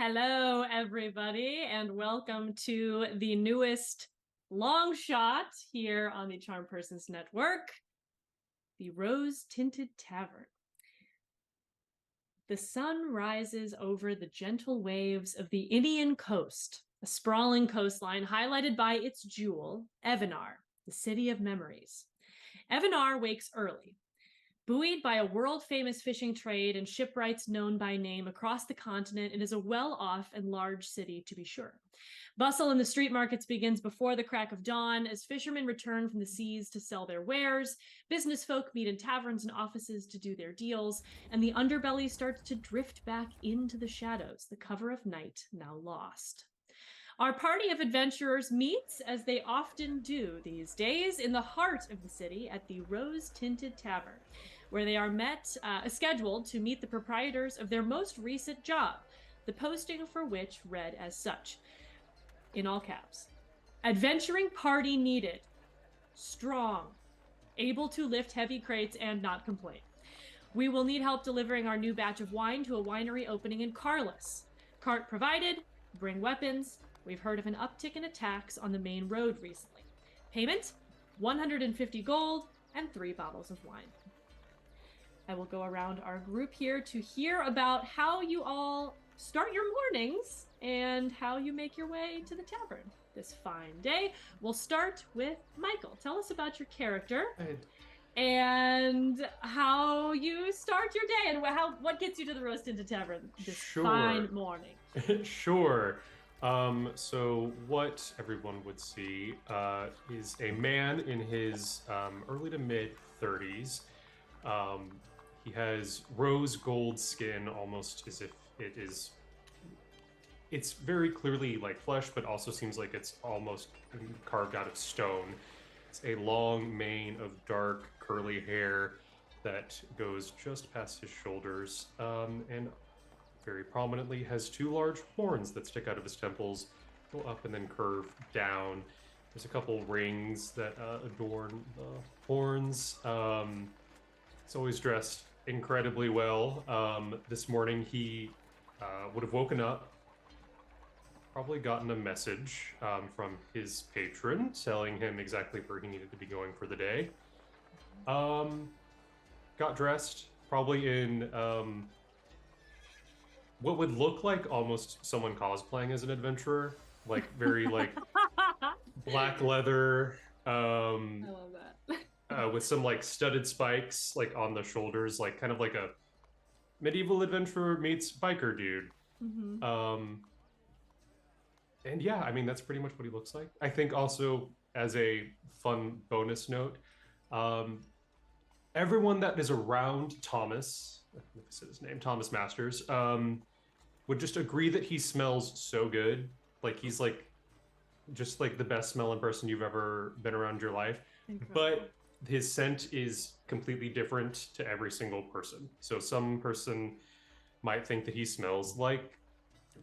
Hello, everybody, and welcome to the newest long shot here on the Charm Persons Network, the Rose Tinted Tavern. The sun rises over the gentle waves of the Indian coast, a sprawling coastline highlighted by its jewel, Evanar, the city of memories. Evanar wakes early, buoyed by a world-famous fishing trade and shipwrights known by name across the continent. It is a well-off and large city, to be sure. Bustle in the street markets begins before the crack of dawn as fishermen return from the seas to sell their wares, business folk meet in taverns and offices to do their deals, and the underbelly starts to drift back into the shadows, the cover of night now lost. Our party of adventurers meets, as they often do these days, in the heart of the city at the Rose Tinted Tavern, where they are scheduled to meet the proprietors of their most recent job, the posting for which read as such, in all caps: adventuring party needed, strong, able to lift heavy crates and not complain. We will need help delivering our new batch of wine to a winery opening in Carlos. Cart provided, bring weapons. We've heard of an uptick in attacks on the main road recently. Payment, 150 gold and 3 bottles of wine. I will go around our group here to hear about how you all start your mornings and how you make your way to the tavern this fine day. We'll start with Michael. Tell us about your character and how you start your day and what gets you to the Rose Tinted Tavern this fine morning. Sure. So what everyone would see is a man in his early to mid 30s. He has rose gold skin, almost as if it's very clearly like flesh, but also seems like it's almost carved out of stone. It's a long mane of dark curly hair that goes just past his shoulders, and very prominently has 2 large horns that stick out of his temples, go up and then curve down. There's a couple rings that adorn the horns. He's always dressed incredibly well. This morning he would have woken up, probably gotten a message from his patron telling him exactly where he needed to be going for the day. Got dressed, probably in what would look like almost someone cosplaying as an adventurer, like very like black leather, I love that. With some like studded spikes like on the shoulders, like kind of like a medieval adventurer meets biker dude. Mm-hmm. And yeah, I mean that's pretty much what he looks like. I think also as a fun bonus note, everyone that is around Thomas, I think I said his name, Thomas Masters, would just agree that he smells so good. Like he's like just like the best smelling person you've ever been around your life. Incredible. But his scent is completely different to every single person. So some person might think that he smells like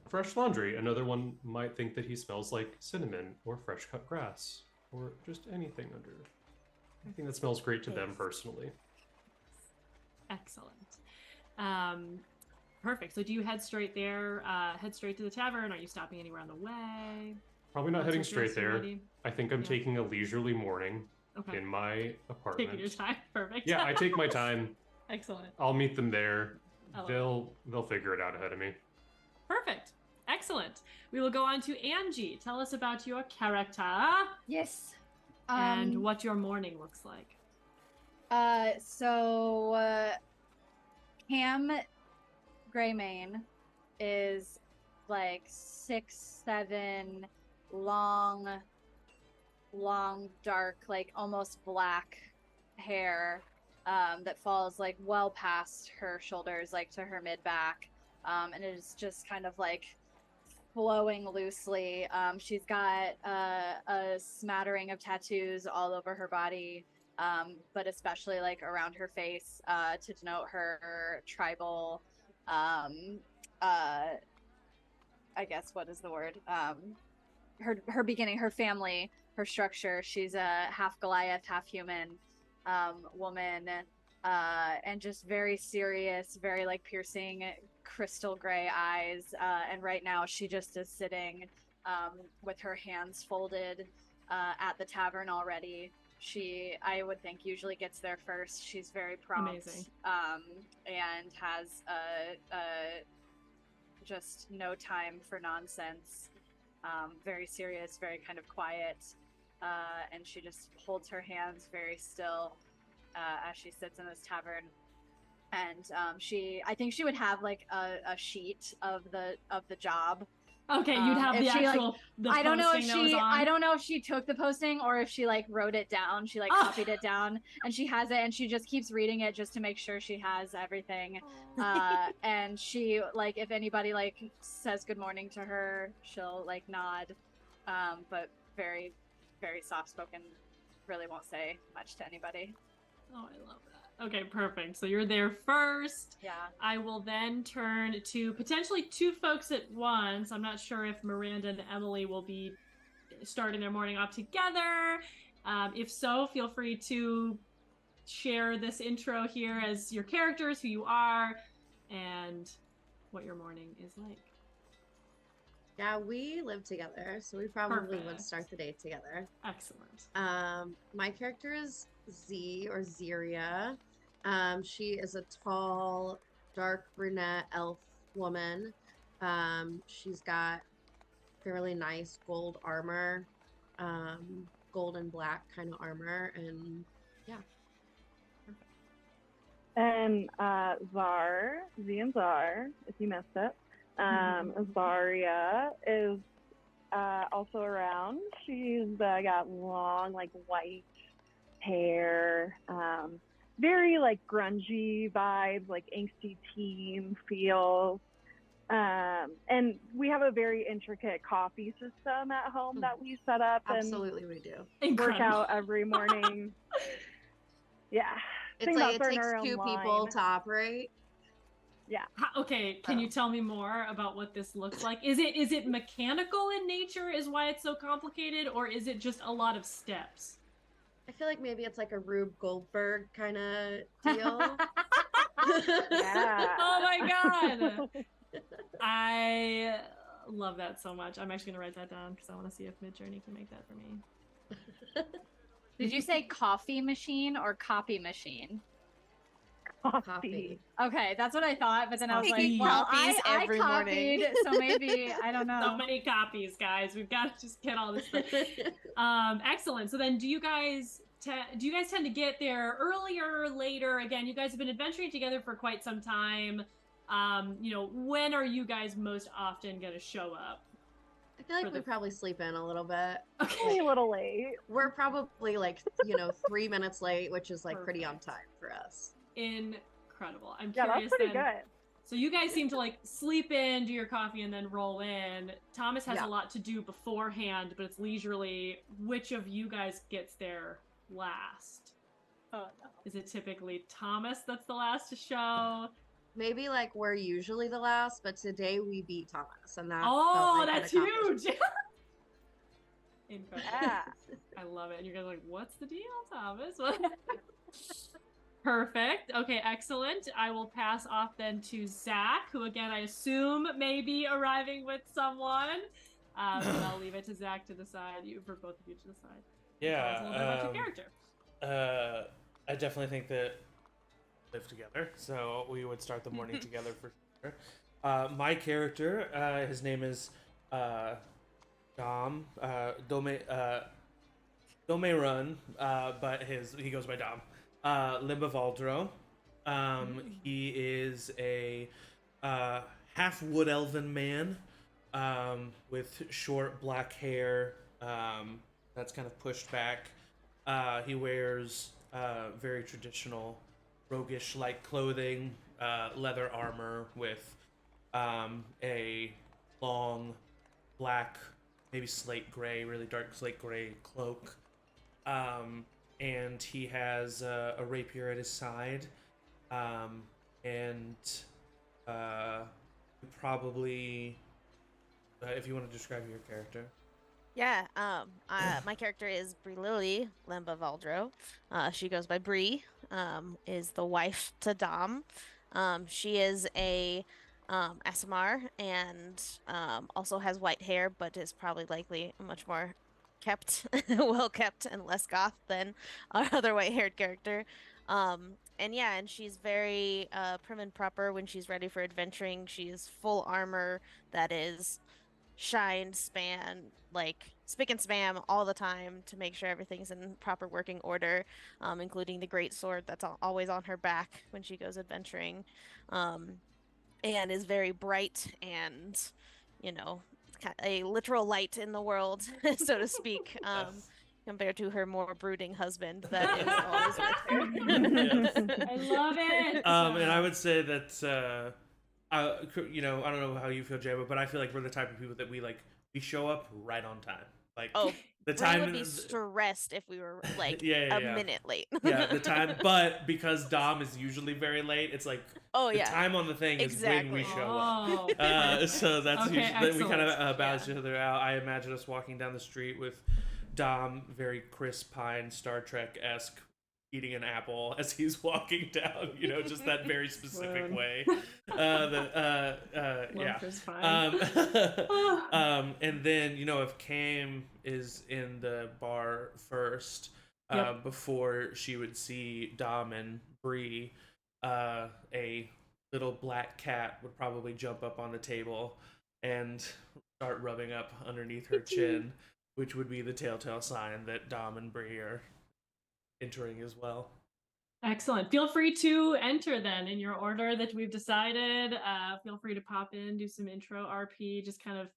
fresh laundry. Another one might think that he smells like cinnamon or fresh cut grass or just anything that smells great to them personally. Excellent. Perfect. So do you head straight there, head straight to the tavern? Are you stopping anywhere on the way? Probably not heading straight there. I think I'm taking a leisurely morning in my apartment. Taking your time. Perfect. Yeah, I take my time. Excellent. I'll meet them there. They'll figure it out ahead of me. Perfect. Excellent. We will go on to Angie. Tell us about your character. Yes. And what your morning looks like. So Cam Greymane is like 6'7", long, dark, like almost black hair that falls like well past her shoulders, like to her mid back, and it is just kind of like flowing loosely. She's got a smattering of tattoos all over her body, but especially like around her face to denote her tribal, I guess, what is the word? Her beginning, her family, her structure. She's a half Goliath, half human woman and just very serious, very like piercing crystal gray eyes. And right now she just is sitting with her hands folded at the tavern already. She, I would think, usually gets there first. She's very prompt. Amazing. And has just no time for nonsense. Very serious, very kind of quiet. And she just holds her hands very still as she sits in this tavern. And I think she would have like a sheet of the job. Okay, you'd have if the she, like, actual the I don't know if posting that was she on. I don't know if she took the posting or if she like wrote it down. She like copied it down and she has it and she just keeps reading it just to make sure she has everything. And she like if anybody like says good morning to her, she'll like nod. But very, very soft spoken, really won't say much to anybody. Oh, I love that. Okay, perfect. So you're there first. Yeah. I will then turn to potentially two folks at once. I'm not sure if Miranda and Emily will be starting their morning off together. If so, feel free to share this intro here as your characters, who you are, and what your morning is like. Yeah, we live together, so we probably would Perfect. start the day together. Excellent. My character is Z or Ziria. She is a tall, dark brunette elf woman. She's got fairly nice gold armor, gold and black kind of armor, and yeah. And Zar, Z and Zar, if you missed it. Zaria is also around. She's got long, like, white hair, very, like, grungy vibes, like, angsty teen feels. And we have a very intricate coffee system at home that we set up Absolutely, we do. and work out every morning. Yeah. It's like it takes two people to operate. Yeah. Okay, can you tell me more about what this looks like? Is it mechanical in nature is why it's so complicated, or is it just a lot of steps? I feel like maybe it's like a Rube Goldberg kind of deal. Yeah. Oh my god. I love that so much. I'm actually gonna write that down because I want to see if Midjourney can make that for me. Did you say coffee machine or copy machine? Coffee. Okay, that's what I thought, but then I was like, Making well, copies I every copied, morning. so maybe, I don't know. So many copies, guys. We've got to just get all this stuff. Excellent. So then do you guys tend to get there earlier or later? Again, you guys have been adventuring together for quite some time. When are you guys most often going to show up? I feel like we probably sleep in a little bit. Okay. A little late. We're probably like, 3 minutes late, which is like pretty on time for us. Incredible. I'm Yeah, curious that's pretty then. good. So you guys seem to like sleep in, do your coffee, and then roll in. Thomas has Yeah. a lot to do beforehand, but it's leisurely. Which of you guys gets there last? Oh, no. Is it typically Thomas that's the last to show? Maybe like we're usually the last, but today we beat Thomas, and that. Oh, felt like an that's accomplishment. huge! Incredible. Yeah. I love it. And you guys are like, what's the deal, Thomas? Perfect. Okay, excellent. I will pass off then to Zach, who again I assume may be arriving with someone. But I'll leave it to Zach to decide. For both of you to decide. Tell us a little bit about your character. I definitely think that we live together, so we would start the morning together for sure. My character, his name is Dom. Dome Run, but he goes by Dom. Limbavaldro. He is a half wood elven man with short black hair that's kind of pushed back. He wears very traditional roguish-like clothing, leather armor with a long black, maybe slate gray, really dark slate gray cloak. And he has a rapier at his side, and probably, if you want to describe your character. Yeah, my character is Bree Lily Lemba Valdro. She goes by Bree, is the wife to Dom. She is a ASMR and also has white hair, but is probably likely much more kept, well kept, and less goth than our other white-haired character. And yeah, and she's very prim and proper when she's ready for adventuring. She is full armor that is shine, span, like spick and spam all the time to make sure everything's in proper working order, including the great sword that's always on her back when she goes adventuring, and is very bright and, you know, a literal light in the world, so to speak. Yes. Compared to her more brooding husband that is always Yes. with her. I love it. And I would say that I don't know how you feel, Jayba, but I feel like we're the type of people that we show up right on time. Like Oh, the Bree time would be stressed if we were like Yeah, a yeah. minute late. Yeah, the time, but because Dom is usually very late, it's like Oh the yeah. time on the thing is when we Exactly. show up. Oh, So that's Okay, usually that we kind excellent. of balance Yeah. each other out. I imagine us walking down the street with Dom, very Chris Pine, Star Trek esque, eating an apple as he's walking down. You know, just that very specific Swoon. way. Love Yeah. Chris Pine. And then if Cam is in the bar first, Yep. before she would see Dom and Bree, a little black cat would probably jump up on the table and start rubbing up underneath her chin, which would be the telltale sign that Dom and Bree are entering as well. Excellent. Feel free to enter then in your order that we've decided. Feel free to pop in, do some intro RP, just kind of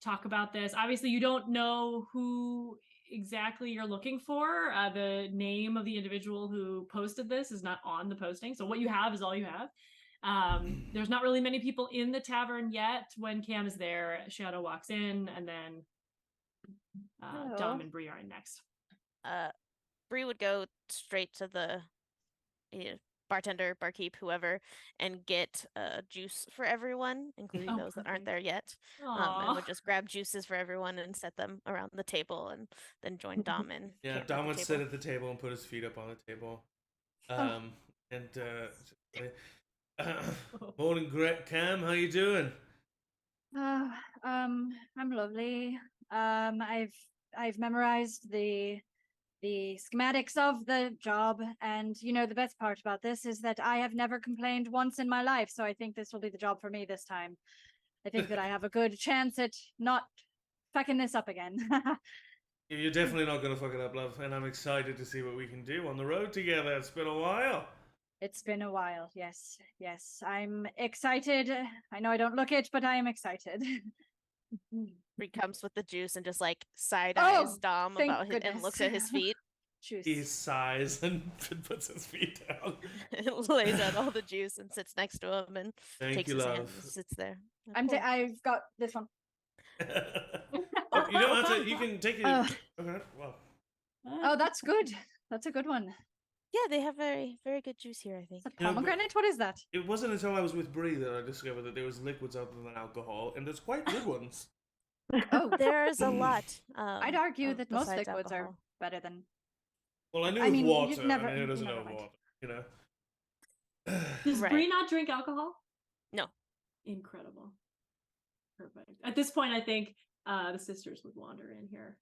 talk about this. Obviously, you don't know who exactly you're looking for. The name of the individual who posted this is not on the posting. So what you have is all you have. There's not really many people in the tavern yet. When Cam is there, Shadow walks in, and then Dom and Bree are in next. Bree would go straight to the bartender, barkeep, whoever, and get juice for everyone, including Oh, those that aren't perfect. there yet. And Aw. would just grab juices for everyone and set them around the table, and then join Dom and Yeah, Cam Dom at would the sit table. at the table and put his feet up on the table. Oh. Morning, Cam. How you doing? I'm lovely. I've memorized the schematics of the job, and the best part about this is that I have never complained once in my life, so I think this will be the job for me this time. I think that I have a good chance at not fucking this up again. You're definitely not going to fuck it up, love, and I'm excited to see what we can do on the road together. It's been a while. It's been a while. Yes. I'm excited. I know I don't look it, but I am excited. Bree comes with the juice and just like side eyes Dom thank about and looks at his feet. Juice. He sighs and puts his feet down. Lays out all the juice and sits next to him and Thank takes you, his hand love. and sits there. I've got this one. Oh, you don't have to. You can take it. Okay. Well. Oh, that's good. That's a good one. Yeah, they have very, very good juice here, I think. It's a pomegranate? What is that? It wasn't until I was with Bree that I discovered that there was liquids other than alcohol, and there's quite good ones. Oh, There's a lot. I'd argue that most besides liquids are alcohol. better than. Well, I knew I mean, water. you've never- I knew it doesn't never know mind. water. You know. Does Right. Bree not drink alcohol? No. Incredible. Perfect. At this point, I think the sisters would wander in here.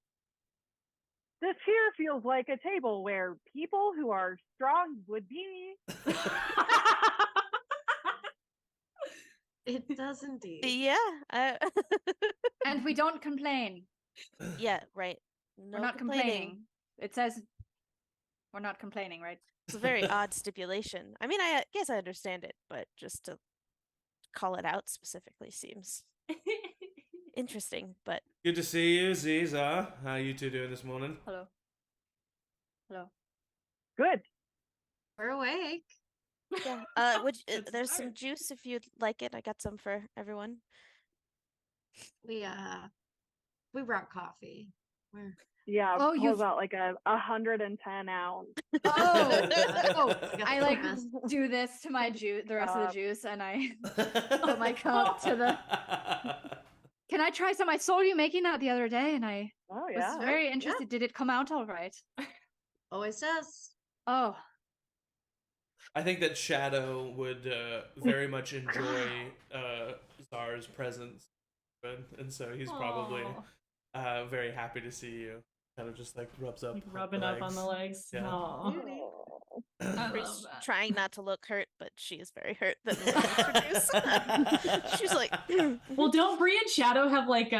This here feels like a table where people who are strong would be. It does indeed. Yeah. And we don't complain. Yeah, right. No We're not complaining. It says we're not complaining, right? It's a very odd stipulation. I mean, I guess I understand it, but just to call it out specifically seems interesting. But Good to see you, Ziza. How you two doing this morning? Hello. Good. We're awake. yeah, That's there's some tired. juice if you'd like it. I got some for everyone. We brought coffee. Where? Yeah, Oh, pulls you've- out like a 110 ounce. Oh, Got I the like mess. do this to my juice, the rest of the juice, and I Put my cup to the- Can I try some? I saw you making that the other day, and I Oh was yeah. very interested. Did it come out all right? Always does. Oh, I think that Shadow would very much enjoy Czar's presence, and so he's probably Aw, very happy to see you. Kind of just like rubs up like rubbing up on the legs. Yeah. Aw. Beauty. I Bree's love that. trying not to look hurt, but she is very hurt that no one introduced. She's like, Well, don't Bree and Shadow have like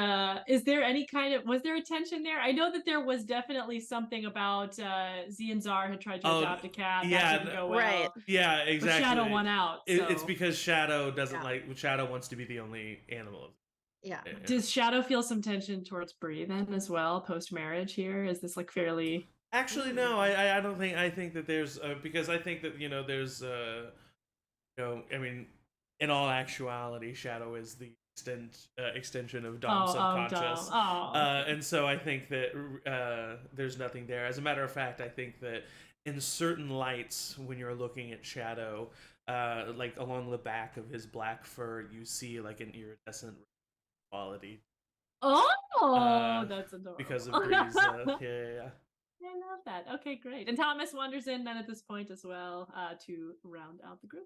is there any kind of, was there a tension there? I know that there was definitely something about Z and Zar had tried to Oh, adopt a cat. yeah, That didn't go well. right. Yeah, But exactly. Shadow won out. It's so- because Shadow doesn't Yeah. like. Shadow wants to be the only animal. Yeah. Yeah. Does Shadow feel some tension towards Bree then as well post marriage here? Is this like fairly Actually, no. I don't think. I think that there's because I think that there's I mean, in all actuality, Shadow is the extension of Dom's subconscious. And so I think that there's nothing there. As a matter of fact, I think that in certain lights, when you're looking at Shadow, like along the back of his black fur, you see like an iridescent quality that's adorable. because of Bree's. Yeah. I love that. Okay, great. And Thomas wanders in then at this point as well to round out the group.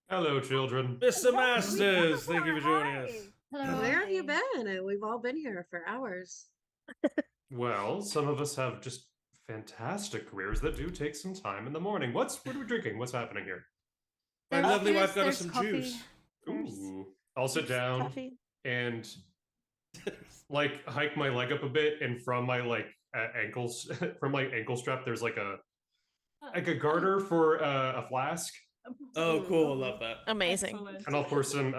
Hello, children. Mr. Masters, thank you for joining us. hello. Where have you been? We've all been here for hours. Well, some of us have just fantastic careers that do take some time in the morning. What are we drinking? What's happening here? My There's lovely juice, wife got us there's some coffee. juice. Ooh. I'll sit down Coffee. and like hike my leg up a bit, and from my like ankles, from my ankle strap, there's like a garter for a flask, Oh, cool! Love that. Amazing. Excellent. and I'll pour some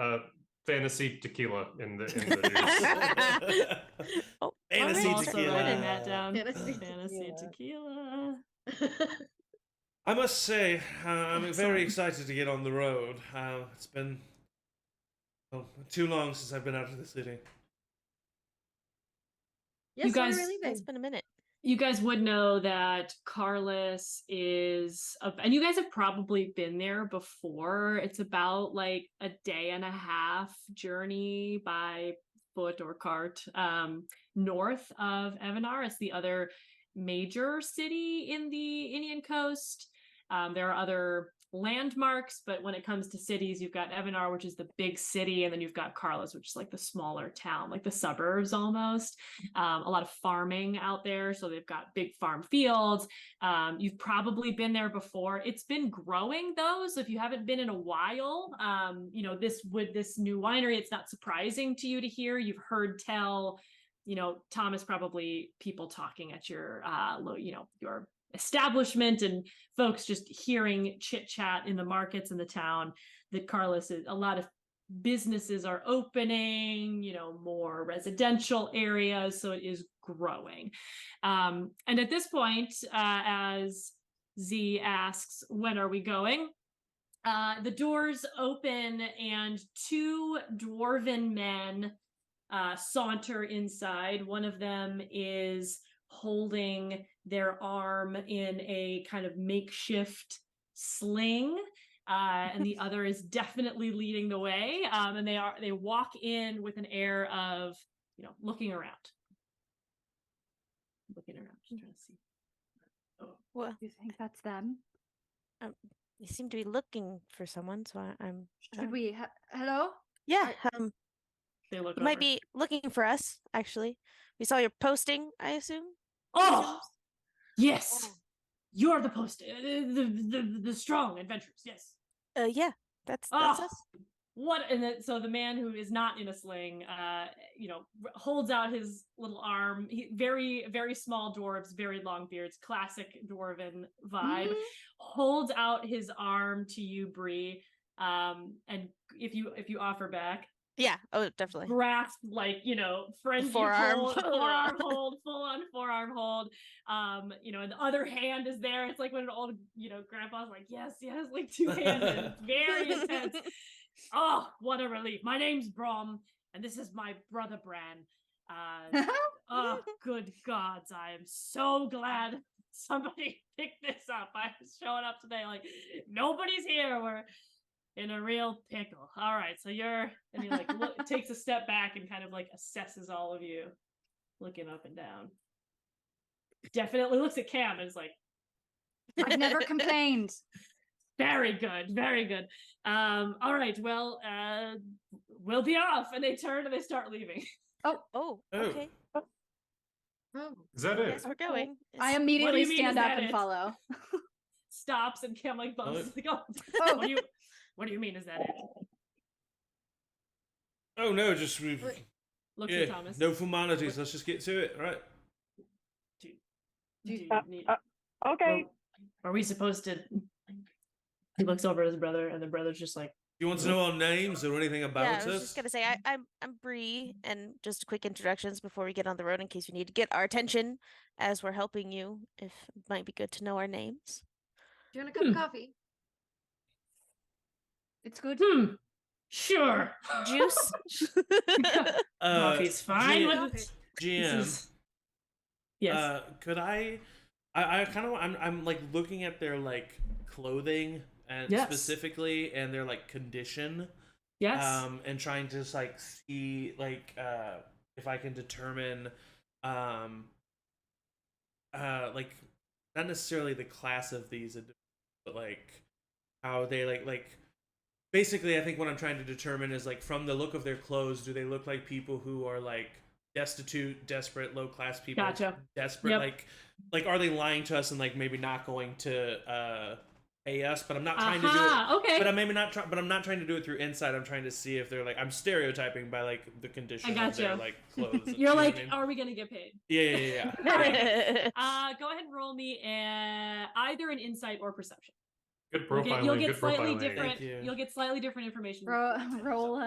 fantasy tequila in the juice. Oh, Fantasy I'm also tequila. writing that down. Fantasy tequila. I must say, I'm Excellent. very excited to get on the road. It's been too long since I've been out of the city. Yes, You guys- when are we it's leaving? been a minute. You guys would know that Carlos is, and you guys have probably been there before. It's about like a day and a half journey by foot or cart north of Evanar. It's the other major city in the Indian coast. There are other landmarks, but when it comes to cities, you've got Evanar, which is the big city, and then you've got Carlos, which is like the smaller town, like the suburbs almost. A lot of farming out there, so they've got big farm fields. You've probably been there before. It's been growing though, so if you haven't been in a while, this new winery, it's not surprising to you to hear. You've heard tell, Thomas, probably people talking at your your establishment and folks just hearing chit chat in the markets in the town that Carlos is, a lot of businesses are opening, more residential areas, so it is growing. And at this point, as Z asks, when are we going? The doors open and two dwarven men saunter inside. One of them is holding their arm in a kind of makeshift sling, and the other is definitely leading the way. And they walk in with an air of looking around, just trying to see. Well, You think that's them? you seem to be looking for someone, so I'm. Should we? Hello? Yeah. They look You might over. be looking for us. Actually, we saw your posting. I assume. Oh, yes. You're the post, the strong adventurers. Yes. Yeah. That's Oh, us. what? And then, so the man who is not in a sling, holds out his little arm. Very, very small dwarves, very long beards, classic dwarven vibe. Holds out his arm to you, Bree. And if you offer back, Yeah. Oh, definitely. grasp, friendly Forearm. forearm hold, full on forearm hold. And the other hand is there. It's like when an old, grandpa's like, yes, like two-handed. It's very intense. Oh, what a relief. My name's Brom, and this is my brother Bran. Oh, good gods, I am so glad somebody picked this up. I was showing up today like, nobody's here. in a real pickle. All right, so you're, and he like takes a step back and kind of like assesses all of you, looking up and down. Definitely looks at Cam and is like, I've never complained. very good, very good. All right, well, we'll be off. And they turn and they start leaving. Oh, okay. Oh. Is that it? Yes, we're going. I What immediately do you mean, stand is up that and it? follow. Stops and Cam like bumps. Oh. Like, oh, Oh. what do you mean? Is that it? Oh no, just Looks yeah, at Thomas. no formalities. Let's just get to it, right? Do you need, Okay. are we supposed to? He looks over at his brother, and the brother's just like, You want to know our names or anything about Yeah, I was us? just gonna say I'm Bree, and just quick introductions before we get on the road in case you need to get our attention as we're helping you. If it might be good to know our names. Do you want a cup of coffee? It's good. sure. Juice. Coffee's fine. GM, This GM is- yes. could I kind of I'm like looking at their like clothing and Yes. specifically and their like condition. Yes. And trying to just like see like if I can determine like not necessarily the class of these but like how they like basically I think what I'm trying to determine is like from the look of their clothes, do they look like people who are like destitute, desperate, low class people? Gotcha. Desperate, Yep. like are they lying to us and like maybe not going to pay us? But I'm not trying to do it. Aha, okay. But I'm maybe not. But I'm not trying to do it through insight. I'm trying to see if they're like. I'm stereotyping by like the condition I of their gotcha. like clothes. You're you know what like, I mean? are we gonna get paid? Yeah. Go ahead and roll me either an insight or perception. Good You'll profiling. get Good slightly profiling. different. Thank you. You'll get slightly different information. Roll.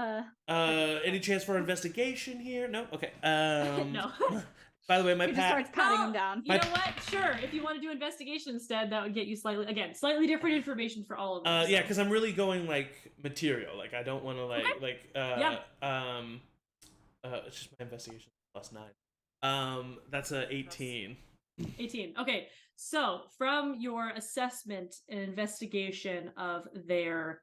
Any chance for investigation here? No. Okay. No. By the way, my He just starts patting him down. You know what? Sure. If you want to do investigation instead, that would get you slightly different information for all of them. Yeah, because I'm really going like material. Like I don't want to Yeah. It's just my investigation +9. That's a 18. 18. Okay. So, from your assessment and investigation of their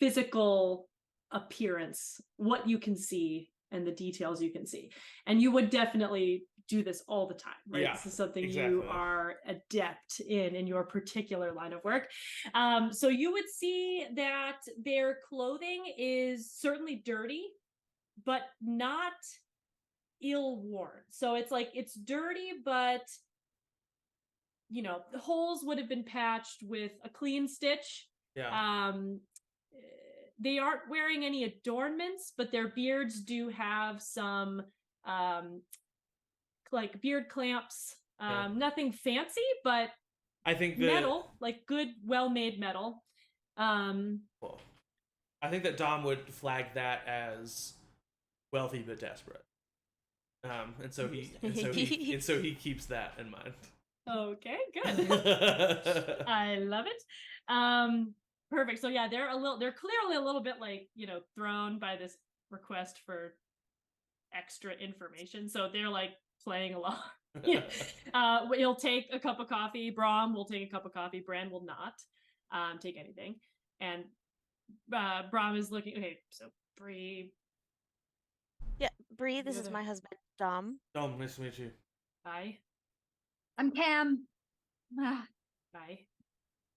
physical appearance, what you can see and the details you can see, and you would definitely do this all the time, right? Yeah, This is something you exactly. are adept in your particular line of work. So you would see that their clothing is certainly dirty, but not ill-worn. So it's like it's dirty, but the holes would have been patched with a clean stitch. Yeah. They aren't wearing any adornments, but their beards do have some like beard clamps. Yeah. Nothing fancy, but I think metal, like good, well-made metal. Cool. I think that Dom would flag that as wealthy but desperate. And so he keeps that in mind. Okay, good. I love it. Perfect. So yeah, they're clearly a little bit like, thrown by this request for extra information. So they're like playing along. You'll take a cup of coffee. Brom will take a cup of coffee. Bran will not take anything. And Brom is looking. Okay, so Bree. Yeah, Bree, this is my husband, Dom. Dom, nice to meet you. Hi. I'm Cam. Hi.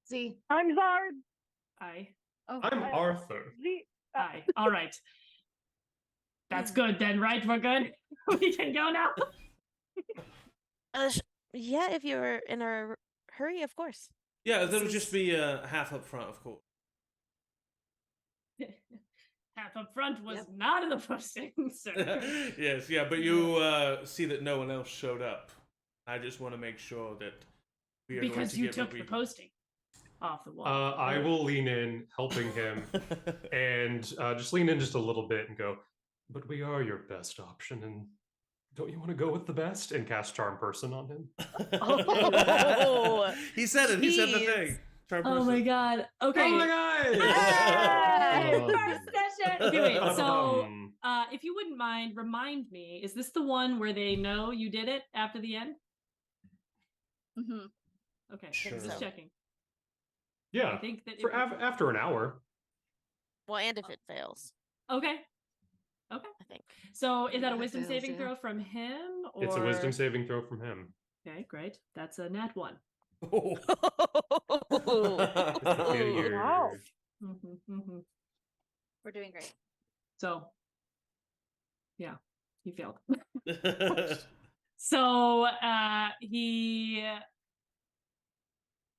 See, I'm Zard. Hi. Oh, I'm Arthur. Hi. All right. That's good then, right? We're good. We can go now. Yeah, if you're in a hurry, of course. Yeah, that'll just be half up front, of course. Half up front was not in the posting, sir. Yes, yeah, but you see that no one else showed up. I just want to make sure that we are going Because to you get took what we... the posting off the wall. I will lean in, helping him, and just lean in just a little bit and go, but we are your best option, and don't you want to go with the best? And cast Charm Person on him. Oh, he said it. He said the jeez. thing. Charm Oh my Person. god. Okay. Oh my god! Hey! First session. Okay, wait. So, Um, if you wouldn't mind, remind me, is this the one where they know you did it after the end? Mhm. Okay, Sure. just checking. yeah, I think that for after an hour. Well, and if it fails, Okay. I think. So is that a That wisdom fails, saving yeah. throw from him? Or... It's a wisdom saving throw from him. Okay, great. That's a nat 1. Oh. It's the failure. Wow. We're doing great. So, yeah, he failed. So he...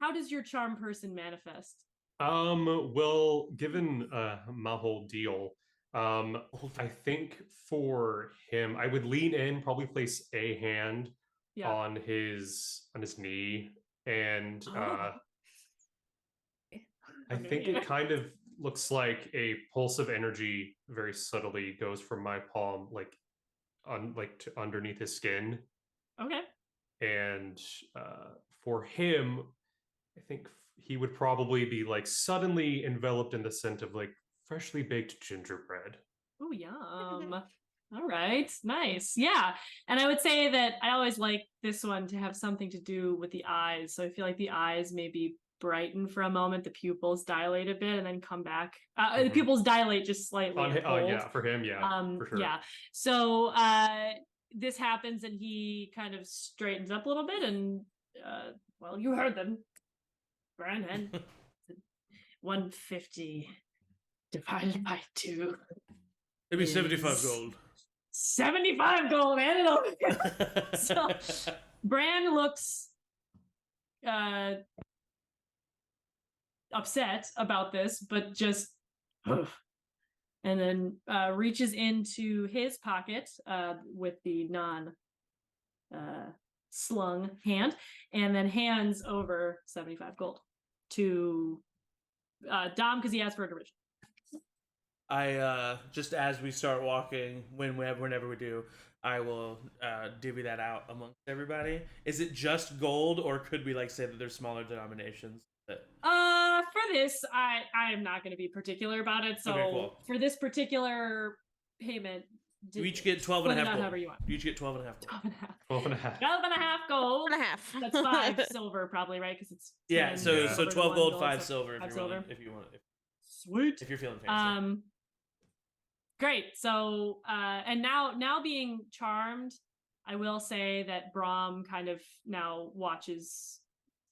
How does your charm person manifest? Well, given my whole deal, I think for him, I would lean in, probably place a hand Yeah. on his knee, and Oh. I think it kind of looks like a pulse of energy very subtly goes from my palm, like to underneath his skin. Okay. And for him, I think he would probably be like suddenly enveloped in the scent of like freshly baked gingerbread. Oh, yum. All right. Nice. Yeah. And I would say that I always like this one to have something to do with the eyes. So I feel like the eyes maybe brighten for a moment, the pupils dilate a bit and then come back. The pupils dilate just slightly. Oh, yeah, for him, yeah, for sure. Yeah. So this happens and he kind of straightens up a little bit and, well, you heard them. Brandon. 150 divided by 2. Maybe 75 is gold. 75 gold, hand it over. So Bran looks upset about this, but just and then reaches into his pocket with the non slung hand and then hands over 75 gold to Dom because he asked for it originally. I just as we start walking, whenever we do, I will divvy that out amongst everybody. Is it just gold, or could we like say that there's smaller denominations? For this, I am not going to be particular about it. So Okay, cool. for this particular payment, You each get 12 and a half gold. However you want. You each get 12 and a half gold. 12 and a 12 and a half. half. 12 and a half gold. 1.5. That's 5 silver, probably, right? Because it's 10 Yeah, so silver to 12 1 gold, 5 so silver. 5 If silver. you want, Sweet. if you're feeling fancy. Great. So, and now being charmed, I will say that Brahm kind of now watches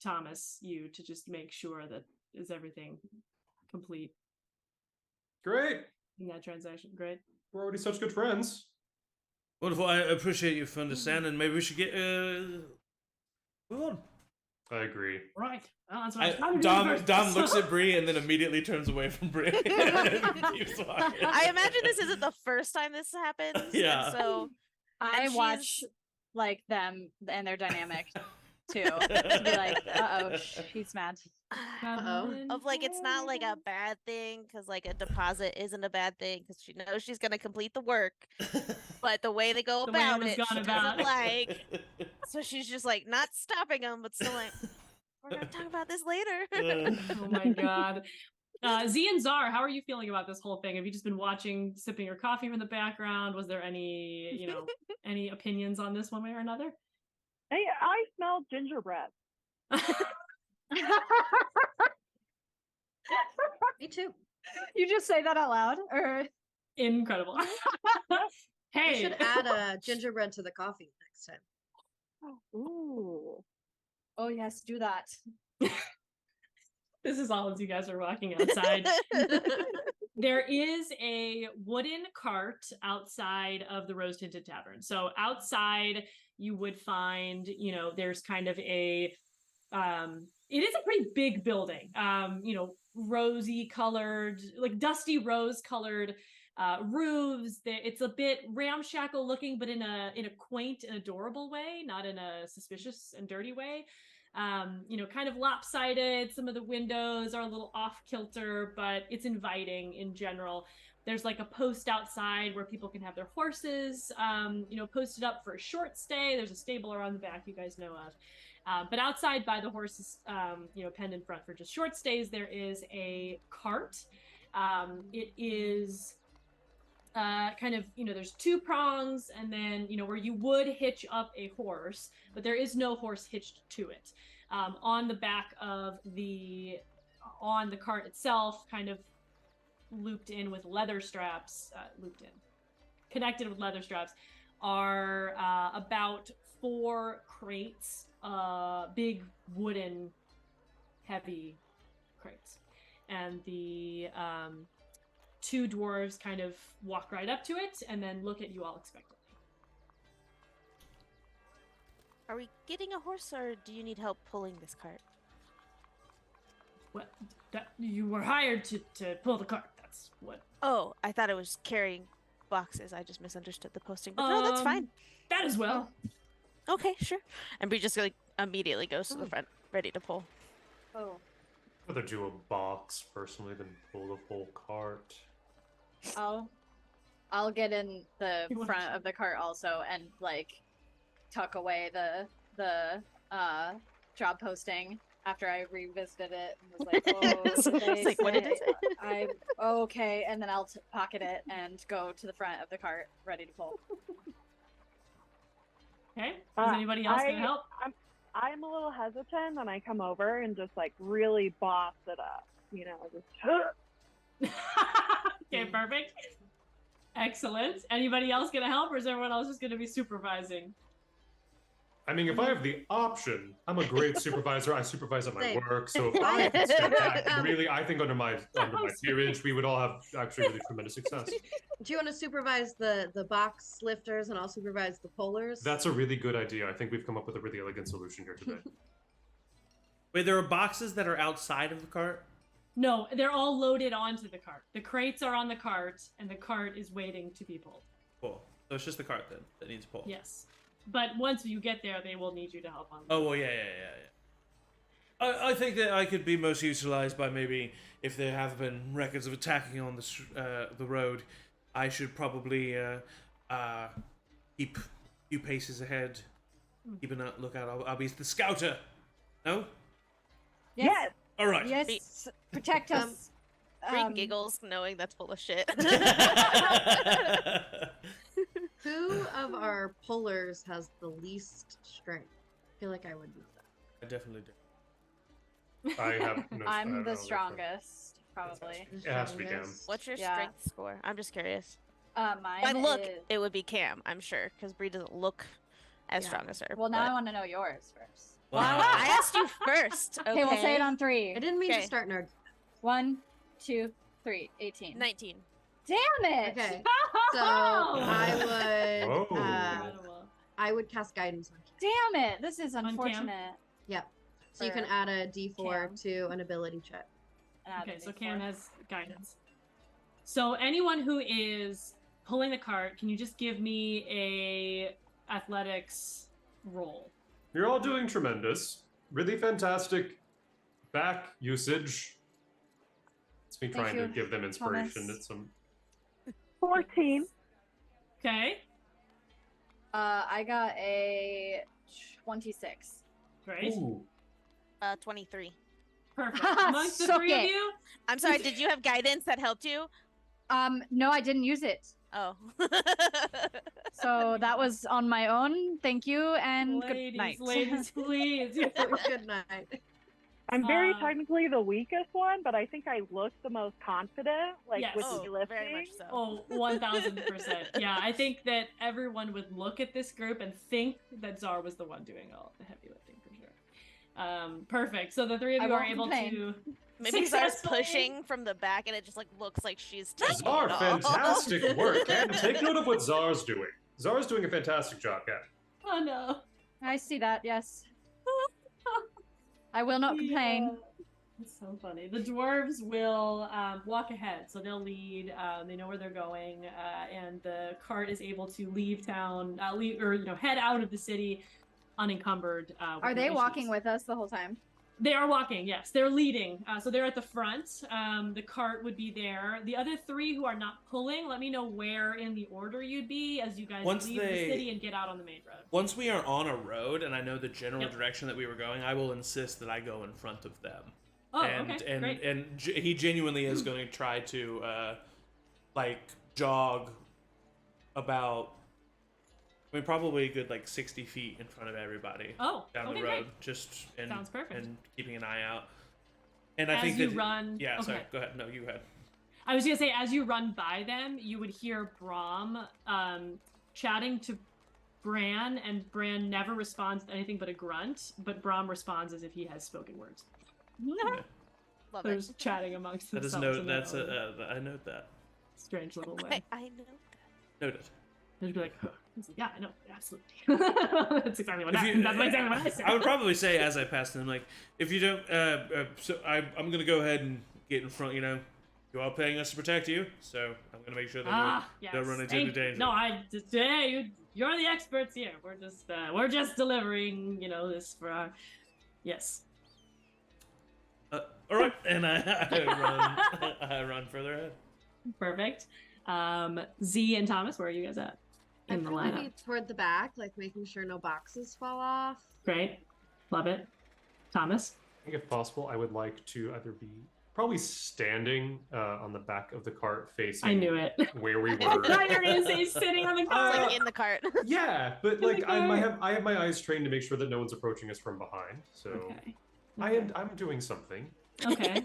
Thomas, you, to just make sure that is everything complete Great. in that transaction. Great. We're already such good friends. Wonderful. I appreciate you for understanding. Maybe we should get move on. I agree. Right. Well, that's what I was trying to do Dom first. looks at Bree and then immediately turns away from Bree. I imagine this isn't the first time this happens. Yeah. So I And watch she's- like them and their dynamic too. To be like, uh-oh, she's mad. of like it's not like a bad thing because like a deposit isn't a bad thing because she knows she's gonna complete the work, but the way they go The way it about was it, gone she about. doesn't like. So she's just like not stopping them, but still like, we're gonna talk about this later. Oh my god. Z and Czar, how are you feeling about this whole thing? Have you just been watching, sipping your coffee from the background? Was there any, any opinions on this one way or another? Hey, I smell gingerbread. Me too. You just say that out loud, or Incredible. You Hey, should add a gingerbread to the coffee next time. Ooh. oh yes, do that. this is all as you guys are walking outside. There is a wooden cart outside of the Rose Tinted Tavern. So outside, you would find, there's kind of a, it is a pretty big building, rosy colored, like dusty rose colored roofs. It's a bit ramshackle looking, but in a quaint and adorable way, not in a suspicious and dirty way. Kind of lopsided. Some of the windows are a little off kilter, but it's inviting in general. There's like a post outside where people can have their horses, posted up for a short stay. There's a stable around the back you guys know of. But outside by the horses, penned in front for just short stays, there is a cart. It is kind of, there's 2 prongs and then, where you would hitch up a horse, but there is no horse hitched to it. On the back of on the cart itself, kind of looped in with leather straps, connected with leather straps, are about 4 crates, big wooden, heavy crates. And the 2 dwarves kind of walk right up to it and then look at you all expectantly. Are we getting a horse, or do you need help pulling this cart? Well, you were hired to pull the cart. That's what. Oh, I thought it was carrying boxes. I just misunderstood the posting. But no, that's fine. That as well. Okay, sure. And Bree just like immediately goes to the front, ready to pull. Oh. I'd rather do a box personally than pull the whole cart. I'll get in the You want front to- of the cart also and like tuck away the job posting after I revisited it and was like, oh, It's did they like, what did it say? Okay, and then I'll pocket it and go to the front of the cart ready to pull. Okay. Is anybody else gonna help? I'm a little hesitant, and I come over and just like really boss it up, you know, just. Okay, perfect. Excellent. Anybody else gonna help, or is everyone else just gonna be supervising? I mean, if I have the option, I'm a great supervisor. I supervise at my Same. work, so if I could step back, really, I think under my peerage, we would all have actually really tremendous success. Do you want to supervise the box lifters and I'll supervise the pullers? That's a really good idea. I think we've come up with a really elegant solution here today. Wait, there are boxes that are outside of the cart? No, they're all loaded onto the cart. The crates are on the cart, and the cart is waiting to be pulled. Cool. So it's just the cart then that needs pulled. Yes. But once you get there, they will need you to help on. Oh, well, yeah. I think that I could be most utilized by maybe if there have been records of attacking on the road. I should probably keep a few paces ahead, keep a lookout. I'll be the scouter. No? Yes. All right. Yes, protect us. Bree giggles, knowing that's full of shit. Who of our pullers has the least strength? I feel like I would use that. I definitely do. I have no. I don't I'm know, the that's strongest, probably. It has to be Cam. What's your Yeah. strength score? I'm just curious. Mine By look, is... it would be Cam, I'm sure, because Bree doesn't look as Yeah. strong as her. Well, now I but- want to know yours first. Well, I asked you first. Okay, Okay, we'll say it on 3. I didn't mean Okay. to start an argument. 1, 2, 3. 18. 19. Damn it! Okay, so I would Whoa. I would cast guidance on Cam. Damn it! This is Cam? unfortunate. Yep. So you can For add a D4 Cam. to an ability check. Okay, so Cam has guidance. So anyone who is pulling the cart, can you just give me a athletics roll? You're all doing tremendous. Really fantastic back usage. It's me Thank trying to you, give them inspiration. Thomas. It's some. 14. Okay, I got a 26. great. Ooh. 23. Perfect. Amongst the Suck 3 of it. you, I'm sorry, did you have guidance that helped you? No, I didn't use it. Oh. So that was on my own. Thank you and ladies, good night. ladies, please. Good night. I'm very Uh, technically the weakest one, but I think I look the most confident, like Yes. with Oh, me lifting. very much so. Oh, 1000%. Yeah, I think that everyone would look at this group and think that Czar was the one doing all the heavy lifting for sure. Perfect. So the 3 of I you are won't able complain. to Maybe Zar's successfully- pushing from the back and it just like looks like she's taking Czar, it all. fantastic work. Cam, take note of what Czar's doing. Czar's doing a fantastic job, Cam. Oh no. I see that, yes. I will not complain. Yeah. It's so funny. The dwarves will walk ahead, so they'll lead. They know where they're going, and the cart is able to leave town, head out of the city unencumbered. With Are no they walking issues. with us the whole time? They are walking. Yes, they're leading. So they're at the front. The cart would be there. The other 3 who are not pulling, let me know where in the order you'd be as you guys Once leave they- the city and get out on the main road. Once we are on a road and I know the general Yep. direction that we were going, I will insist that I go in front of them. Oh, and okay, great. he genuinely is going to try to jog about probably a good 60 feet in front of everybody Oh, down okay, the road, great. just Sounds perfect. and keeping an eye out. And I As think you that run, yeah, sorry, okay. go ahead. No, you had. I was gonna say, as you run by them, you would hear Brahm chatting to Bran, and Bran never responds to anything but a grunt, but Brahm responds as if he has spoken words. Love They're it. just chatting amongst That is themselves. in their I note that. strange little way. I know that. Noted. They'd be like, huh. He's like, yeah, I know, absolutely. That's exactly what If that, you- that's exactly what I said. I would probably say as I pass them, like, if you don't, so I'm gonna go ahead and get in front. You know, you are paying us to protect you, so I'm gonna make sure that we don't run into any danger. No, you're the experts here. We're just delivering, this for our. Yes. All right, and I run further ahead. Perfect. Z and Thomas, where are you guys at in the I'd lineup? be toward the back, like making sure no boxes fall off. Great. Love it. Thomas? I think if possible, I would like to either be probably standing on the back of the cart facing I knew it. where we I were. thought you were gonna say sitting on the car. Like in the cart. Yeah, but the like I cart. have my eyes trained to make sure that no one's approaching us from behind. So Okay. I'm doing something. Okay.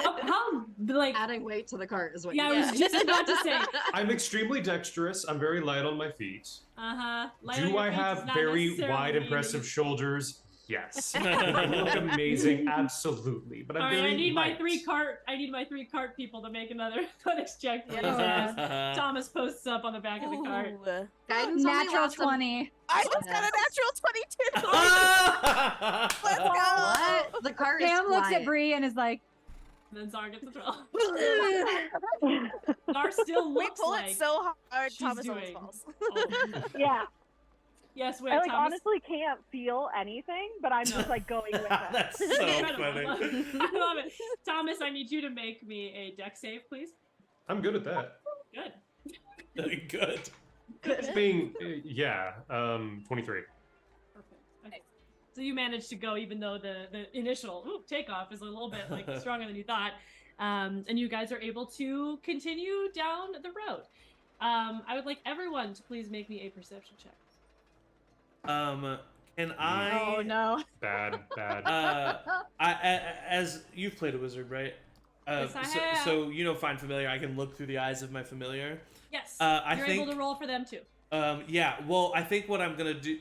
How like Adding weight to the cart is what yeah, I you're was doing. just about to say. I'm extremely dexterous. I'm very light on my feet. Uh-huh. Do I have very wide, impressive shoulders? Yes. I look amazing, absolutely. But I'm All right, very I need light. my three cart people to make another athletics check. Please. Yeah. Thomas posts up on the back of the cart. Ooh. Guidance only Natural lasts a- 20. I just got a natural 22. Let's go. What? The cart is Cam looks at flying. Bree and is like, And then Zara gets the 12. Zara still We looks pull like it so hard, she's Thomas almost doing- falls. Oh. yeah. Yes, wait, I like Thomas. honestly can't feel anything, but I'm just like going with it. That's so Incredible. funny. I love it. Thomas, I need you to make me a deck save, please. I'm good at that. Good. Good. It's being 23. Perfect. Okay. So you managed to go, even though the initial takeoff is a little bit like stronger than you thought, and you guys are able to continue down the road. I would like everyone to please make me a perception check. Can I? Oh no. Bad. As you've played a wizard, right? Yes, I have. So you know, find familiar. I can look through the eyes of my familiar. Yes. I You're think. able to roll for them too. Yeah. Well, I think what I'm gonna do.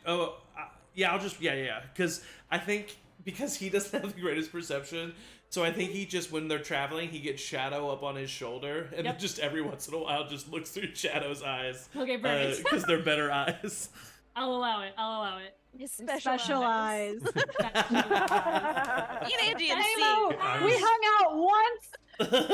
Yeah. I'll just. Yeah. Because I think because he doesn't have the greatest perception, so I think he just when they're traveling, he gets Shadow up on his shoulder, and Yep. just every once in a while, just looks through Shadow's eyes. Okay, perfect. Because they're better eyes. I'll allow it. His Special eyes. Me and Angie and Hey, C. Mo, I we was- hung out once,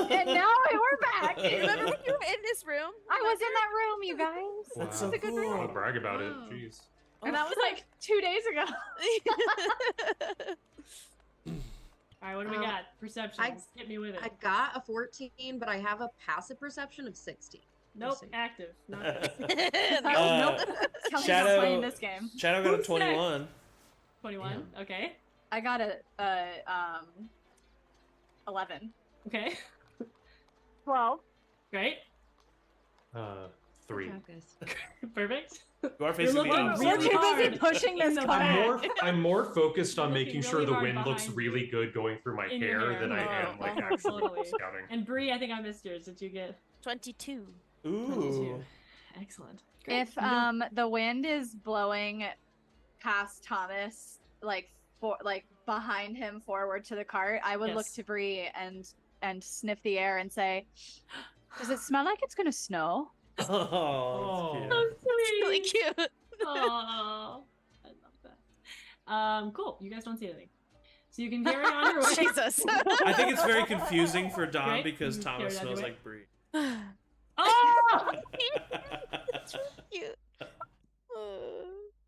and now we're back. Remember when you were in this room? I was in that room, you guys. That's Wow. so cool. I want to brag about it. Wow. Jeez. And that was like 2 days ago. All right, what do we got? Perceptions. Hit me with it. I got a 14, but I have a passive perception of 60. Nope, see. active. Not Nope. Tell me not Shadow- playing this game. Shadow got a Who's 21. 21. Okay. I got a 11. Okay. 12. Great. 3. Good job, guys. Perfect. You are facing looking the really opposite. We're too hard busy pushing in this the car. back. I'm more focused on Looking making really sure the hard wind looks behind really you. good going through my In your hair hair. than I Oh, am like oh, actually totally. scouting. And Bree, I think I missed yours. Did you get 22. Ooh. excellent? Great. If You go. the wind is blowing past Thomas, like behind him forward to the cart, I would look Yes. to Bree and sniff the air and say, "Does it smell like it's gonna snow?" Oh, that's Oh, cute. sweet. Really cute. Aw, I love that. Cool. You guys don't see anything, so you can carry on your way. Jesus. I think it's very confusing for Dom Great. because You Thomas carry smells that away. like Brie. Oh, That's really cute.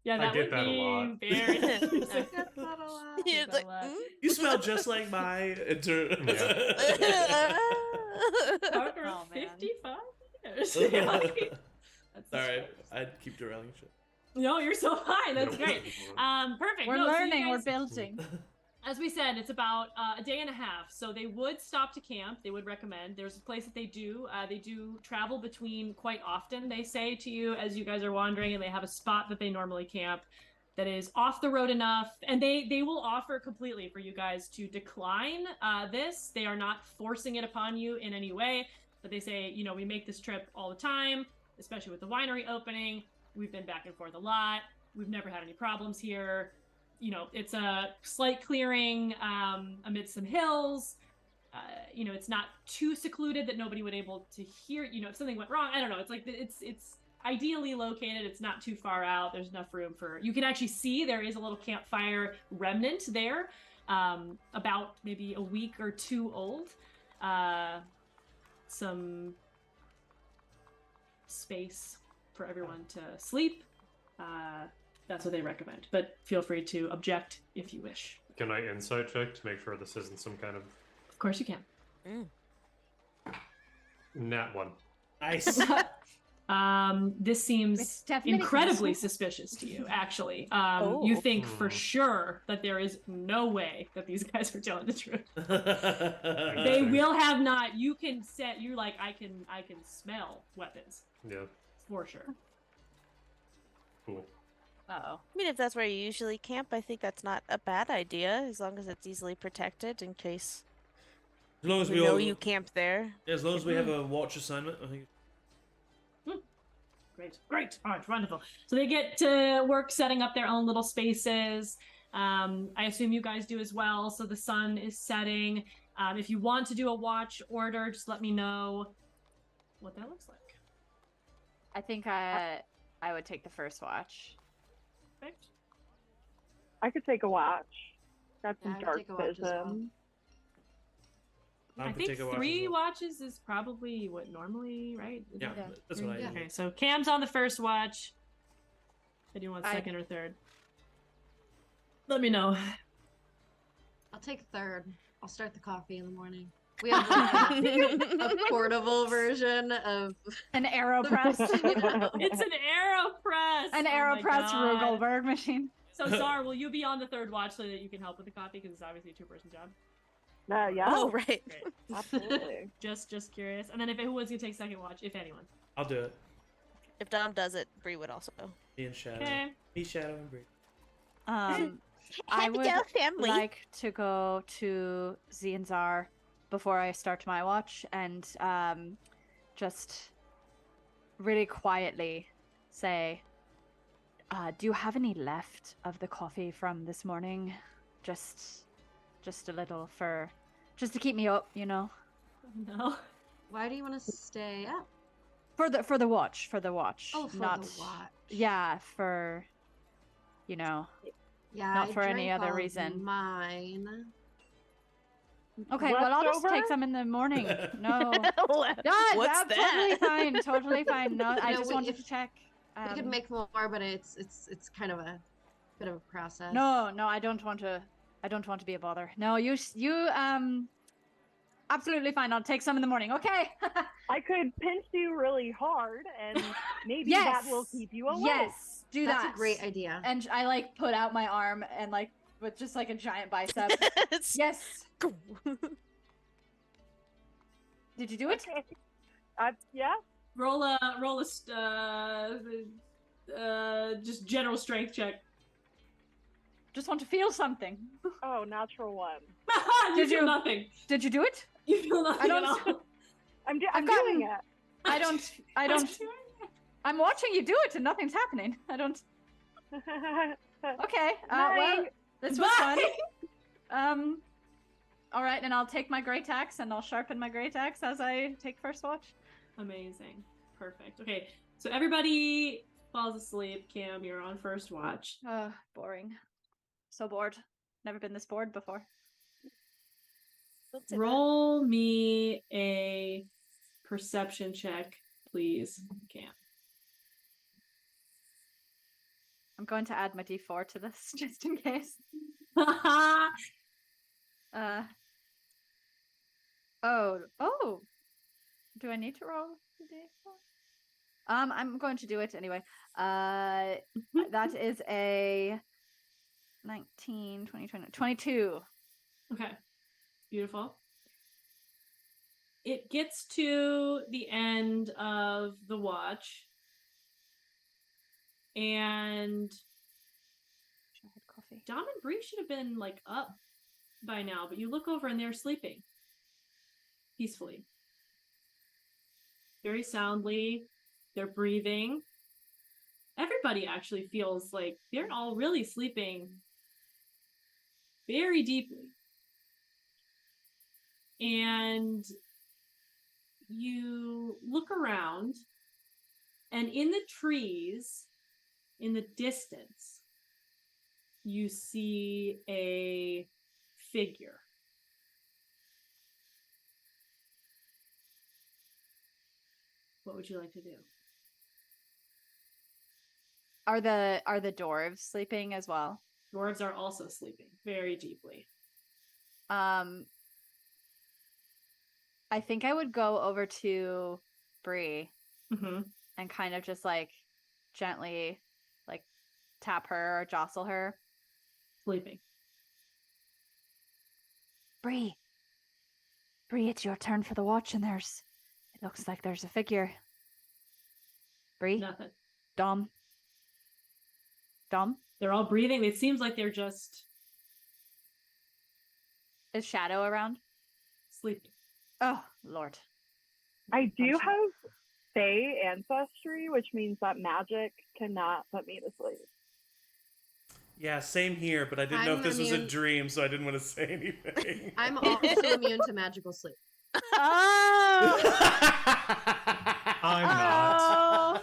yeah, I that get would that a be lot. very. That's not a lot. He's that like, a lot. You smell just like my Parker, Oh, man. 55 years. Like, that's Sorry, hilarious. I'd keep derailing shit. No, you're so fine. That's great. Perfect. We're No, so you learning, we're guys- building. As we said, it's about a day and a half. So they would stop to camp. They would recommend. There's a place that they do. They do travel between quite often. They say to you as you guys are wandering, and they have a spot that they normally camp that is off the road enough. And they will offer completely for you guys to decline this. They are not forcing it upon you in any way. But they say, you know, we make this trip all the time, especially with the winery opening. We've been back and forth a lot. We've never had any problems here. You know, it's a slight clearing amidst some hills. You know, it's not too secluded that nobody would able to hear. You know, if something went wrong, I don't know. It's like it's ideally located. It's not too far out. There's enough room for you can actually see there is a little campfire remnant there, about maybe a week or two old. Some space for everyone to sleep. That's what they recommend, but feel free to object if you wish. Can I insight check to make sure this isn't some kind of Of course you can. nat one? Nice. This seems It's definitely incredibly possible. suspicious to you, actually. Oh. You think for sure that there is no way that these guys are telling the truth. They will have not. You can set. You're like, I can smell weapons Yeah. for sure. Cool. Uh-oh. I mean, if that's where you usually camp, I think that's not a bad idea, as long as it's easily protected in case As long as we we know all, you camp there. as long as we have a watch assignment, I think. Great. All right, wonderful. So they get to work setting up their own little spaces. I assume you guys do as well. So the sun is setting. If you want to do a watch order, just let me know what that looks like. I think I would take the first watch. Perfect. I could take a watch. Got Yeah, some I would dark take a watch as well. vision. I think 3 watches is probably what normally, right? Is Yeah, that- that's what I Yeah. do. Okay, so Cam's on the first watch. If you want second or third, let me know. I'll take third. I'll start the coffee in the morning. We have a portable version of An AeroPress. It's an AeroPress. An Oh my AeroPress God. Rugelberg machine. So Zar, will you be on the third watch so that you can help with the coffee? Because it's obviously a 2-person job. Yeah, Oh, right. Great. absolutely. Just curious. And then who was gonna take second watch, if anyone? I'll do it. If Dom does it, Bree would also. Me and Shadow. Okay. Me, Shadow, and Bree. I Happy would Gal family. like to go to Zianzar before I start my watch and just really quietly say, do you have any left of the coffee from this morning? Just a little just to keep me up, you know? No. why do you want to stay up? For the watch. Oh, for not, the watch. Yeah, for, you know. Yeah, not I for any drank other all of reason. Mine. Okay, well, I'll just take Leftover? some in the morning. No. What's Yeah, that? totally fine. No, I No, just we- wanted if- to check. We could make more, but it's kind of a bit of a process. No, I don't want to be a bother. No, you absolutely fine. I'll take some in the morning. Okay. I could pinch you really hard, and maybe Yes. that will keep you awake. Yes, do That's that. a great idea. And I like put out my arm and like with just like a giant bicep. Yes. Did you do it? Okay. Yeah. Roll a just general strength check. Just want to feel something. Oh, natural one. You Did feel you- nothing. Did you do it? You feel nothing don't- at all. I'm I've doing gotten- it. I don't. I'm watching you do it and nothing's happening. I don't. Okay. Well, Bye. this was Bye. fun. All right, and I'll take my great axe and I'll sharpen my great axe as I take first watch. Amazing. Perfect. Okay, so everybody falls asleep. Cam, you're on first watch. Boring. So bored. Never been this bored before. Don't say that. Roll me a perception check, please, Cam. I'm going to add my d4 to this just in case. Oh. Do I need to roll the d4? I'm going to do it anyway. That is a 19, 20, 22. Okay, beautiful. It gets to the end of the watch, and Should I have coffee? Dom and Bree should have been like up by now, but you look over and they're sleeping peacefully. very soundly. They're breathing. Everybody actually feels like they're all really sleeping very deeply. And you look around, and in the trees, in the distance, you see a figure. What would you like to do? Are the dwarves sleeping as well? Dwarves are also sleeping very deeply. I think I would go over to Bree Mm-hmm. and kind of just like gently like tap her or jostle her. Sleeping. Bree, it's your turn for the watch, and it looks like there's a figure. Bree, Nothing. Dom. They're all breathing. It seems like they're just Is Shadow around? sleeping. Oh Lord. I do Punch have Fey ancestry, which means that magic cannot put me to sleep. Yeah, same here, but I didn't know if I'm this was a immune. dream, so I didn't want to say anything. I'm also immune to magical sleep. Oh, I'm not.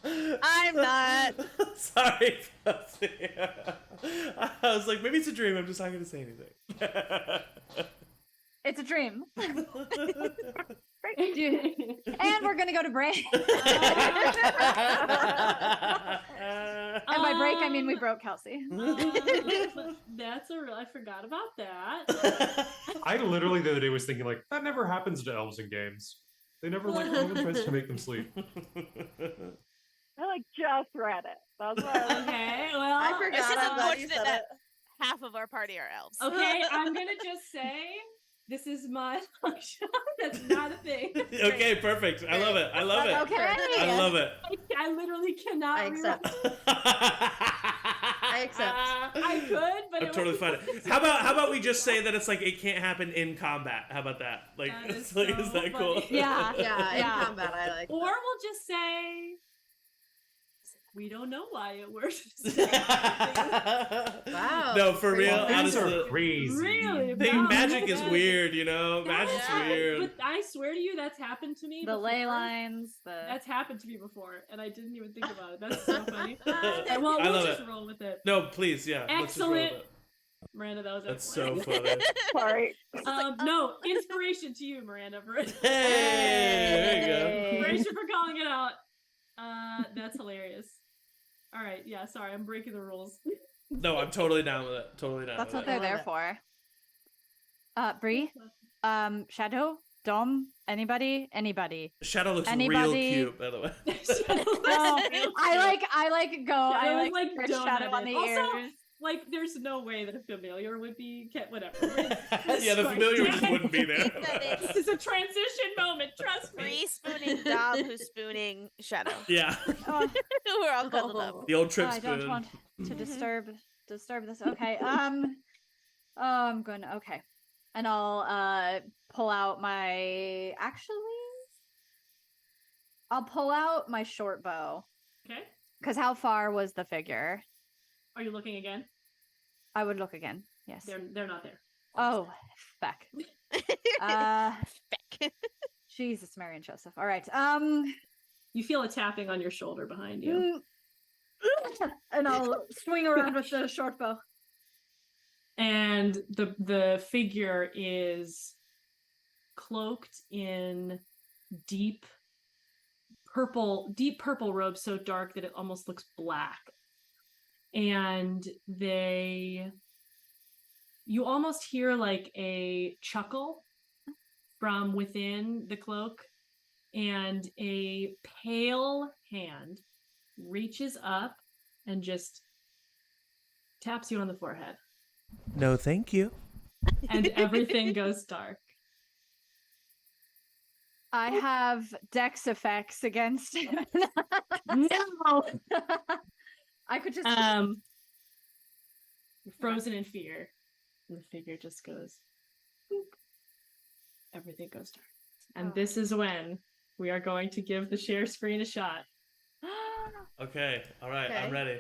oh, I'm not. Sorry, Kelsey. I was like, maybe it's a dream. I'm just not going to say anything. It's a dream. And we're gonna go to break. And by break, I mean we broke Kelsey. That's a real. I forgot about that. I literally the other day was thinking like that never happens to elves in games. They never like no one tries to make them sleep. I like just read it. That's what I was Okay, well, I forgot. It's just I'm glad you unfortunate said that half of our party are elves. okay, I'm gonna just say this is my function. That's not a thing. Okay, perfect. I love it. I love it. Okay. I love it. I literally cannot. I accept. I accept. I could, but I'm it totally was- fine. How about we just say that it's like it can't happen in combat? How about that? Like, That is it's like so is that cool? funny. Yeah. Yeah, in Yeah. combat, I like. Or that. we'll just say we don't know why it works. Wow. No, for Crazy. real. Things Honestly, are crazy. Really? the Wow, magic is magic. weird. You know, That magic's happened, weird. But I swear to you, that's happened to me. The ley before. lines, That's happened to me before, and I didn't even think about it. That's so funny. Well, I we'll love just it. roll with it. No, please, yeah. Let's just roll with Excellent. it. Miranda, that was That's so excellent. funny. sorry. No, inspiration to you, Miranda. Hey, there you go. Inspiration for calling it out. That's hilarious. All right, yeah, sorry, I'm breaking the rules. No, I'm totally down with it. Totally down That's with what it. they're there it. for. Bree, Shadow, Dom, anybody? Shadow looks real Anybody- cute, by the way. No, I like go. I Shadow, like push Shadow on the Also, ears. Like, there's no way that a familiar would be whatever. Yeah, the familiar just wouldn't be there. This is a transition moment. Trust me. Bree spooning Dom, who's spooning Shadow. Yeah, We're all cuddled up. the old trip I spoon. don't want to disturb this. Okay. I'm gonna. Okay, and I'll pull out my. Actually, I'll pull out my short bow. Okay. Because how far was the figure? Are you looking again? I would look again. Yes. They're not there. Oh, feck. Feck. Jesus, Mary and Joseph. All right. You feel a tapping on your shoulder behind you. And I'll swing around with the short bow. And the figure is cloaked in deep purple robes, so dark that it almost looks black. And you almost hear like a chuckle from within the cloak, and a pale hand reaches up and just taps you on the forehead. No, thank you. And everything goes dark. I have dex effects against it. No. I could just You're frozen in fear. And the figure just goes boop. Everything goes dark. And this is when We are going to give the share screen a shot. Okay. All right. Okay. I'm ready.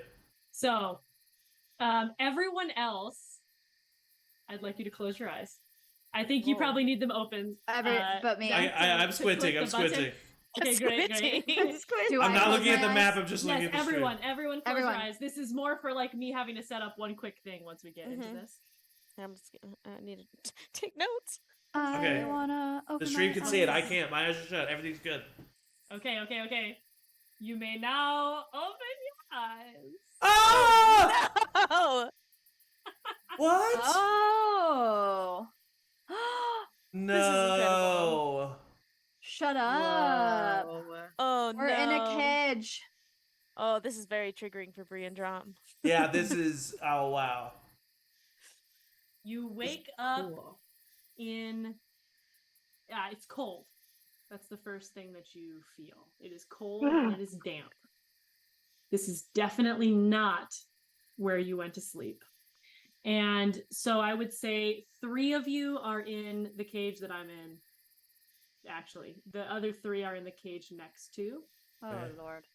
So, everyone else, I'd like you to close your eyes. I think you Whoa. probably need them open. But me. Zach, I'm to squinting. click I'm the button. squinting. Okay, great. Do I'm I not close looking at my the map. eyes? I'm just looking Yes, at the everyone screen. close your Everyone. eyes. This is more for like me having to set up one quick thing once we get into this. I'm just gonna need to take notes. Okay. I wanna open The stream my can see it. I eyes. can't. My eyes are shut. Everything's good. Okay. You may now open your eyes. Ah! Oh, What? Oh. No. Shut up. Whoa. oh We're no! in a cage. Oh, this is very triggering for Bree and Drum. Yeah, this is. Oh, wow. You wake up Cool. in. It's cold. That's the first thing that you feel. It is cold and it is damp. This is definitely not where you went to sleep. And so I would say 3 of you are in the cage that I'm in. Actually, the other 3 are in the cage next to. Oh Okay. Lord.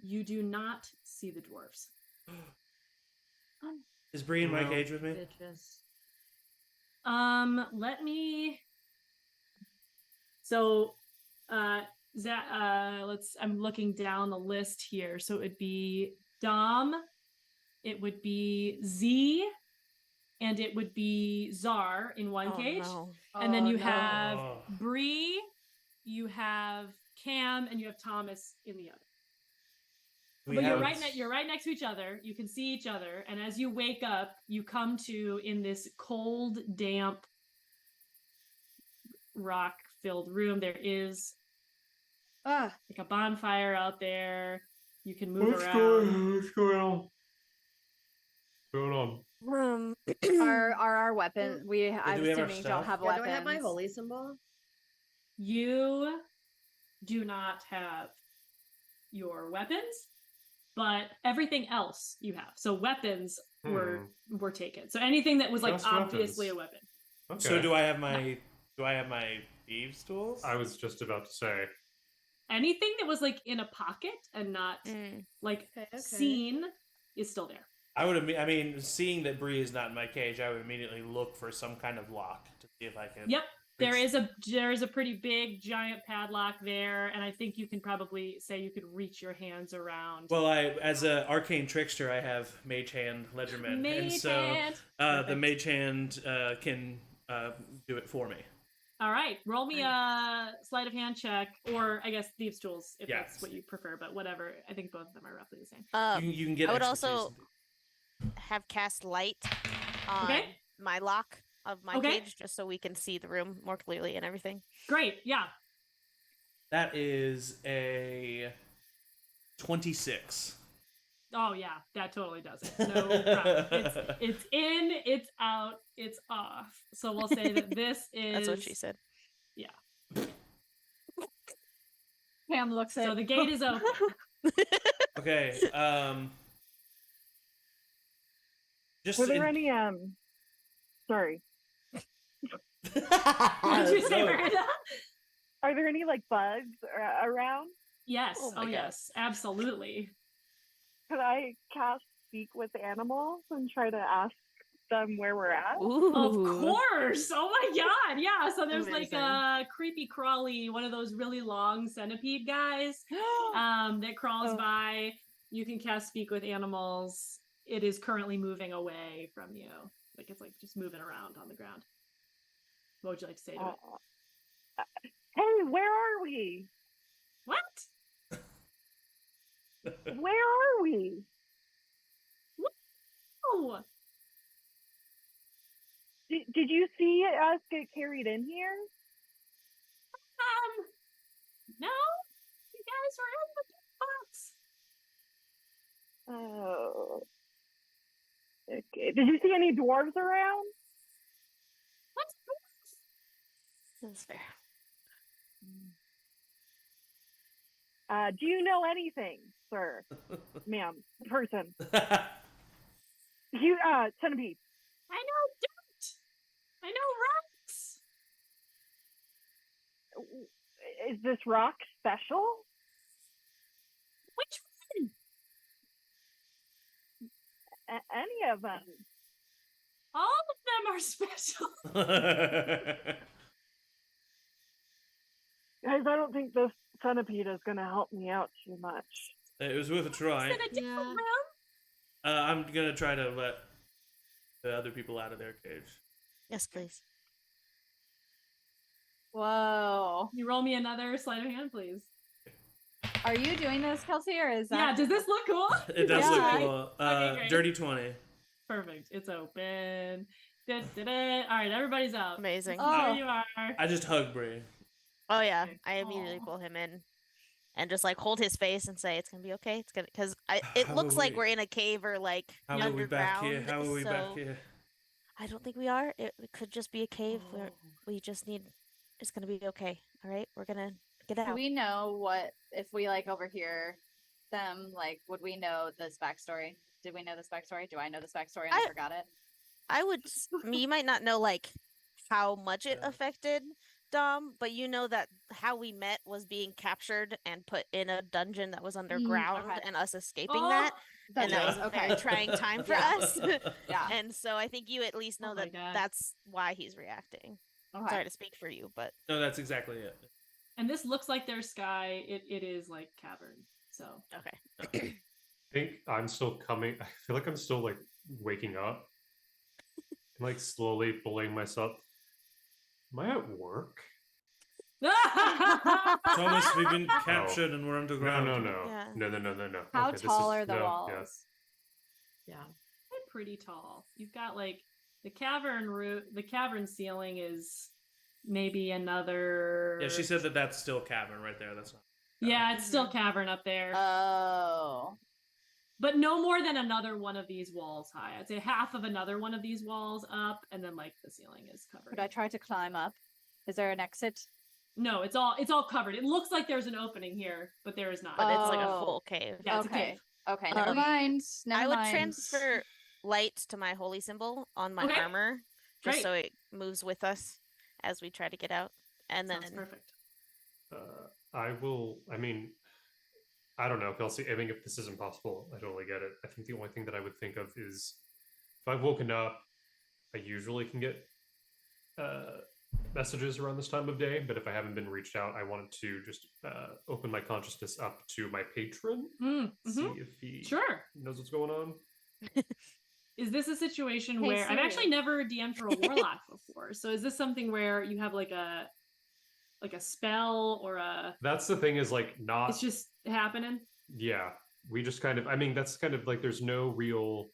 You do not see the dwarves. Is Bree in my No. cage with me? Bitches. Let me. So, I'm looking down the list here. So it would be Dom, it would be Z, and it would be Czar in one Oh cage. no! And then you no. have Oh. Bree, you have Cam, and you have Thomas in the other. We But have- you're right next to each other. You can see each other, and as you wake up, you come to in this cold, damp, rock-filled room. There is Ah. like a bonfire out there. You can move around. What's going on? What's going on? Are our weapons? I'm do we have our assuming don't stuff? have Yeah, weapons. do I have my holy symbol? You do not have your weapons, but everything else you have. So weapons were taken. So anything that was like Just obviously weapons. a weapon. Okay. So do I have my thieves tools? I was just about to say. Anything that was like in a pocket and not like Okay. seen is still there. I mean, seeing that Bree is not in my cage, I would immediately look for some kind of lock to see if I can. Yep. There is a pretty big giant padlock there, and I think you can probably say you could reach your hands around. Well, as an arcane trickster, I have Mage Hand Ledgerman, and Mage so hand. the Perfect. Mage Hand can do it for me. All right, roll me a sleight of hand check, or I guess thieves' tools if Yeah. that's what you prefer. But whatever, I think both of them are roughly the same. You can get. I would expertise also have cast light on Okay. my lock of my Okay. cage, just so we can see the room more clearly and everything. Great, yeah. That is a 26. Oh yeah, that totally does it. No problem. It's in, it's out, it's off. So we'll say that this is. That's what she said. Cam looks at. So the gate is open. Okay. Just Were there any sorry. What did you say, No. Miranda? Are there any like bugs around? Yes. Oh Oh, my God. yes. Absolutely. Could I cast speak with animals and try to ask them where we're at? Ooh. Of course. Oh my god. Yeah. So there's Amazing. like a creepy crawly, one of those really long centipede guys that crawls Oh. by. You can cast speak with animals. It is currently moving away from you. Like it's like just moving around on the ground. What would you like to say to it? Hey, where are we? What? Where are we? Oh, Did you see us get carried in here? no. You guys were in the box. Oh. Okay. Did you see any dwarves around? What's That's fair. Do you know anything, sir, ma'am, person? You, centipede. I know dirt. I know rocks. Is this rocks? special? Which one? Any of them? All of them are special. Guys, I don't think this centipede is gonna help me out too much. It was worth a try. Is it a different Yeah. room? I'm gonna try to let the other people out of their cage. Yes, please. Whoa. You roll me another sleight of hand, please. Are you doing this, Kelsey, or is that? Yeah, does this look cool? It does Yeah. look cool. Okay, great. Dirty 20. Perfect. It's open. Da-da-da. All right, everybody's out. Amazing. Oh. There you are. I just hug Brie. Oh yeah, Okay. I immediately Aw. pull him in, and just like hold his face and say it's gonna be okay. It's gonna because it How looks are like we- we're in a cave or like How are we back underground. here? How are we back so here? I don't think we are. It could just be a cave where Oh. we just need. It's gonna be okay. All right, we're gonna get Do out. we know what if we like overhear them? Like, would we know this backstory? Did we know this backstory? Do I know this backstory and I I- forgot it? I would. You might not know like how much it Yeah. affected Dom, but you know that how we met was being captured and put in a dungeon that was underground, okay. and us escaping Oh, that, and that Yeah. was a okay. very trying time for Yeah. us. Yeah. And so I think you at least know Oh my that God. that's why he's reacting. Okay. Sorry to speak for you, but No, that's exactly it. And this looks like their sky. It is like cavern. So okay. I think I'm still coming. I feel like I'm still like waking up. I'm like slowly pulling myself. Am I at work? Thomas, we've been captured and we're No, underground. no. Yeah. No. How Okay, this tall is- are the no, walls? yeah. Yeah, they're pretty tall. You've got like the cavern root. The cavern ceiling is maybe another. Yeah, she said that that's still cavern right there. That's not. Yeah, it's still cavern up there, Oh. but no more than another one of these walls high. I'd say half of another one of these walls up, and then like the ceiling is covered. Could I try to climb up? Is there an exit? No, it's all covered. It looks like there's an opening here, but there is not. But it's like a Oh. full cave. Yeah, it's a okay. cave. Okay. Never Um, mind. Never I would mind. transfer light to my holy symbol on my Okay. armor, just Great. so it moves with us as we try to get out. And then Sounds perfect. I will. I mean, I don't know, Kelsey. I mean, if this is impossible, I totally get it. I think the only thing that I would think of is if I've woken up, I usually can get messages around this time of day. But if I haven't been reached out, I wanted to just open my consciousness up to my patron, see if he Sure. knows what's going on. Is this a situation Hey, where I've Siri. actually never DM'd for a warlock before? So is this something where you have like a spell or a That's the thing is like not. it's just happening? Yeah, we just kind of. I mean, that's kind of like there's no real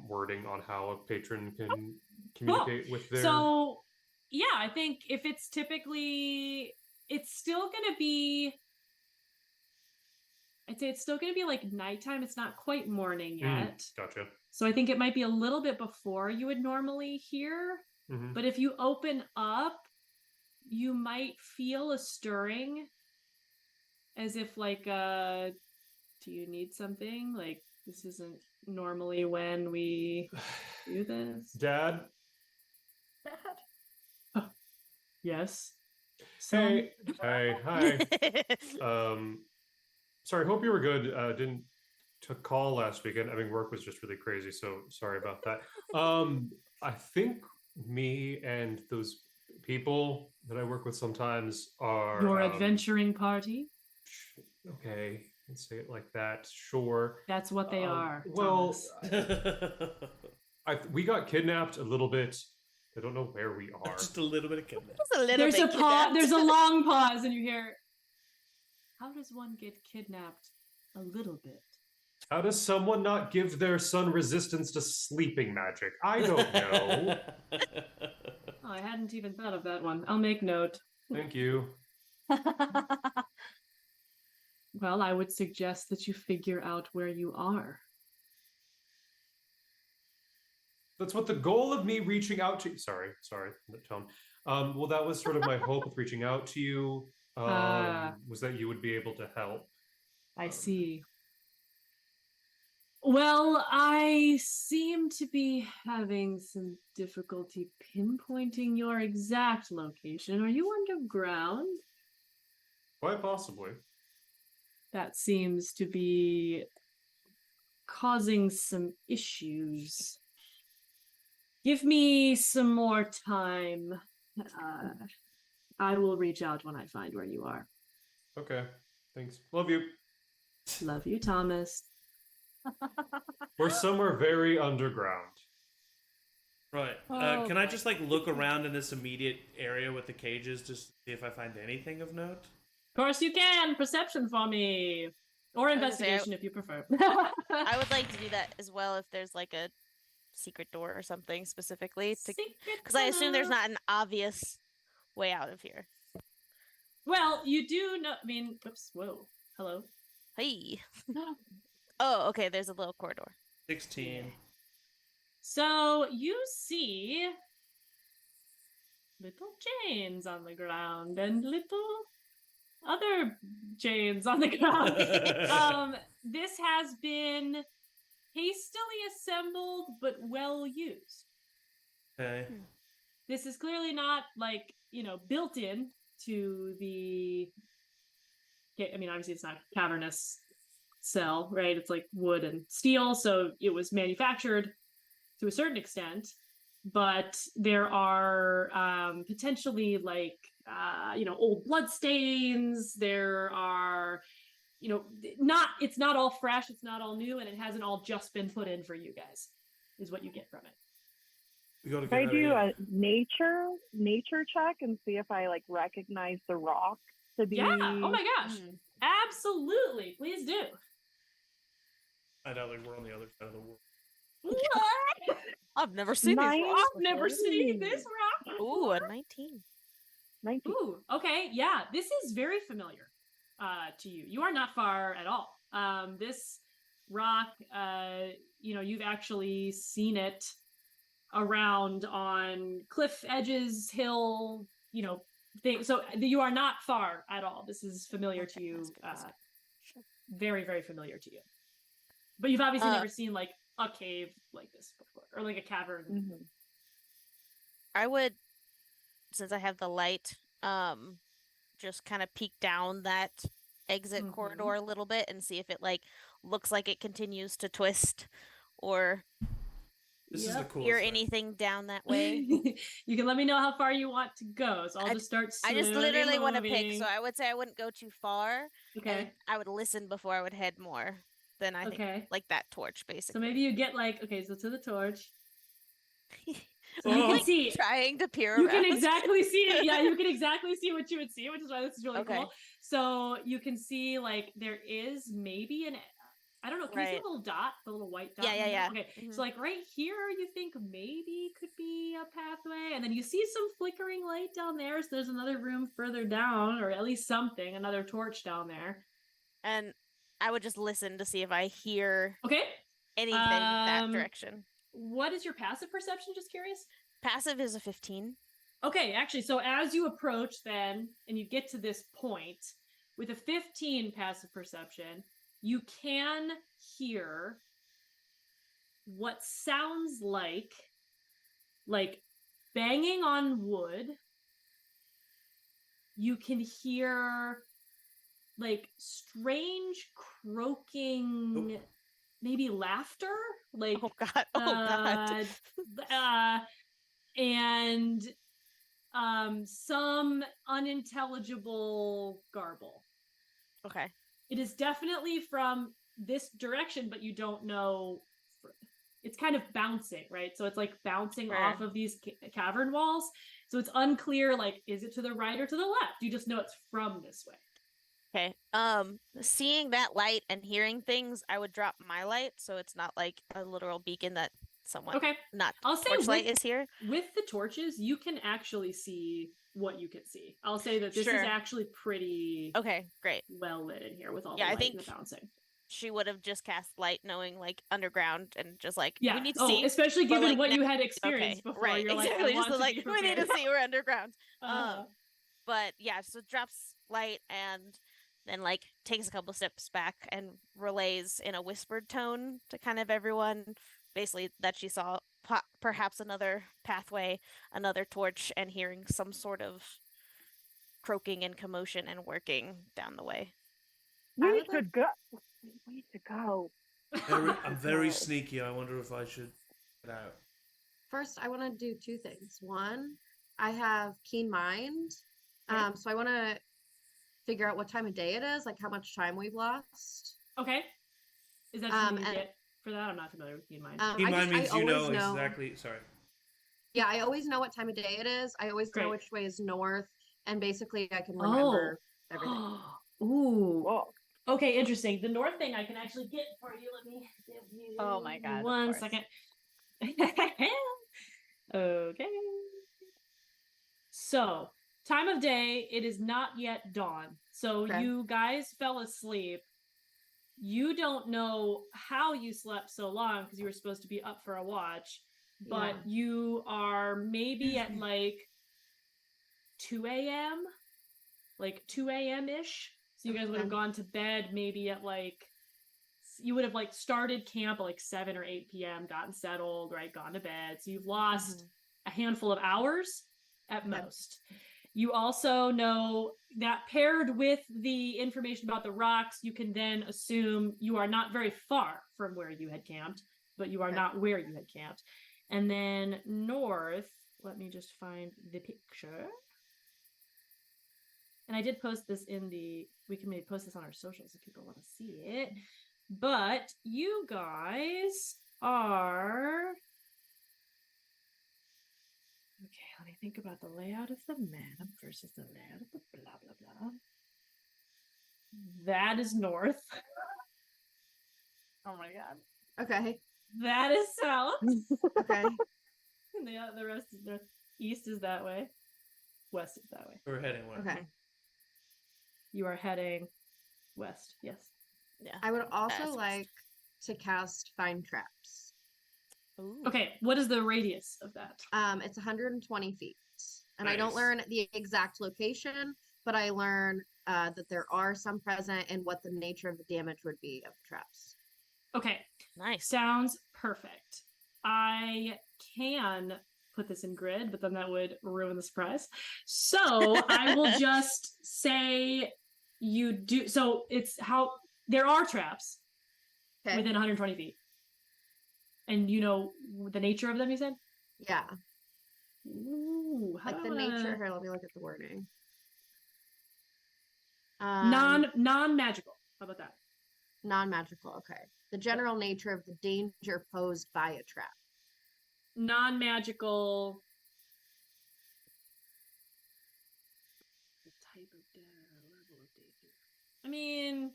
wording on how a patron can communicate with their. So yeah, I think if it's typically it's still gonna be I'd say it's still gonna be like nighttime. It's not quite morning yet. Gotcha. So I think it might be a little bit before you would normally hear. Mhm. But if you open up, you might feel a stirring as if like do you need something? Like this isn't normally when we do this. Dad. Yes. Hey. Hey. Hi. Sorry. Hope you were good. Didn't took call last weekend. I mean, work was just really crazy, so sorry about that. I think me and those people that I work with sometimes are Your adventuring party? Okay, let's say it like that. Sure. That's what they are. Well, Thomas. we got kidnapped a little bit. I don't know where we are. Just a little bit of kidnap. Just a little There's a bit pause. kidnapped. There's a long pause, and you hear, "How does one get kidnapped? A little bit." How does someone not give their son resistance to sleeping magic? I don't know. Oh, I hadn't even thought of that one. I'll make note. Thank you. Well, I would suggest that you figure out where you are. That's what the goal of me reaching out to. Sorry, the tone. Well, that was sort of my hope with reaching out to you. Was that you would be able to help. I see. Well, I seem to be having some difficulty pinpointing your exact location. Are you underground? Quite possibly. That seems to be causing some issues. Give me some more time. I will reach out when I find where you are. Okay. Thanks. Love you. Love you, Thomas. We're somewhere very underground. Right. Oh, Can I boy. just like look around in this immediate area with the cages just to see if I find anything of note? Of course you can. Perception for me. Or was gonna say, investigation if you prefer. I would like to do that as well if there's like a secret door or something specifically to because I assume there's not an obvious way out of here. Well, you do know. I mean, oops, whoa. Hello. Hey. Oh, okay, there's a little corridor. 16. So you see little chains on the ground and little other chains on the ground. This has been hastily assembled but well used. Okay. This is clearly not like, built in to the, I mean, obviously it's not cavernous cell, right? It's like wood and steel, so it was manufactured to a certain extent, but there are potentially like old blood stains. There are it's not all fresh, it's not all new, and it hasn't all just been put in for you guys, is what you get from it. We go to If I get do out a nature check and see if I like recognize the rock to be. Yeah. Oh my gosh. Absolutely. Please do. I know, like we're on the other side of the world. What? I've never seen these Nine. rocks I've never before. seen this rock. Ooh, a 19. 19. Ooh, okay, yeah, this is very familiar to you. You are not far at all. This rock, you've actually seen it around on cliff edges, hill, things. So you are not far at all. This is familiar to you, very, very familiar to you. But you've obviously never seen like a cave like this before, or like a cavern. Mm-hmm. I would, since I have the light, just kind of peek down that exit corridor a little bit and see if it like looks like it continues to twist or This is the coolest hear thing. anything down that way. You can let me know how far you want to go. So I'll just start slowly I just literally want to pick, moving. so I would say I wouldn't go too far. Okay. And I would listen before I would head more. Then I think like that torch, basically. So maybe you get like, okay, so to the torch. So you I'm can like see trying to peer you around. can exactly see it. Yeah, you can exactly see what you would see, which is why this is really cool. So you can see like there is maybe I don't know, can you see a little dot, the little white dot? Yeah. Okay, so like right here, you think maybe could be a pathway, and then you see some flickering light down there. So there's another room further down, or at least something, another torch down there. And I would just listen to see if I hear anything that direction. What is your passive perception? Just curious. Passive is a 15. Okay, actually, so as you approach then, and you get to this point, with a 15 passive perception, you can hear what sounds like banging on wood. You can hear like strange croaking, maybe laughter, like oh god, and some unintelligible garble. Okay. It is definitely from this direction, but you don't know. It's kind of bouncing, right? So it's like bouncing off of these cavern walls. So it's unclear, like, is it to the right or to the left? You just know it's from this way. Okay. Seeing that light and hearing things, I would drop my light so it's not like a literal beacon that someone I'll say torchlight is here. With the torches, you can actually see what you can see. I'll say that this is actually pretty great. Well lit in here with all the light and the bouncing. She would have just cast light knowing like underground and just like we need to see, especially given like, what you had experienced before. Right, You're exactly. Like, just like we need to see we're underground. But yeah, so it drops light and then like takes a couple steps back and relays in a whispered tone to kind of everyone, basically that she saw perhaps another pathway, another torch, and hearing some sort of croaking and commotion and working down the way. I We would like- should go. We should go. I'm very No. sneaky. I wonder if I should get out. First, I want to do two things. One, I have keen mind, Okay. so I want to figure out what time of day it is, like how much time we've lost. Okay. Is that something you and- get for that? I'm not familiar with Keen Mind. Keep in mind means you know always exactly. Sorry. Yeah, I always know what time of day it is. I always know Great. which way is north, and basically I can remember everything. Ooh. Whoa. Okay, interesting. The north thing I can actually get for you. Let me give you Oh my God, of 1 course. second. Okay. So, time of day, it is not yet dawn. So Okay. you guys fell asleep. You don't know how you slept so long because you were supposed to be up for a watch, but Yeah. you are maybe at like 2 a.m. Like 2 a.m. ish. So you guys would have Okay. gone to bed maybe at like, you would have like started camp at like 7 or 8 p.m., gotten settled, right? Gone to bed. So you've lost a handful of hours at Okay. most. You also know that paired with the information about the rocks, you can then assume you are not very far from where you had camped, but you are Okay. not where you had camped. And then north, let me just find the picture. And I did post this in the, we can maybe post this on our socials if people want to see it. But you guys are, okay, let me think about the layout of the map versus the layout of the blah, blah, blah. That is north. Oh my God. Okay. That is south. Okay. And the rest is north. East is that way. West is that way. We're heading west. Okay. You are heading west. Yes. Yeah. I would also That's- like to cast Find Traps. Ooh. Okay. What is the radius of that? It's 120 feet. And I don't Nice. learn the exact location, but I learn that there are some present and what the nature of the damage would be of the traps. Okay. Nice. Sounds perfect. I can put this in grid, but then that would ruin the surprise. So I will just say you do. So it's how there are traps Okay. within 120 feet. And you know the nature of them, you said? Yeah. Ooh, how Like the do I nature. wanna- Here, let me look at the wording. non-magical. How about that? Non-magical. Okay. The general nature of the danger posed by a trap. Non-magical. The type of level of danger. I mean,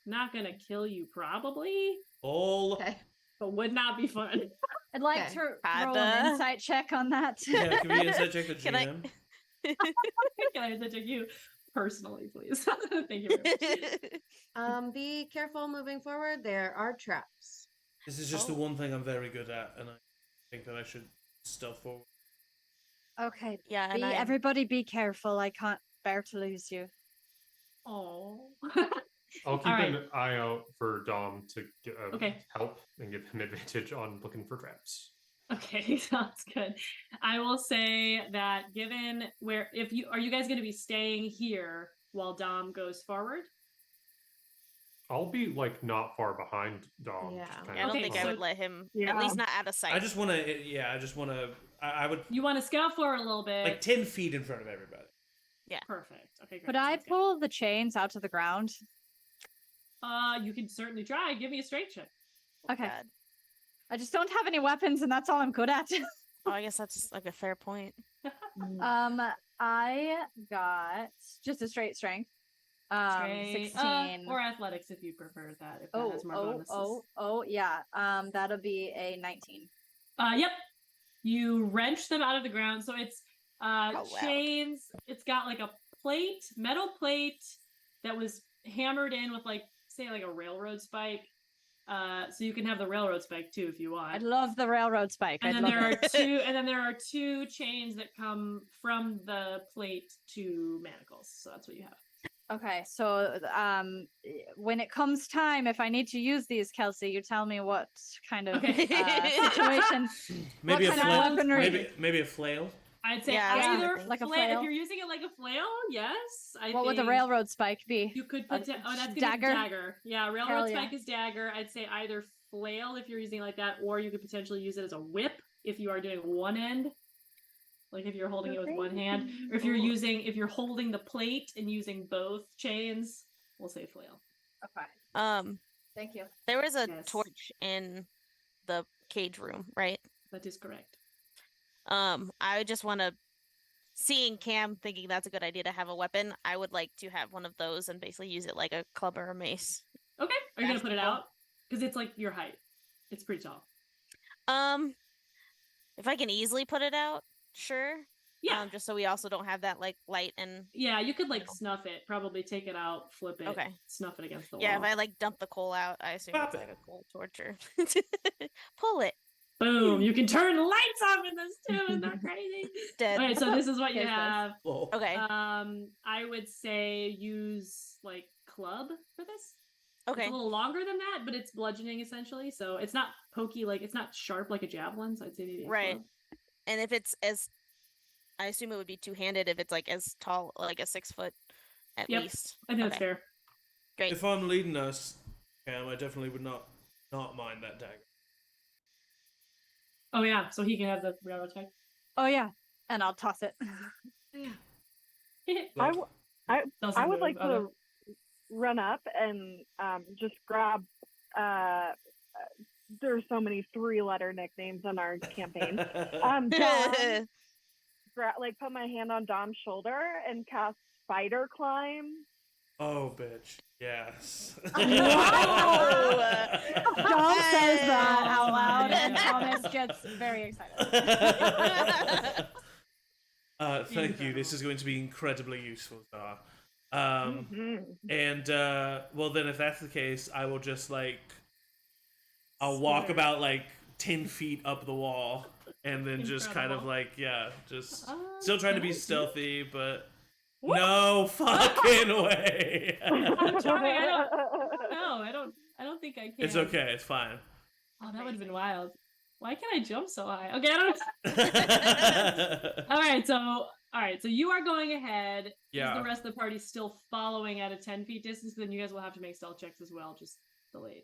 not gonna kill you probably, All. Okay. but would not be fun. I'd like Okay. to roll an Kinda. insight check on that. Yeah, can we inside check the Can I- GM? Can I take you personally, please? Thank you very much. Be careful moving forward. There are traps. This is just the Oh. one thing I'm very good at, and I think that I should stealth forward. Okay. Yeah, and Everybody be careful. I can't bear to lose you. Oh. I'll keep Alright. an eye out for Dom to get, Okay. help and give him advantage on looking for traps. Okay, sounds good. I will say that given where, if you, are you guys going to be staying here while Dom goes forward? I'll be like not far behind Dom. Yeah. just I kinda don't Okay, think so- I would let him, Yeah. at least not out of sight. I just want to, yeah, I just want to, I would, You want to scout forward a little bit. like 10 feet in front of everybody. Perfect. Okay, great. Could I sounds good. pull the chains out to the ground? You can certainly try. Give me a strength check. Oh, Okay. God. I just don't have any weapons, and that's all I'm good at. Oh, I guess that's like a fair point. I got just a straight strength. Straight, 16. or athletics if you prefer that. If that Oh, has more oh, bonuses. yeah. That'll be a 19. Yep. You wrench them out of the ground. So it's How loud. chains. It's got like a plate, metal plate that was hammered in with like, say, like a railroad spike. So you can have the railroad spike too if you want. I'd love the railroad spike. And I'd then love there it. are two, and then there are two chains that come from the plate to manacles. So that's what you have. Okay, so when it comes time, if I need to use these, Kelsey, you tell me what kind of Okay. situation. Maybe a kind of flail. weaponry? Maybe a flail. I'd say Yeah, I was either thinking. Like a flail. If flail? you're using it like a flail, yes. What would the railroad spike be? You could A put. Oh, that's gonna dagger? be dagger. Yeah, Hell railroad yeah. spike is dagger. I'd say either flail if you're using it like that, or you could potentially use it as a whip if you are doing one end. Like if you're holding it with one hand, or if you're holding the plate and using both chains, we'll say flail. Okay. Thank you. There was a Yes. torch in the cage room, right? That is correct. I just want to, seeing Cam thinking that's a good idea to have a weapon, I would like to have one of those and basically use it like a club or a mace. Okay, are you gonna put it Fashionable. out? Because it's like your height. It's pretty tall. If I can easily put it out, sure. Yeah. Just so we also don't have that like light and Yeah, you could like No. snuff it. Probably take it out, flip it, Okay. snuff it against the yeah, if wall. I like dump the coal out, I assume Pop it's it. like a coal torture. Pull it. Boom! You can turn lights off in this too. Isn't that crazy? Dead. All right, so this is what you Here's this. have. Whoa. Okay. I would say use like club for this. Okay. It's a little longer than that, but it's bludgeoning essentially. So it's not pokey, like it's not sharp like a javelin. So I'd say maybe a Right. club. And if it's as, I assume it would be two-handed if it's like as tall, like a 6 foot at Yep. least. I think that's Okay. fair. Great. If I'm leading us, Cam, I definitely would not mind that dagger. Oh yeah, so he can have the railroad spike. Oh yeah, and I'll toss it. Like, I would like to run up and just grab. There's so many 3-letter nicknames on our campaign. Dom, like put my hand on Dom's shoulder and cast Spider Climb. oh, bitch. Yes. Dom says that out loud, and Thomas gets very excited. Thank you. This is going to be incredibly useful, Dar. Mhm. And well, then if that's the case, I will just like I'll walk Swear. about like 10 feet up the wall, and then just kind of Incredible. like just Oh, still trying to be can I do- stealthy, but no fucking way. I'm trying. I don't think I can. It's okay. It's fine. Oh, that would have been wild. Why can't I jump so high? Okay, I don't. All right, so you are going ahead. Is Yeah. the rest of the party still following at a 10 feet distance? Then you guys will have to make stealth checks as well, just delayed.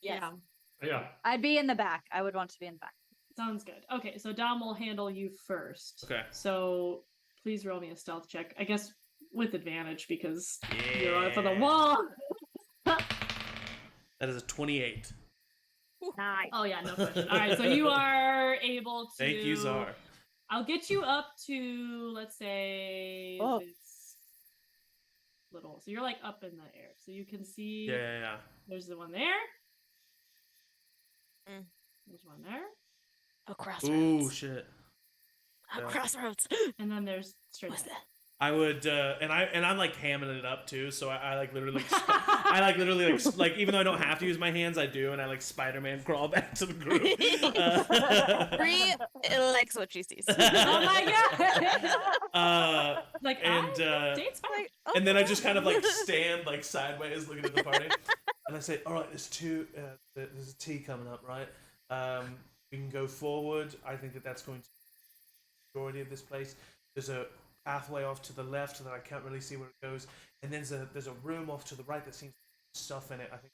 Yes. Yeah. I'd be in the back. I would want to be in the back. Sounds good. Okay, so Dom will handle you first. Okay. So please roll me a stealth check. I guess with advantage because you're up on the Yeah. wall. That is a 28. Nice. Oh yeah, no question. All right, so you are able to. Thank you, Czar. I'll get you up to, let's say, Oh. it's little. So you're like up in the air, so you can see. Yeah. There's the one there. Mm. There's one there, Oh, crossroads. Ooh, shit. Oh, Yeah. crossroads. and then there's straight What's ahead. that? I would, and I'm like hamming it up too. So I like literally, I like literally like even though I don't have to use my hands, I do, and I like Spider-Man crawl back to the group. Bree likes what she sees. Oh my god! Like and dates fine. Like, oh, and then I just kind of like stand like sideways looking at the party, and I say, "All right, there's a T coming up, right? We can go forward. I think that's going to be the majority of this place. There's a pathway off to the left that I can't really see where it goes, and then there's a room off to the right that seems to have stuff in it. I think."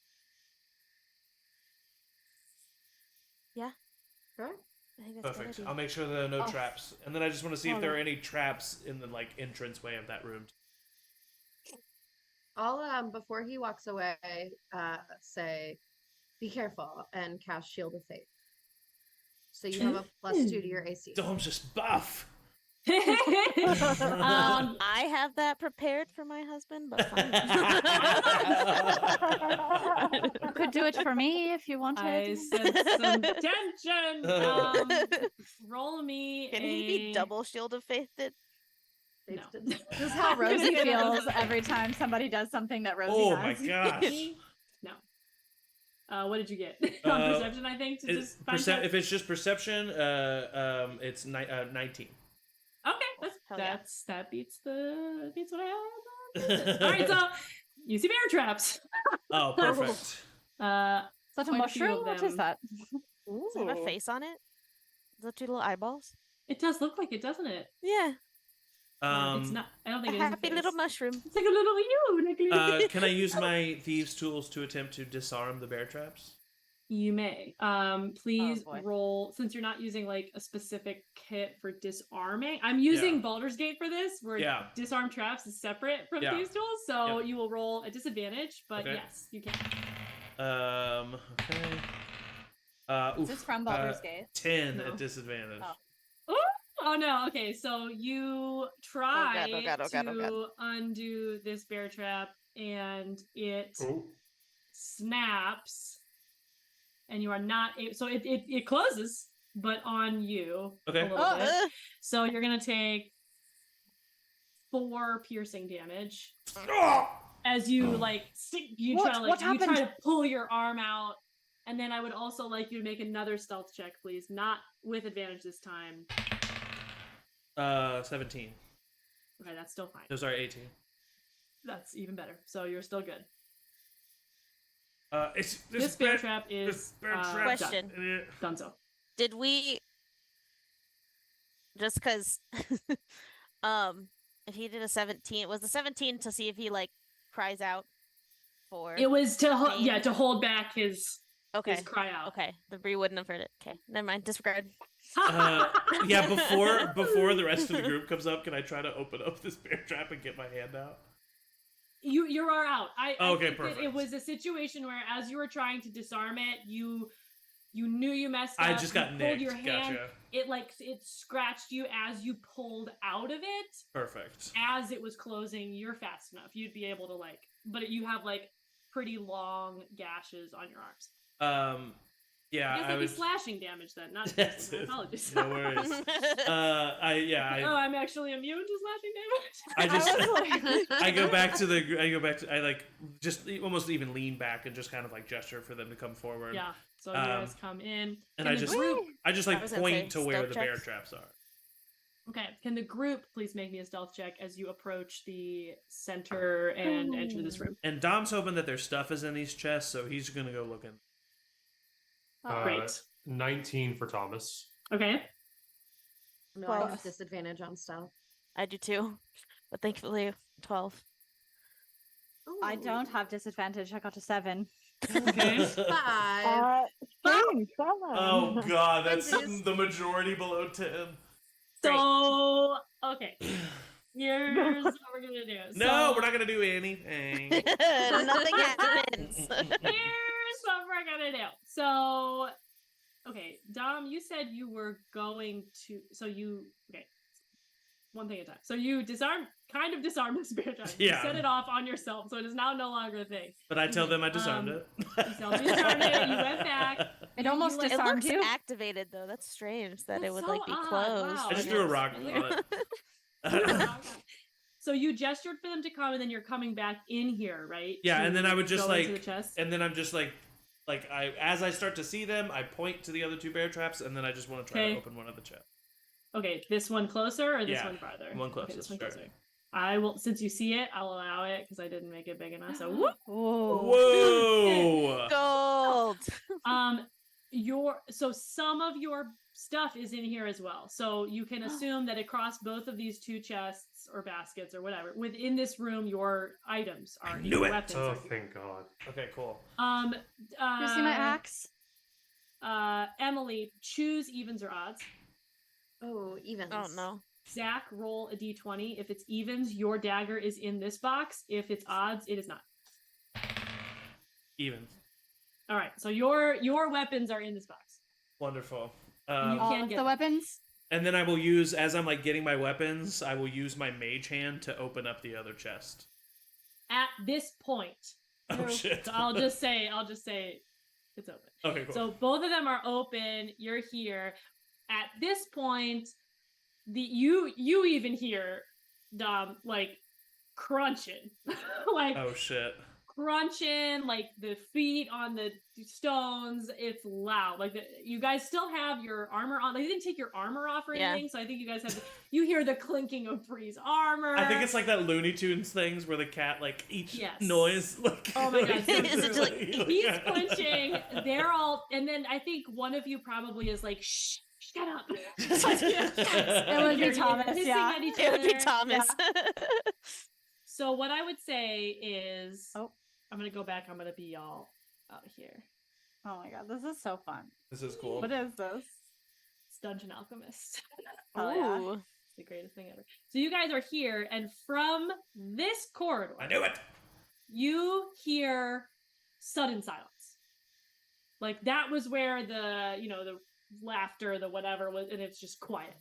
Sure. I think that's a good Perfect. idea. I'll make sure there are no Oh. traps, and then I just want to see if Oh, there no. are any traps in the like entranceway of that room. I'll before he walks away, say, "Be careful," and cast Shield of Faith. So you have a +2 to your AC. Dom's just buff. I have that prepared for my husband, but fine. You could do it for me if you I wanted. sense some tension. Roll me Can a. he be double shield of faith? No. This is how Rosie feels every time somebody does something that Rosie Oh has. my gosh. No. What did you get on perception? I think to just find out? If it's just perception, it's 19. Okay, Hell yeah. that beats what I have. All right, so you see bear traps. Oh, perfect. Is that a Quite a few of mushroom? What is them. that? Does it have a face on it? The 2 little eyeballs? It does look like it, doesn't it? Yeah. It's not. I don't A think it is. happy little mushroom. It's like a little you, Nicholas. Can I use my thieves' tools to attempt to disarm the bear traps? You may. Please boy. roll, since you're not using like a specific kit for disarming. I'm using Yeah. Baldur's Gate for this, where Yeah. disarm traps is separate from Yeah. these tools. So Yep. you will roll a disadvantage, but Okay. yes, you can. Okay. Is this from Baldur's Gate? 10 No. at disadvantage. Oh. Oh no, okay, so you try oh God, oh God. to undo this bear trap and it Oh, snaps and you are not so it closes, but on you Okay. a little Oh, bit. So you're gonna take 4 piercing damage as you like you What? try What you try happened? to pull your arm out. And then I would also like you to make another stealth check, please. Not with advantage this time. 17. Okay, that's still fine. No, sorry, 18. That's even better. So you're still good. It's This bear trap is Question. done. So Did we just because if he did a 17, was the 17 to see if he like cries out for it was to pain? to hold back his Okay. cry out. Okay. The Bree wouldn't have heard it. Okay. Never mind. Disregard. Yeah, before the rest of the group comes up, can I try to open up this bear trap and get my hand out? You are out. I Okay, think that it perfect. was a situation where as you were trying to disarm it, you knew you messed up. I just got you nicked. pulled your hand. Gotcha. It scratched you as you pulled out of it. Perfect. As it was closing, you're fast enough. You'd be able to but you have like pretty long gashes on your arms. Yeah, I guess that'd would. be slashing damage then, not Yes, apologies. no worries. Oh, I'm actually immune to slashing damage. I go back to I like just almost even lean back and just kind of like gesture for them to come forward. Yeah. So you guys come in. And Can I the just group, I just I like was gonna point say, to where stealth the bear checks. traps are. okay. Can the group please make me a stealth check as you approach the center and enter this room? And Dom's hoping that their stuff is in these chests, so he's gonna go looking. Great. 19 for Thomas. Okay. No, I have 12. disadvantage on stealth. I do too. But thankfully 12. I don't have disadvantage. I got a 7. Okay. 5. Same, 7. Oh god, that's Thanks. the majority below 10. So okay. Here's what we're gonna do. No, So, we're not gonna do anything. Nothing happens. Here's what we're gonna do. So, okay, Dom, you said you were going to. Okay. One thing at a time. So you kind of disarm this bear trap. Yeah. You set it off on yourself, so it is now no longer a thing. But I tell them I disarmed it. You disarmed it. You went back. It almost It It disarmed looks you. activated though. That's strange that it That's would so like be odd. closed. Wow. I just Okay. threw a rock on it. So you gestured for them to come, and then you're coming back in here, right? Yeah, To and then I would just go into like, the chest? and then I'm just like as I start to see them, I point to the other 2 bear traps, and then I just want to try to Okay. open one of the chests. Okay, this one closer or this Yeah, one farther? one Okay, closest, this one sure. closer. I will, since you see it, I'll allow it because I didn't make it big enough. So whoop. Whoa! Gold. So some of your stuff is in here as well. So you can assume that across both of these 2 chests or baskets or whatever, within this room, your items are knew your it. weapons Oh, are here. thank God. Okay, cool. You see my axe? Emily, choose evens or odds. Oh, evens. Oh no. Zach, roll a d20. If it's evens, your dagger is in this box. If it's odds, it is not. Even. All right, so your weapons are in this box. Wonderful. And you All can of get the them. weapons? And then I will use, as I'm like getting my weapons, I will use my mage hand to open up the other chest. At this point. Oh shit. So I'll just say it's open. Okay, cool. So both of them are open. You're here. At this point, you even hear Dom like crunching, like Oh shit. crunching, like the feet on the stones. It's loud. Like you guys still have your armor on. They didn't take your armor off or Yeah. anything, so I think you guys have. You hear the clinking of Bree's armor. I think it's like that Looney Tunes things where the cat like each Yes. noise like Oh my God, so Is it true. like- He's clenching. They're all, and then I think one of you probably is like, shh, shut up. It would be Thomas, Hissing yeah. at each It would be other. Thomas. So what I would say is, Oh. I'm gonna go back. I'm gonna be y'all out here. Oh my god, this is so fun. This is cool. What is this? It's Dungeon Alchemist. Oh, yeah. Ooh. It's the greatest thing ever. So you guys are here, and from this corridor, I knew it. you hear sudden silence. Like that was where the the laughter, the whatever was, and it's just quiet.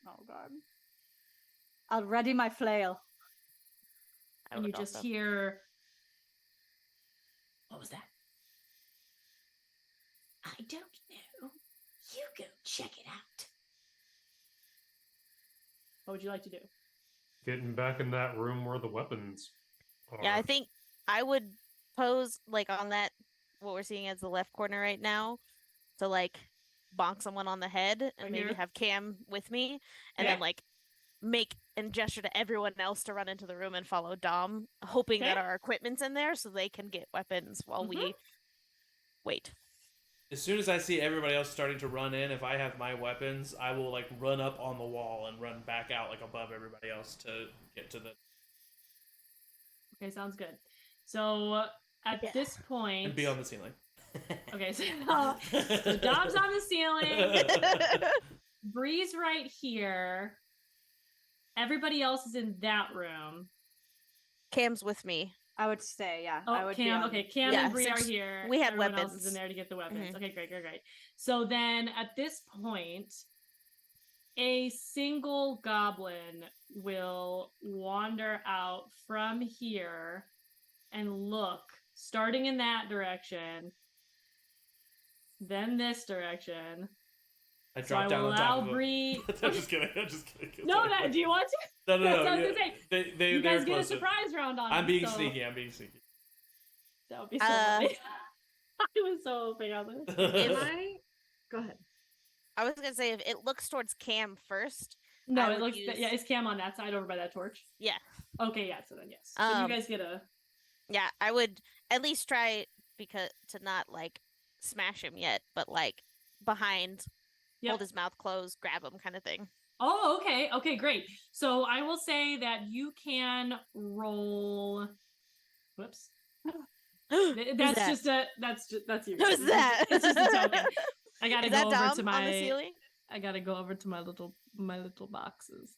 Oh god. I'll ready my flail. I And you would just also. hear, what was that? I don't know. You go check it out. What would you like to do? Getting back in that room where the weapons are. Yeah, I think I would pose like on that what we're seeing as the left corner right now to like bonk someone on the head and Right maybe here? have Cam with me and Okay. then like make and gesture to everyone else to run into the room and follow Dom, hoping that Okay. our equipment's in there so they can get weapons while we wait. As soon as I see everybody else starting to run in, if I have my weapons, I will like run up on the wall and run back out like above everybody else to get to the Okay, sounds good. So at Yeah. this point, and be on the ceiling. okay, so Dom's on the ceiling. Bree's right here. Everybody else is in that room. Cam's with me. I would stay, yeah. Oh, I would be Cam. on- Okay, Cam Yeah, and Bree are since here. we had Everyone else is weapons. in there to get the weapons. Mhm. Okay, great. So then at this point, a single goblin will wander out from here and look, starting in that direction, then this direction. I So drop I down will on top allow of Bree. I'm just kidding. I'm just kidding. No, no, do you want to? No, That's what I was yeah, gonna say. They, You guys they're get a close to- surprise round on I'm them, being so sneaky. I'm being sneaky. That would be so funny. I was so hoping on this. Am I? Go ahead. I was gonna say if it looks towards Cam first. No, I it would looks use- yeah. Is Cam on that side over by that torch? Yeah. Okay, yeah. So then yes. So you Um, guys get a. Yeah, I would at least try because to not like smash him yet, but like behind, Yep. hold his mouth closed, grab him, kind of thing. Oh, okay. Okay, great. So I will say that you can roll. Whoops. That's you. Who's that? It's just a token. I gotta Is go that over Dom to on the my. ceiling? I gotta go over to my little boxes.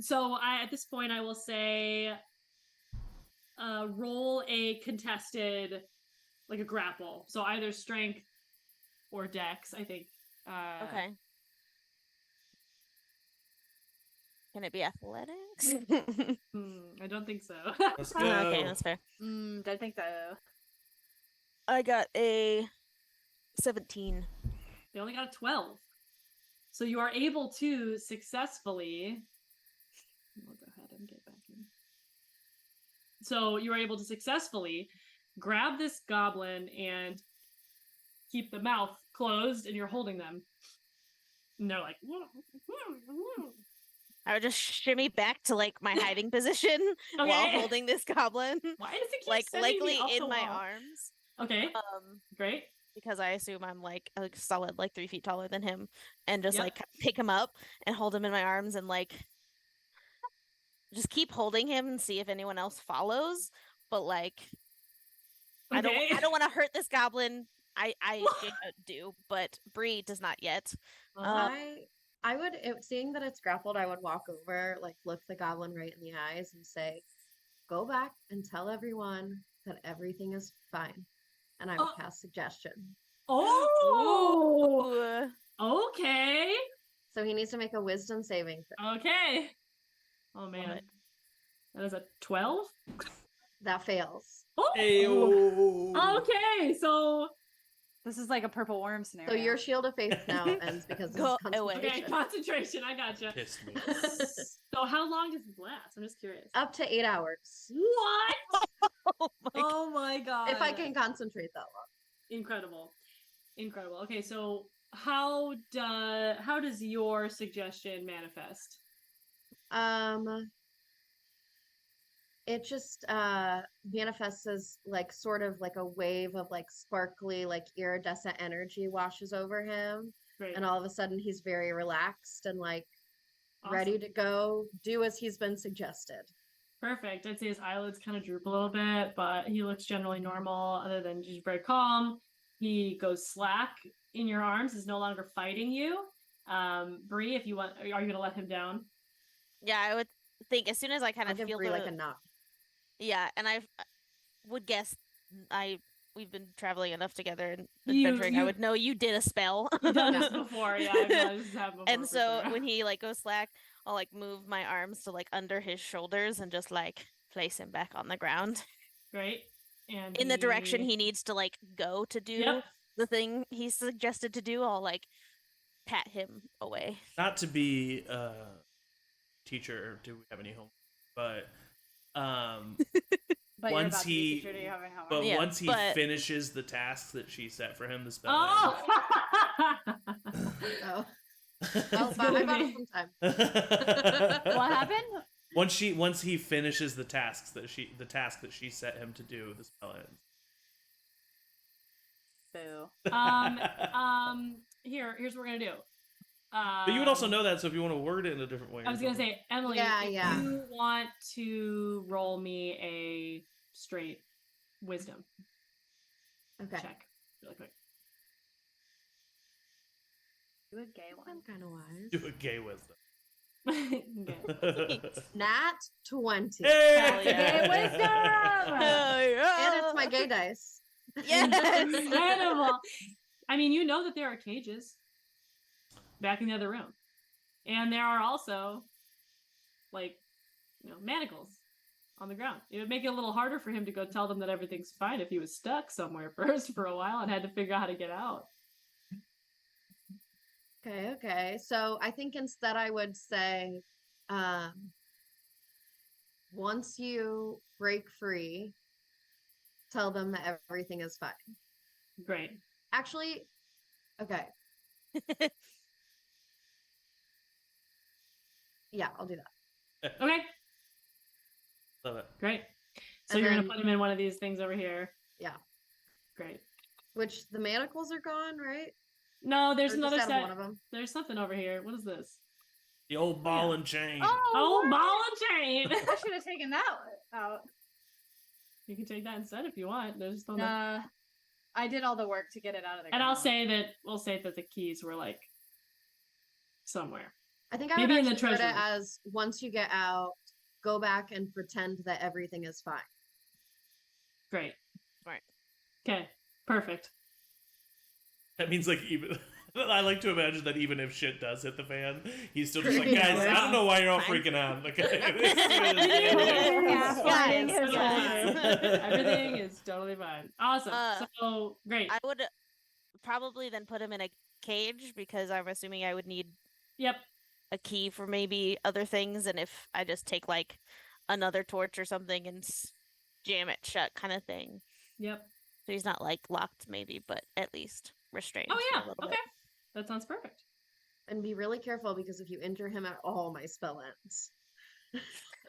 So at this point I will say, roll a contested, like a grapple. So either strength or dex. I think. Okay. Can it be athletics? I don't think so. Let's go. Okay, that's fair. don't think so. I got a 17. They only got a 12. So you are able to successfully. I'll go ahead and get back in. So you are able to successfully grab this goblin and keep the mouth closed, and you're holding them. And they're like. I would just shimmy back to like my hiding position while Okay. holding this goblin, Why does it keep like sending me likely up in the my wall? arms. Okay, great. Because I assume I'm like a solid like 3 feet taller than him, and just Yep. like pick him up and hold him in my arms and like just keep holding him and see if anyone else follows. But like, I Okay. don't want to hurt this goblin. I do, but Bree does not yet. I would, seeing that it's grappled, I would walk over, like look the goblin right in the eyes and say, "Go back and tell everyone that everything is fine." And I would cast suggestion. Oh, Ooh. okay. So he needs to make a wisdom saving throw. Okay. Oh man, it. that is a 12. That fails. Oh, Ayo. okay. So This is like a purple worm scenario. So your shield of faith now ends because this Go is away. okay, concentration. concentration. I gotcha. Pissed me. So how long does this last? I'm just curious. Up to 8 hours. What? Oh my Oh my god. If I can concentrate that long. Incredible. Okay, so how does your suggestion manifest? It just manifests as like sort of like a wave of like sparkly like iridescent energy washes over him, Great. and all of a sudden he's very relaxed and like Awesome. ready to go do as he's been suggested. Perfect. I'd say his eyelids kind of droop a little bit, but he looks generally normal, other than just very calm. He goes slack in your arms, is no longer fighting you. Bree, if you want, are you going to let him down? Yeah, I would think as soon as I kind I'll of give feel Bree the like a knock. yeah, and I would guess we've been traveling enough together and You- adventuring. you- I would know you did a spell. You've done this before, yeah. I've done this happened before. And for so sure. when he like goes slack, I'll like move my arms to like under his shoulders and just like place him back on the ground Great. And in the direction he needs to like go to do Yep. the thing he suggested to do. I'll like pat him away. Not to be a teacher, do we have any homework? But But you're once about to be he- teacher, do you have any homework? but Yeah, once he but- finishes the tasks that she set for him, the spell Oh! Oh, It's I gonna bought be- it some time. ends. What happened? Once he finishes the task that she set him to do, the spell ends. Boo. Here's what we're gonna do. But you would also know that, so if you want to word it in a different way. I was gonna say, Emily, Yeah, if yeah. you want to roll me a straight wisdom Okay. check, really quick. Do a gay one. I'm kind of wise. do a gay wisdom. Okay. Nat 20. Hell Gay yeah. wisdom! And it's my gay dice. Yes. Incredible. I mean, you know that there are cages back in the other room, and there are also, like, manacles on the ground. It would make it a little harder for him to go tell them that everything's fine if he was stuck somewhere first for a while and had to figure out how to get out. Okay. So I think instead I would say, once you break free, tell them that everything is fine. Great. Actually, okay. Yeah, I'll do that. Okay. Love it. Great. So And you're then- gonna put him in one of these things over here. Yeah. Great. Which the manacles are gone, right? No, there's Or another just out of set. one of them. There's something over here. What is this? The old ball and chain. Oh, what? ball and chain. I should have taken that out. You can take that instead if you want. There's still no- Nah, I did all the work to get it out of the And I'll ground. say that we'll say that the keys were like somewhere. I think I Maybe would in the actually put treasure it room. as once you get out, go back and pretend that everything is fine. Great. Right. Okay. Perfect. That means like even I like to imagine that even if shit does hit the fan, he's still just like, Yeah. guys, I don't know why you're all Fine. freaking out. Like, Yeah, Guys, fine. guys. Everything is totally fine. Awesome. So great. I would probably then put him in a cage because I'm assuming I would need Yep. a key for maybe other things, and if I just take like another torch or something and jam it shut, kind of thing. Yep. So he's not like locked, maybe, but at least restrained. Oh for a yeah. little Okay. bit. That sounds perfect. And be really careful because if you injure him at all, my spell ends.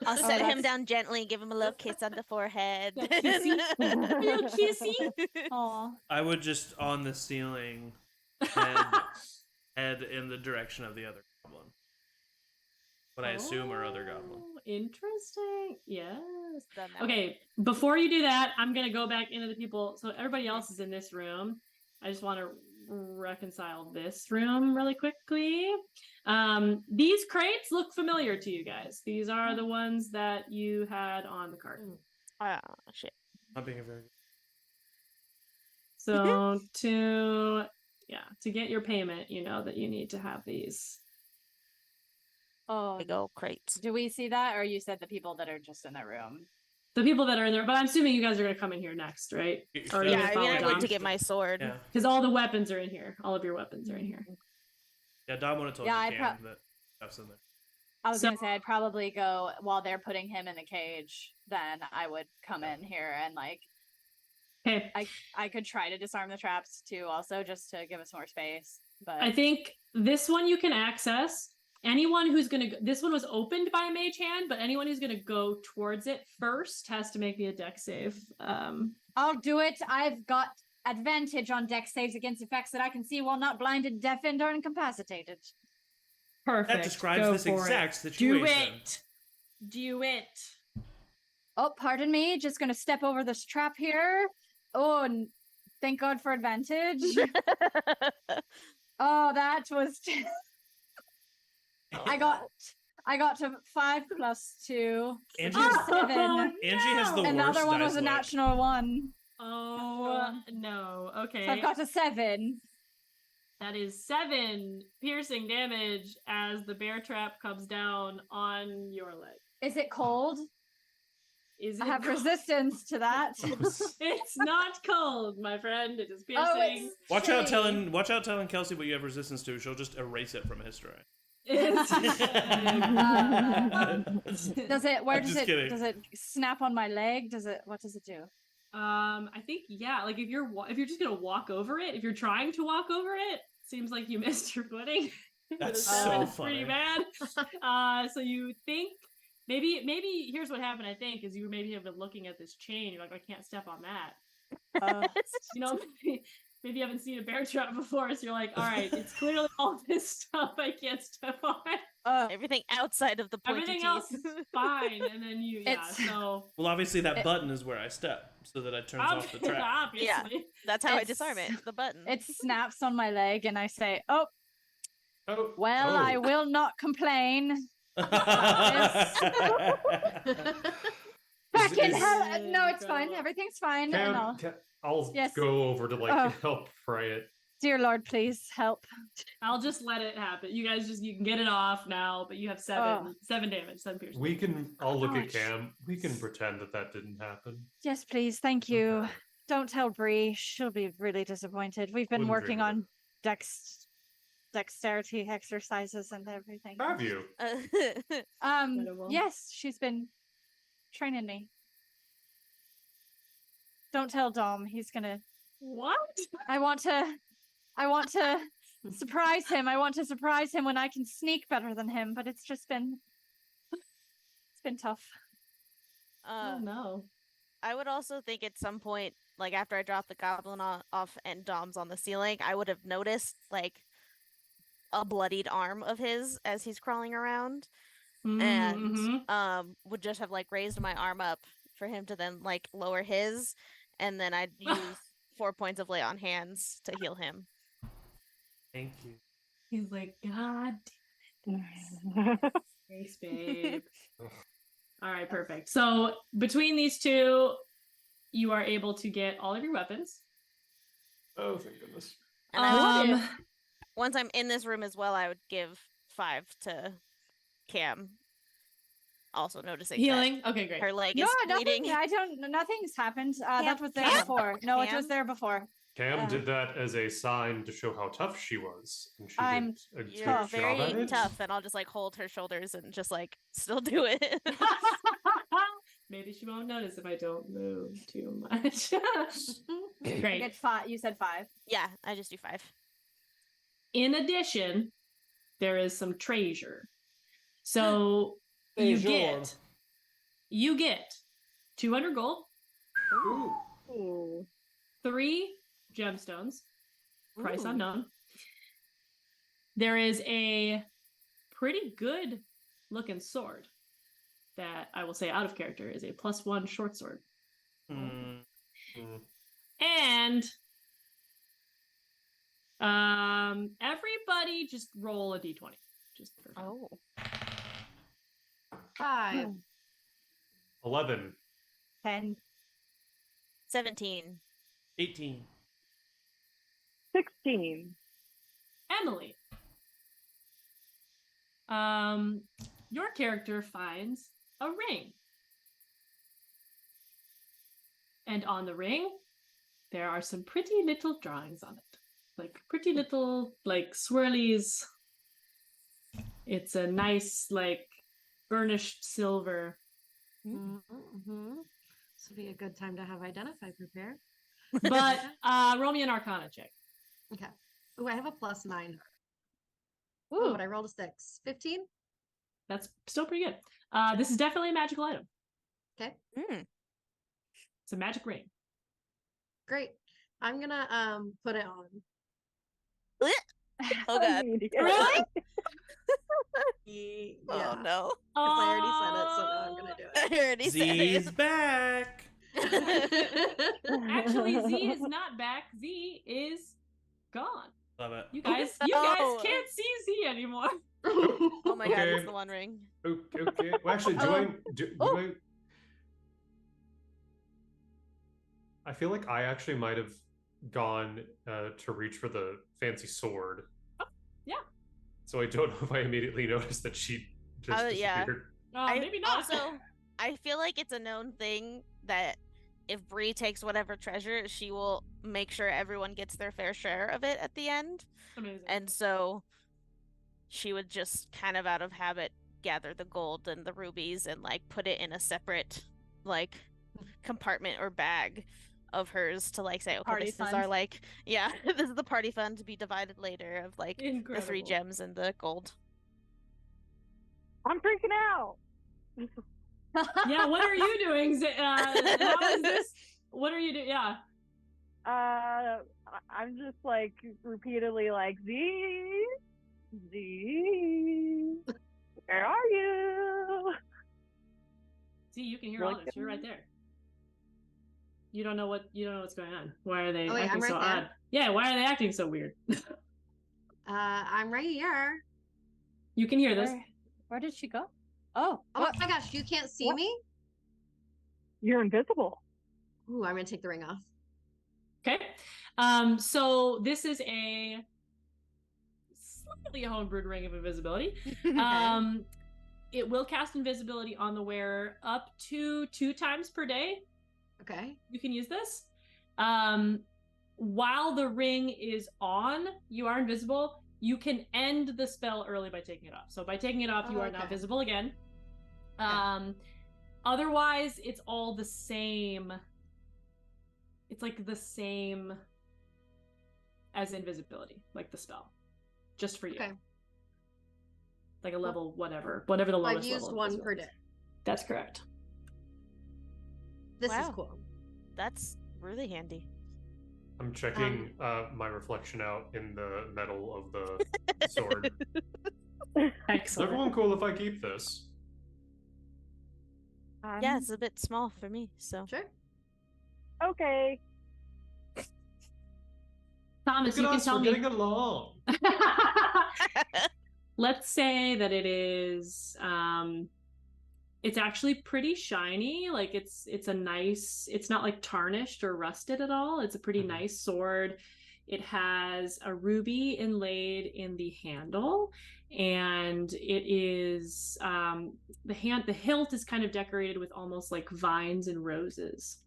I'll set him that's- down gently, give him a little kiss on the forehead. Yeah, kissy. Real kissy. Aw. I would just on the ceiling head in the direction of the other goblin. What I assume are other goblins. Oh, interesting. Yes. Done that way. Okay, before you do that, I'm gonna go back into the people. So everybody else is in this room. I just want to reconcile this room really quickly. These crates look familiar to you guys. These are the ones that you had on the cart. Ah, shit. Not being a very So to get your payment, you know that you need to have these. Oh, Big old crates. do we see that, or you said the people that are just in the room? The people that are in there, but I'm assuming you guys are gonna come in here next, right? Or Yeah, you I follow mean, I Dom? need to get my sword. Yeah. Because all the weapons are in here. All of your weapons are in here. Yeah, Dom would have told Yeah, I you pro- that stuff's in there. I was So- gonna say I'd probably go while they're putting him in the cage. Then I would come in here and like Okay. I could try to disarm the traps too, also just to give us more space. But I think this one you can access. Anyone who's gonna this one was opened by a mage hand, but anyone who's gonna go towards it first has to make me a deck save. I'll do it. I've got advantage on dex saves against effects that I can see while not blinded, deafened, or incapacitated. Perfect. That describes Go this for exact it. situation. Do it. Oh, pardon me. Just going to step over this trap here. Oh, and thank God for advantage. Oh, that was. I got to 5 + 2. Angie, Which is has, 7. Angie has the And the worst other one dice was a luck. natural 1. Oh no. Okay. So I've got a 7. That is 7 piercing damage as the bear trap comes down on your leg. Is it cold? Is it I have cold? resistance to that. It's not cold, my friend. It is Oh, piercing. it's Watch out chilly. telling Kelsey what you have resistance to. She'll just erase it from history. It's Does it? Where I'm does just it? kidding. Does it snap on my leg? Does it? What does it do? I think like if you're just gonna walk over it, if you're trying to walk over it, seems like you missed your footing. That's The so seven's funny. pretty bad. So you think maybe here's what happened. I think is you maybe have been looking at this chain. You're like, I can't step on that. You know, maybe you haven't seen a bear trap before, so you're like, all right, it's clearly all this stuff I can't step on. Everything outside of the pointy Everything teeth. else is fine, and then so Well, obviously that button is where I step, so that it turns off the trap. obviously. Yeah. That's how I It's- disarm it. The button. It snaps on my leg, and I say, "Oh, Oh, well, I will not complain." Back in is- hell. No, it's fine. Incredible. Everything's fine. Cam, and all. I'll Yes. go over to Oh. help pry it. Dear Lord, please help. I'll just let it happen. You guys you can get it off now, but you have 7 damage, 7 piercing. I'll look at Ouch. Cam. We can pretend that didn't happen. Yes, please. Thank you. Don't tell Bree. She'll be really disappointed. We've been Wouldn't working dream of on dexterity exercises and everything. Have you? Incredible. Yes, she's been training me. Don't tell Dom. He's gonna. What? I want to surprise him. I want to surprise him when I can sneak better than him, but it's been tough. Oh no. I would also think at some point, like after I dropped the goblin off and Dom's on the ceiling, I would have noticed like a bloodied arm of his as he's crawling around, and would just have like raised my arm up for him to then like lower his, and then I'd use 4 points of lay on hands to heal him. Thank you. He's like, God damn it. Thanks, babe. All right, perfect. So between these two, you are able to get all of your weapons. Oh, thank goodness. And I would Um, give, once I'm in this room as well, I would give 5 to Cam. Also noticing that healing. Okay, great. her leg No, is nothing. bleeding. Nothing's happened. Cam- That was there Cam- before. No, it Cam? was there before. Cam did that as a sign to show how tough she was, and she I'm did a good You're job very at it. tough, and I'll just like hold her shoulders and just like still do it. Maybe she won't notice if I don't move too much. You Great. get 5. You said 5. Yeah, I just do 5. In addition, there is some treasure. So you get 200 gold, Ooh. 3 gemstones, price Ooh. unknown. There is a pretty good looking sword that I will say out of character is a +1 short sword. Mm. And everybody just roll a d20. Just for fun. Oh. 5. 11. 10. 17. 18. 16. Emily. Your character finds a ring. And on the ring, there are some pretty little drawings on it. Like pretty little like swirlies. It's a nice like burnished silver. Mm-hmm. This would be a good time to have Identify prepared. But roll me an Arcana check. Okay. Oh, I have a +9. Ooh. Oh, but I rolled a 6. 15? That's still pretty good. This is definitely a magical item. Okay. Mm. It's a magic ring. Great. I'm gonna put it on. Oh god. Really? Yeah. Oh no. Because I already said it, so now I'm gonna do I already said Z's it. back. it. Actually, Z is not back. Z is gone. Love it. You guys Oh. can't see Z anymore. Oh my god, Okay. it's the One Ring. Okay. Well, actually, I feel like I actually might have gone to reach for the fancy sword. Yeah. So I don't know if I immediately noticed that she just disappeared. Yeah. Maybe not. Also, I feel like it's a known thing that if Bree takes whatever treasure, she will make sure everyone gets their fair share of it at the end. Amazing. And so she would just kind of out of habit gather the gold and the rubies and like put it in a separate like compartment or bag of hers to like say, okay, Party this fund. is our like, yeah, this is the party fund to be divided later of like the 3 Incredible. gems and the gold. I'm freaking out. Yeah, what are you doing? How is this? What are you doing? Yeah. I'm just like repeatedly like Z, where are you? See, you can hear all this. You're right there. You don't know what's going on. Why are they Oh, wait, acting I'm so right there. odd? Yeah, why are they acting so weird? I'm right here. You can hear this. Where did she go? Oh, Oh my gosh, you can't see What? me? You're invisible. Ooh, I'm gonna take the ring off. Okay. So this is a slightly homebrewed ring of invisibility. It will cast invisibility on the wearer up to 2 times per day. Okay. You can use this. While the ring is on, you are invisible. You can end the spell early by taking it off. So by taking it off, you are now Okay. visible again. Otherwise, it's all the same. It's like the same as invisibility, like the spell, just for you. Okay. Like a level, whatever the lowest I've level. used of one per invisibility day. is. That's correct. This is Wow. cool. That's really handy. I'm checking my reflection out in the metal of the sword. Is Excellent. everyone cool if I keep this? Yeah, it's a bit small for me, so. Sure. Okay. Thomas, Look you at can us, tell we're me. getting along. Let's say that it is it's actually pretty shiny. Like it's a nice, it's not like tarnished or rusted at all. It's a pretty nice sword. It has a ruby inlaid in the handle, and it is the hilt is kind of decorated with almost like vines and roses.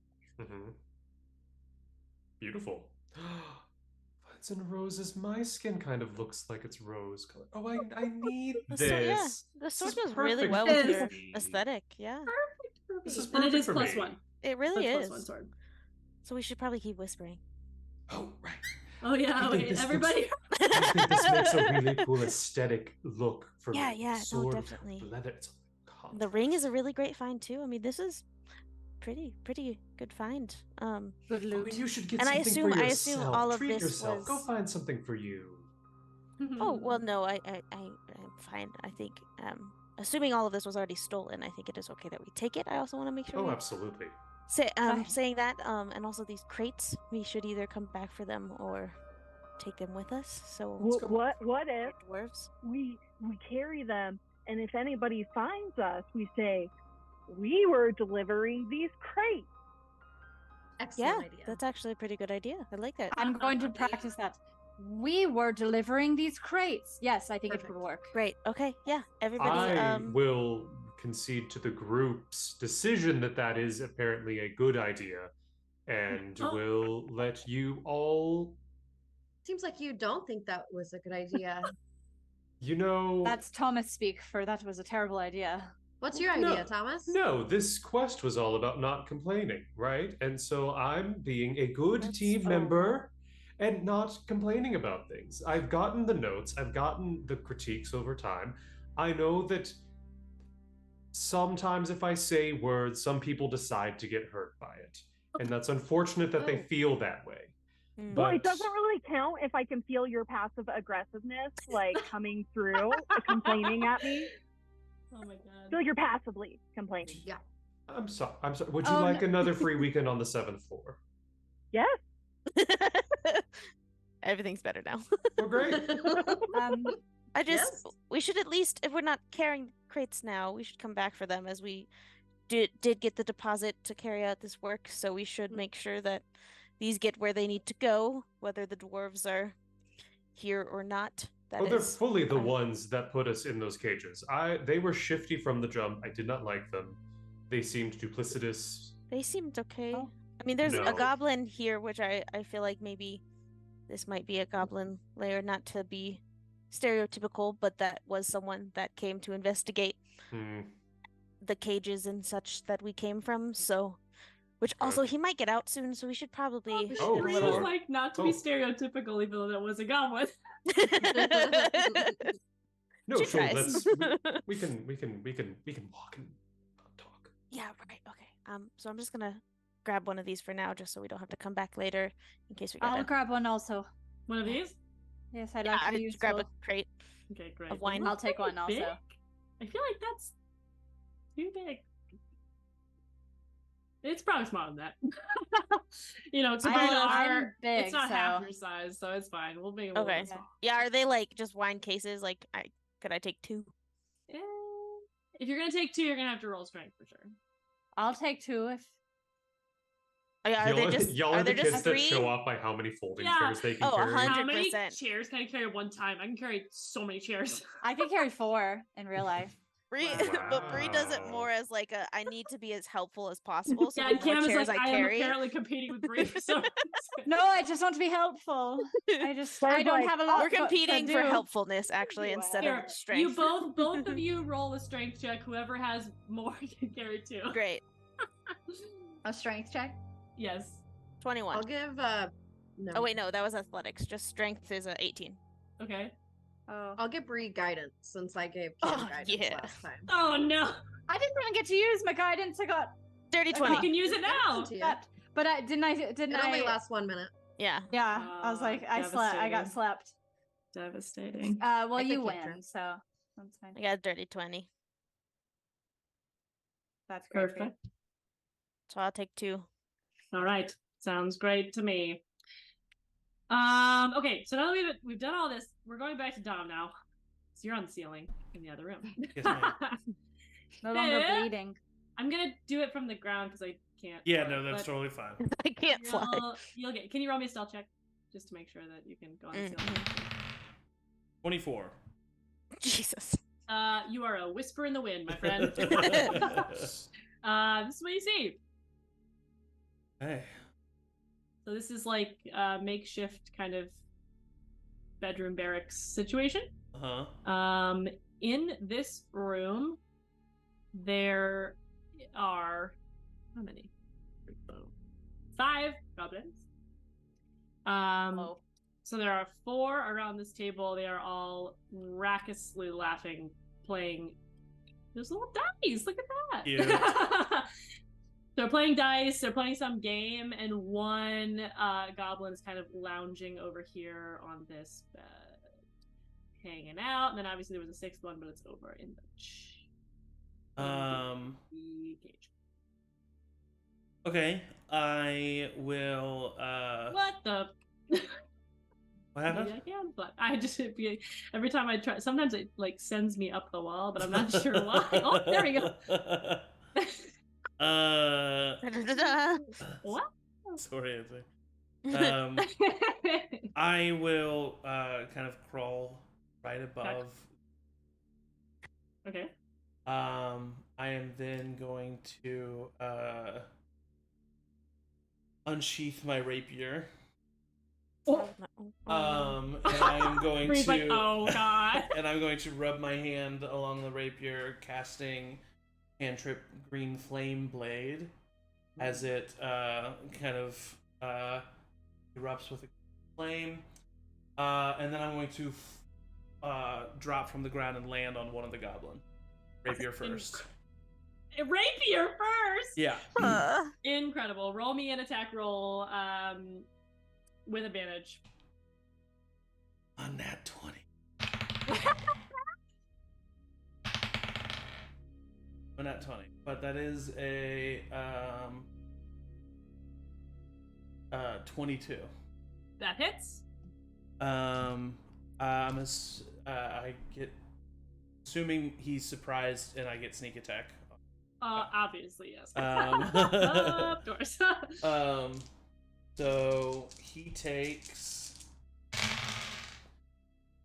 Beautiful. Vines and roses. My skin kind of looks like it's rose color. Oh, I need The this. sword, yeah, the This sword is goes really perfect well for with your me. aesthetic. Yeah, Perfect for This me. is And it perfect is for plus me. 1. it really That's is. plus 1 sword. So we should probably keep whispering. Oh, right. Oh yeah, I think wait, this everybody. I think this makes a really cool aesthetic look for Yeah, me. yeah, no, Sword, definitely. leather, it's a The ring is a really great find too. I mean, this is pretty good find. Good I loot. mean, you should get And I something for assume yourself. all of Treat this yourself. Go was- find something for you. Oh well, no, I'm fine. I think assuming all of this was already stolen, I think it is okay that we take it. I also want to make sure. Oh, we absolutely. Right. saying that and also these crates, we should either come back for them or take them with us. So What if dwarves? we carry them, and if anybody finds us, we say we were delivering these crates. Excellent Yeah, idea. that's actually a pretty good idea. I like that. I'm going to practice that. We were delivering these crates. Yes, I think it Perfect. would work. Great. Okay. Yeah. Everybody. I will concede to the group's decision that is apparently a good idea, and will let you all. Seems like you don't think that was a good idea. You know. That's Thomas speak for that was a terrible idea. What's your idea, Thomas? No, this quest was all about not complaining, right? And so I'm being a good team member and not complaining about things. I've gotten the notes, I've gotten the critiques over time. I know that sometimes if I say words, some people decide to get hurt by it. And that's unfortunate that they feel that way. Well, it But- doesn't really count if I can feel your passive aggressiveness, like, coming through, complaining at me. Oh my god. Feel you're passively complaining. Yeah. I'm sorry. I'm sorry. Would you Oh, like no. another free weekend on the 7th floor? Yes. Everything's better now. Well, great. I just Yes. we should at least, if we're not carrying crates now, we should come back for them, as we did get the deposit to carry out this work. So we should make sure that these get where they need to go, whether the dwarves are here or not. That Oh, they're is fully the fine. ones that put us in those cages. They were shifty from the jump. I did not like them. They seemed duplicitous. They seemed okay. Oh. I mean, there's No. a goblin here, which I feel like maybe this might be a goblin lair, not to be stereotypical, but that was someone that came to investigate Hmm. the cages and such that we came from. So, which also he might get out soon, so we should probably Oh, get a Bree little. was like not to be Oh. stereotypical, even though that was a goblin. No, She sure. tries. Let's. We can walk and talk. Yeah, right. Okay. So I'm just gonna grab one of these for now, just so we don't have to come back later in case we I'll gotta. grab one also. One of these? Yes, I'd Yeah, like to I'd use grab a both. crate. Okay, great. Of wine. They look I'll take pretty one also. big. I feel like that's too big. It's probably smaller than that. Compared to I'm our, big, it's not half so- your size, so it's fine. We'll make it a little Okay. bit small. Yeah, are they like just wine cases? Like, could I take 2? Eh, if you're gonna take 2, you're gonna have to roll strength for sure. I'll take 2 if. Oh, yeah, are there just y'all are are the there kids just that 3? show off by how many folding Yeah. chairs they can Oh, carry. 100. How many 100%. chairs can I carry at one time? I can carry so many chairs. I can carry 4 in real life. Bree, but Bree does it more as like a I need to be as helpful as possible. So Yeah, the and more Cam is chairs like, I I am carry, apparently competing with Bree for some reason. No, I just want to be helpful. I Sounds don't like- have a lot. we're to competing for do. helpfulness actually Wow. instead Here, of strength. you both of you roll a strength check. Whoever has more can carry 2. Great. A strength check. Yes. 21. I'll give no. Oh wait, no, that was athletics. Just strength is a 18. Okay. Oh, I'll give Bree guidance since I gave Cam Oh, guidance yeah. last time. Oh no! I didn't even get to use my guidance. I got Dirty Okay. 20. You can use it now. To you. that, but I didn't. It only lasts 1 minute. Yeah. Yeah, I was like, I slept. I got devastating. slept. Devastating. Well, I you think win, Catherine. so that's fine. I got a dirty 20. That's great. for you. Perfect. So I'll take 2. All right. Sounds great to me. Okay, so now that we've done all this, we're going back to Dom now. So you're on the ceiling in the other room. Yes, ma'am. No longer Eh. bleeding. I'm gonna do it from the ground because I can't. Yeah, fly, no, that's but totally fine. I can't fly. You'll get. Can you roll me a stealth check just to make sure that you can go on the ceiling? 24. Jesus. You are a whisper in the wind, my friend. This is what you see. Hey. So this is like a makeshift kind of bedroom barracks situation. Uh-huh. In this room, there are how many? 5 goblins. Oh. So there are 4 around this table. They are all raucously laughing, playing. There's little dice. Look at that. Cute. They're playing dice. They're playing some game, and one goblin is kind of lounging over here on this bed, hanging out. And then obviously there was a 6th one, but it's over in the cage. Okay. I will What the? what happened? Maybe I can, but I just every time I try. Sometimes it like sends me up the wall, but I'm not sure why. Oh, there we go. What? Sorry, I will kind of crawl right above. Okay. I am then going to unsheath my rapier. Oh. And I am going Bree's to like, oh god. and I'm going to rub my hand along the rapier, casting cantrip Green Flame Blade as it kind of erupts with a flame. And then I'm going to drop from the ground and land on one of the goblin. Rapier first. Rapier first. Yeah. Incredible. Roll me an attack roll. with advantage. A nat 20. A nat 20. But that is a 22. That hits. I get, assuming he's surprised and I get sneak attack. Obviously, yes. Of course. So he takes.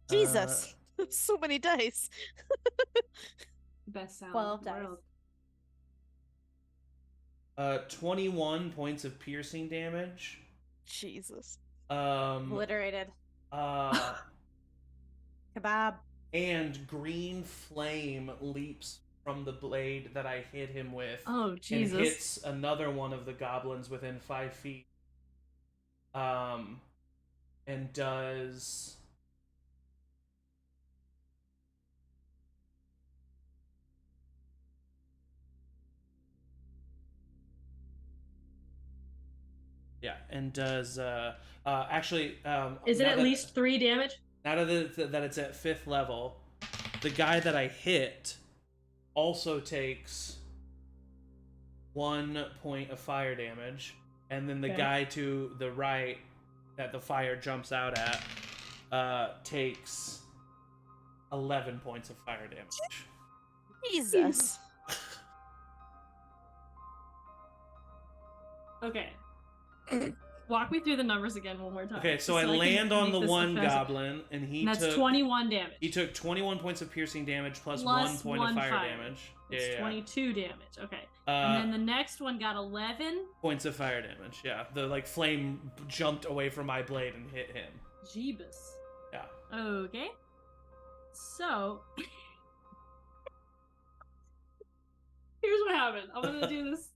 Jesus, so many dice. Best sound 12 in the dice. world. 21 points of piercing damage. Jesus. Obliterated. Kebab. And green flame leaps from the blade that I hit him with. Oh, Jesus. And hits another one of the goblins within 5 feet. And does... Yeah, and does actually Is it now at that- least 3 damage? now that it's at 5th level, the guy that I hit also takes 1 point of fire damage, and then the Okay. guy to the right that the fire jumps out at takes 11 points of fire damage. Jesus. Okay. Walk me through the numbers again one more time. Okay, so just I can land on make the this one offensive. goblin, and he And that's took 21 damage. He took 21 points of piercing damage plus Plus 1 point one of fire fire. damage. It's Yeah. 22 damage. Okay. And then Uh, the next one got 11. points of fire damage. Yeah, the like flame jumped away from my blade and hit him. Jeebus. Yeah. Okay. So here's what happened. I'm gonna do this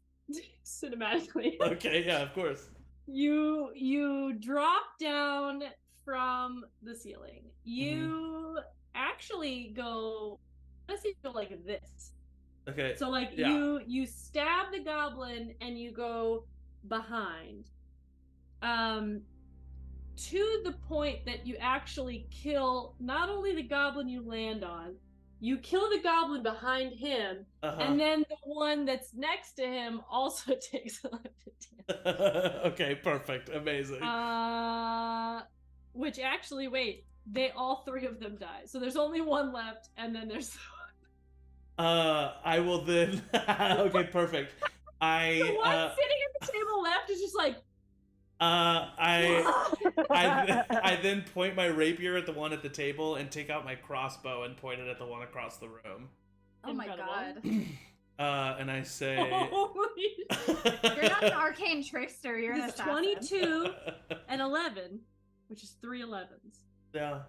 cinematically. Okay. Yeah. Of course. You drop down from the ceiling. You actually go. Let's see, go like this. Okay. So like Yeah. you stab the goblin and you go behind. To the point that you actually kill not only the goblin you land on, you kill the goblin behind him, and then the one that's next to him also takes 11 damage. Okay. Perfect. Amazing. Which actually, wait, all 3 of them die. So there's only one left, and then there's I will then. Okay. Perfect. the one sitting at the table left is just like. I then point my rapier at the one at the table and take out my crossbow and point it at the one across the room. Oh my Incredible. god. And I say, Holy You're not an arcane trickster, you're an It's assassin. 22 and 11, which is 3 11s. Yeah.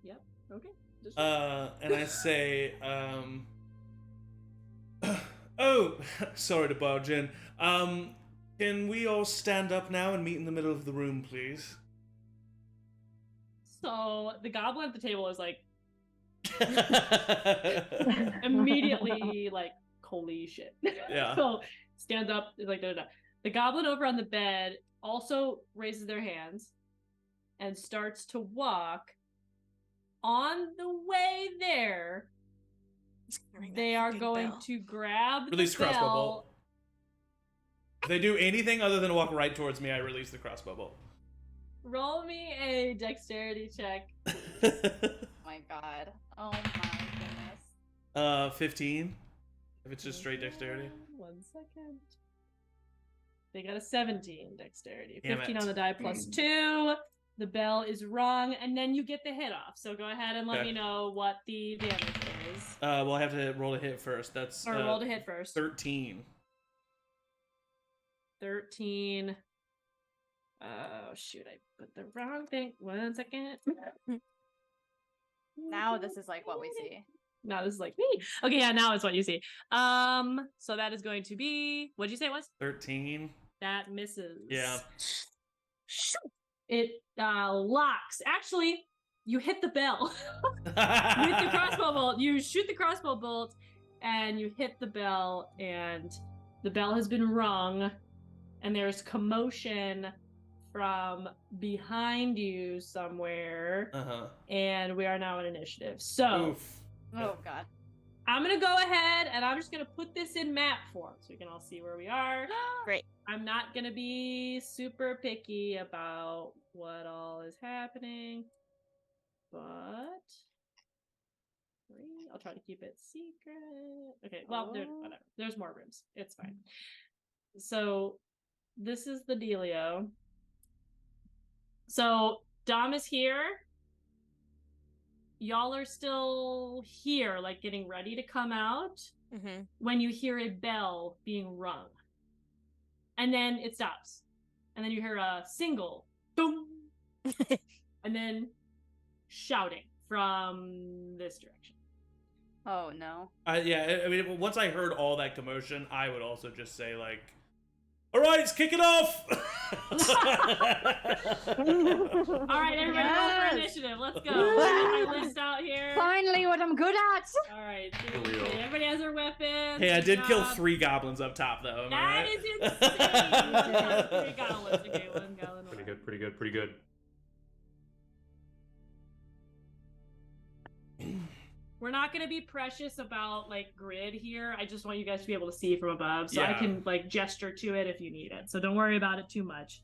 Yep. Okay. Just And I say, oh, sorry to barge in. Can we all stand up now and meet in the middle of the room, please? So the goblin at the table is like immediately like, holy shit. Yeah. So stands up, is like, da, da, da. The goblin over on the bed also raises their hands and starts to walk. On the way there, they are going to grab Release the crossbow bell. bolt. If they do anything other than walk right towards me, I release the crossbow bolt. Roll me a dexterity check. Oh my god. Oh my goodness. 15. If it's just straight dexterity. 1 second. They got a 17 dexterity. Damn 15 it. on the die plus 2. The bell is wrong, and then you get the hit off. So go ahead and let Okay. me know what the damage is. We'll have to roll a hit first. That's Or roll to hit first. 13. 13. Oh, shoot. I put the wrong thing. 1 second. Now this is like what we see. Now this is like me. Okay, yeah, now it's what you see. So that is going to be, what'd you say it was? 13. That misses. Yeah. It locks. Actually, you hit the bell. You hit the crossbow bolt. You shoot the crossbow bolt, and you hit the bell, and the bell has been rung, and there's commotion from behind you somewhere, and we are now in initiative. So, Oof. Oh god. I'm gonna go ahead and I'm just gonna put this in map form so we can all see where we are. Great. I'm not gonna be super picky about what all is happening, but I'll try to keep it secret. Okay, well, whatever. There's more rooms. It's fine. So this is the dealio. So Dom is here. Y'all are still here, like getting ready to come out when you hear a bell being rung. And then it stops. And then you hear a single boom. And then shouting from this direction. Oh no. Yeah, I mean, once I heard all that commotion, I would also just say, like, all right, let's kick it off! All right, everybody, roll for initiative. Let's go. Get my list out here. Finally, what I'm good at. All right, okay, everybody has their weapons. Hey, I did kill 3 goblins up top, though. Am I That right? is insane. 3 goblins. Okay, 1 goblin. Pretty good, pretty good, pretty good. We're not going to be precious about like grid here. I just want you guys to be able to see from above, so I Yeah. can like gesture to it if you need it. So don't worry about it too much.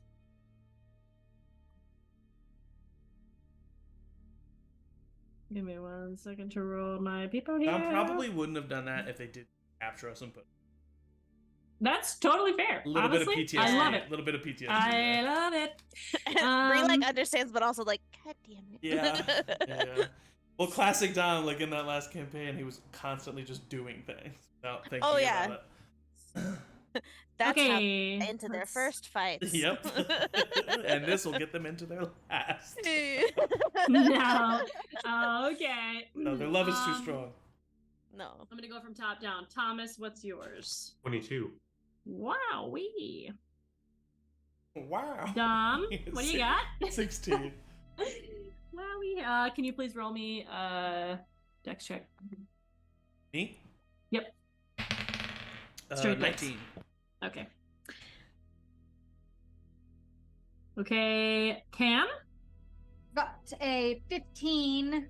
Give me 1 second to roll my people here. I probably wouldn't have done that if they did capture us and put That's totally fair. a little Honestly, bit of PTSD. I love it. A little bit of PTSD. I love it. Brie like understands, but also like, God damn it. Yeah. Yeah. Well, classic Dom, like in that last campaign, he was constantly just doing things without thinking yeah. about it. That's how Okay. they into their first fights. Yep. And this will get them into their last. No. Okay. No, their love is too strong. No. I'm gonna go from top down. Thomas, what's yours? 22. Wowee. Wow. Dom, what do you got? 16. Wowee. Can you please roll me dex check? Me? Yep. Straight dex. 19. Okay. Okay, Cam? Got a 15.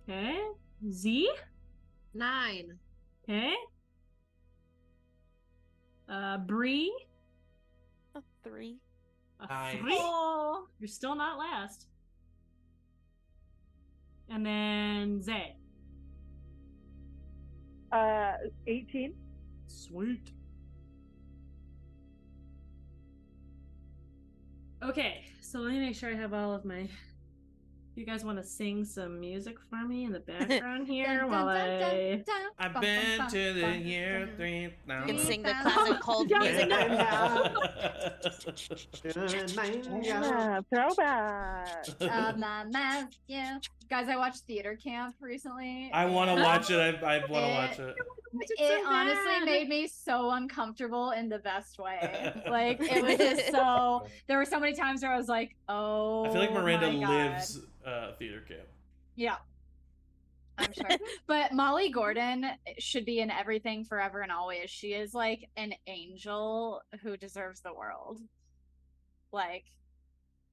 Okay. Z? 9. Okay. Bree? A 3. A Nice. 3? Oh, you're still not last. And then Zay. 18. Sweet. Okay, so let me make sure I have all of my. You guys want to sing some music for me in the background here while I. I've been to the year 3 now. You can sing the classic cold music. Yeah, throwback. Yeah. Guys, I watched theater camp recently. I want to watch it. I want to watch it. It honestly made me so uncomfortable in the best way. Like, it was just so. There were so many times where I was like, oh. I feel like Miranda my God. lives theater camp. Yeah. I'm sure. But Molly Gordon should be in Everything Forever and Always. She is like an angel who deserves the world. Like,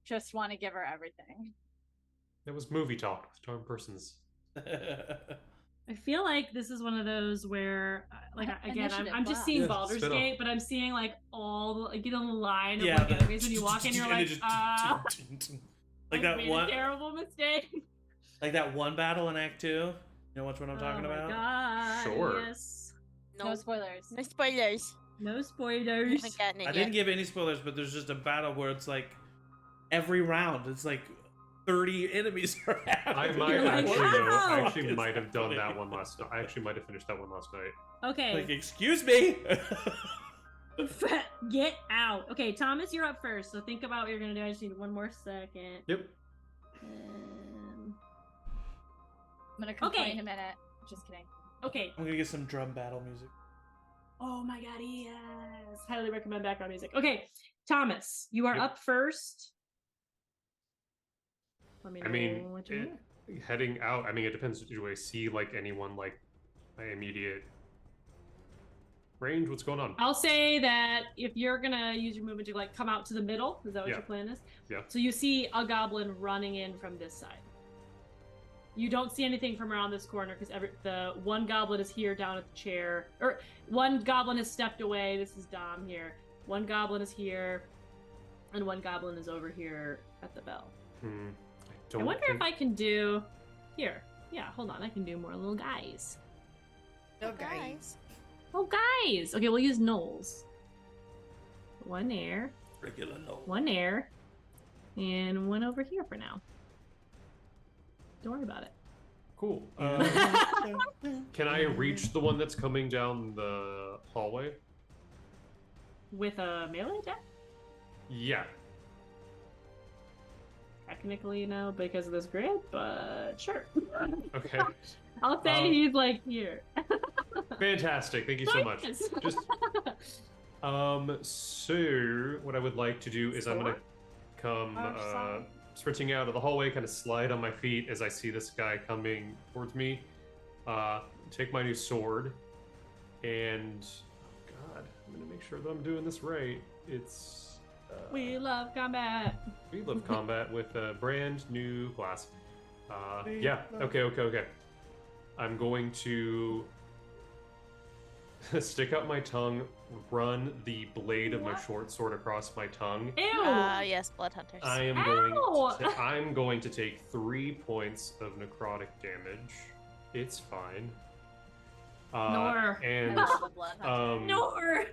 just want to give her everything. That was movie talk with Charm Persons. I feel like this is one of those where, like, again, Initiative, I'm just wow. seeing Yeah, Baldur's spin off. Gate, but I'm seeing like all the, like, you know, the line of Yeah, like enemies when you walk in, you're and like, it just- I like that made one, a terrible mistake. like that one battle in Act 2. You know which one I'm talking Oh my about? God, Sure. yes. No spoilers. No spoilers. No I spoilers. haven't gotten it I yet. didn't give any spoilers, but there's just a battle where it's like every round, it's like 30 enemies are I happening. might You're like, actually, though, "Wow!" I actually It's might have done funny. that one last night. I actually might have finished that one last night. Okay, Like, excuse me. get out. Okay, Thomas, you're up first. So think about what you're gonna do. I just need one more second. Yep. Um, I'm gonna complain Okay. in a minute. Just kidding. okay. I'm gonna get some drum battle music. Oh my God, yes. Highly recommend background music. Okay, Thomas, you are Yep. up first. Let me know I mean, what you heading out. I mean, it depends. Do I see like anyone like my immediate range? What's going on? I'll say that if you're gonna use your movement to like come out to the middle, is that what Yeah. your plan is? Yeah. So you see a goblin running in from this side. You don't see anything from around this corner because the one goblin is here down at the chair, or one goblin has stepped away. This is Dom here. One goblin is here, and one goblin is over here at the bell. I wonder if I can do here. Yeah, hold on. I can do more little guys. No, guys. Oh, guys. Okay, we'll use gnolls. One there, Regular no. one there, and one over here for now. Don't worry about it. Cool. Can I reach the one that's coming down the hallway? With a melee attack? Yeah. Technically, no, because of this grid, but sure. Okay. I'll say he's like here. Fantastic. Thank you so much. Nice. Just so what I would like to do is I'm gonna come sprinting out of the hallway, kind of slide on my feet as I see this guy coming towards me. Take my new sword, and oh god, I'm gonna make sure that I'm doing this right. It's We love combat. we love combat with a brand new class. Yeah. Okay. I'm going to stick out my tongue, run the blade of my short sword across my tongue. Ew. Yes, blood hunters. I'm going to take 3 points of necrotic damage. It's fine. Nor. And The blood hunter. Nor.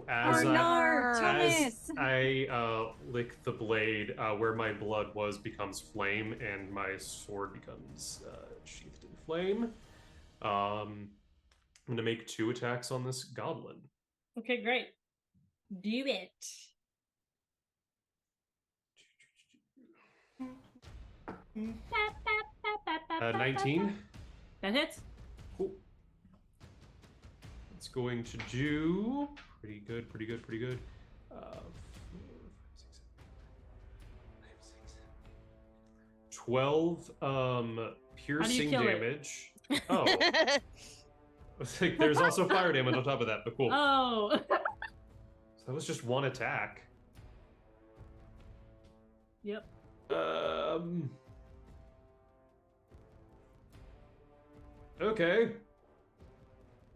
as Nor, as I lick the blade, where my blood was becomes flame, and my sword becomes sheathed in flame. I'm gonna make 2 attacks on this goblin. Okay, great. Do it. Ba, ba, ba, ba, ba, ba, 19. That hits. Cool. It's going to do pretty good. 12 piercing kill it? damage. Oh. There's also fire damage on top of that, but cool. Oh. So that was just 1 attack. Yep. Okay.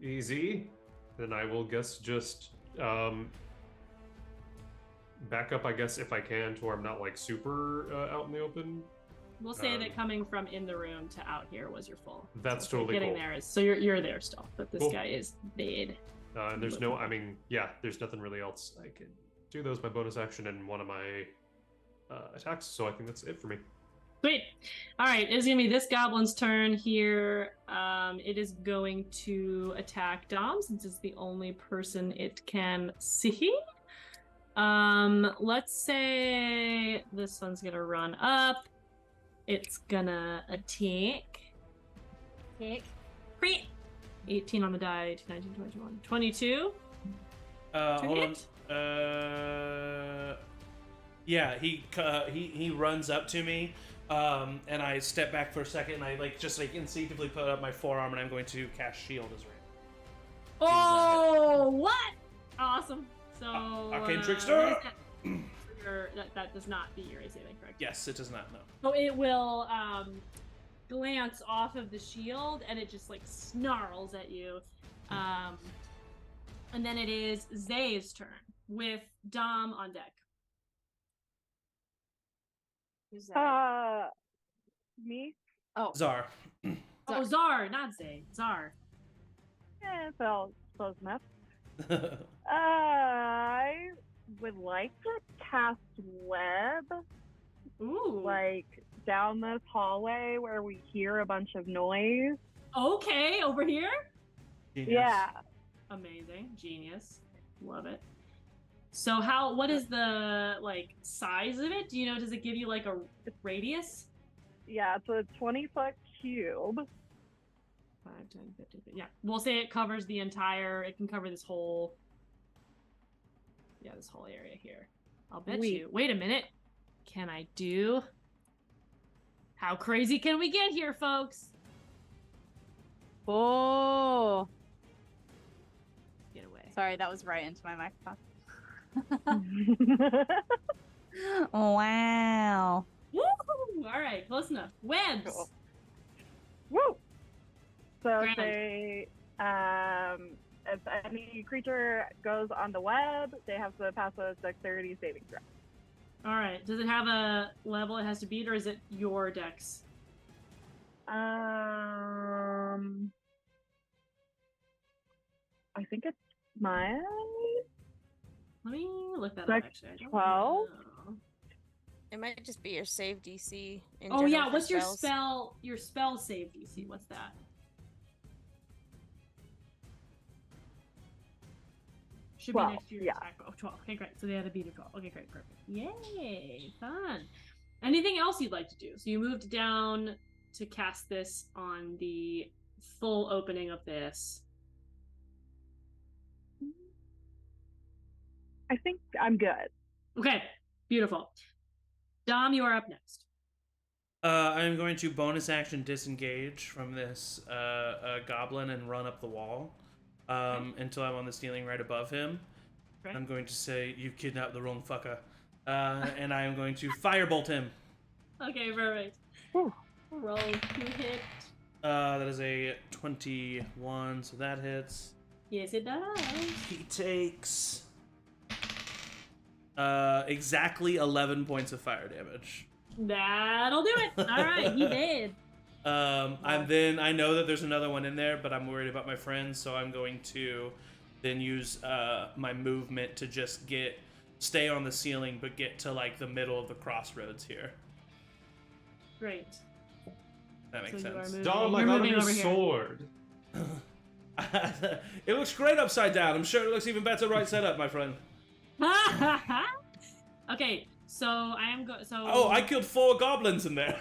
Easy. Then I will guess just back up, I guess, if I can, to where I'm not like super out in the open. We'll say that coming from in the room to out here was your full. That's So totally getting cool. there is so you're there still, but this Cool. guy is dead. And there's no, I mean, yeah, there's nothing really else I can do. That was my bonus action and one of my attacks, so I think that's it for me. Sweet. All right, it's gonna be this goblin's turn here. It is going to attack Dom since it's the only person it can see. Let's say this one's gonna run up. It's gonna attack. Crit. 18 on the die. 19, 21, 22. Hold hit? on. Yeah, he runs up to me, and I step back for a second, and I just instinctively put up my forearm, and I'm going to cast Shield as well. Oh, what? Awesome. So Arcane what Trickster! is that? That does not beat your AC, then, correct? Yes, it does not. No. So it will glance off of the shield and it just snarls at you. And then it is Zay's turn with Dom on deck. Who's that? Me? Czar. Oh, Zar, not Zay. Zar. Felt close enough. I would like to cast web, Ooh. down this hallway where we hear a bunch of noise. Okay, over here? Genius. Yeah. Amazing. Genius. Love it. So what is the size of it? Do you know, does it give you a radius? Yeah, it's a 20-foot cube. 5, 10, 15. Yeah. We'll say it covers the entire, it can cover this whole area here. I'll bet Sweet. you. Wait a minute. Can I do? How crazy can we get here, folks? Oh. Sorry, that was right into my microphone. Wow. Woo! All right, close enough. Webs. Cool. Woo! So Grand. say if any creature goes on the web, they have to pass a dexterity saving throw. All right. Does it have a level it has to beat, or is it your dex? I think it's mine. Let me look that up. Dex Actually, I don't 12? know. It might just be your save DC. In Oh general yeah, for what's your spells. spell? Your spell save DC. What's that? Should 12, be next to your yeah. attack. Oh, 12. Okay, great. So they had to beat a 12. Okay, great, perfect. Yay, fun. Anything else you'd like to do? So you moved down to cast this on the full opening of this. I think I'm good. Okay, beautiful. Dom, you are up next. I'm going to bonus action disengage from this goblin and run up the wall until I'm on the ceiling right above him. Okay. I'm going to say, "You kidnapped the wrong fucker," and I am going to firebolt him. Okay, perfect. Whew. Roll to hit. That is a 21, so that hits. Yes, it does. He takes exactly 11 points of fire damage. That'll do it. All right, he did. I know that there's another one in there, but I'm worried about my friends, so I'm going to then use my movement to just stay on the ceiling, but get to like the middle of the crossroads here. Great. That makes So you are sense. moving- Dom, I you're got moving your over here. sword. It looks great upside down. I'm sure it looks even better right side up, my friend. Okay, so I am so. Oh, I killed 4 goblins in there.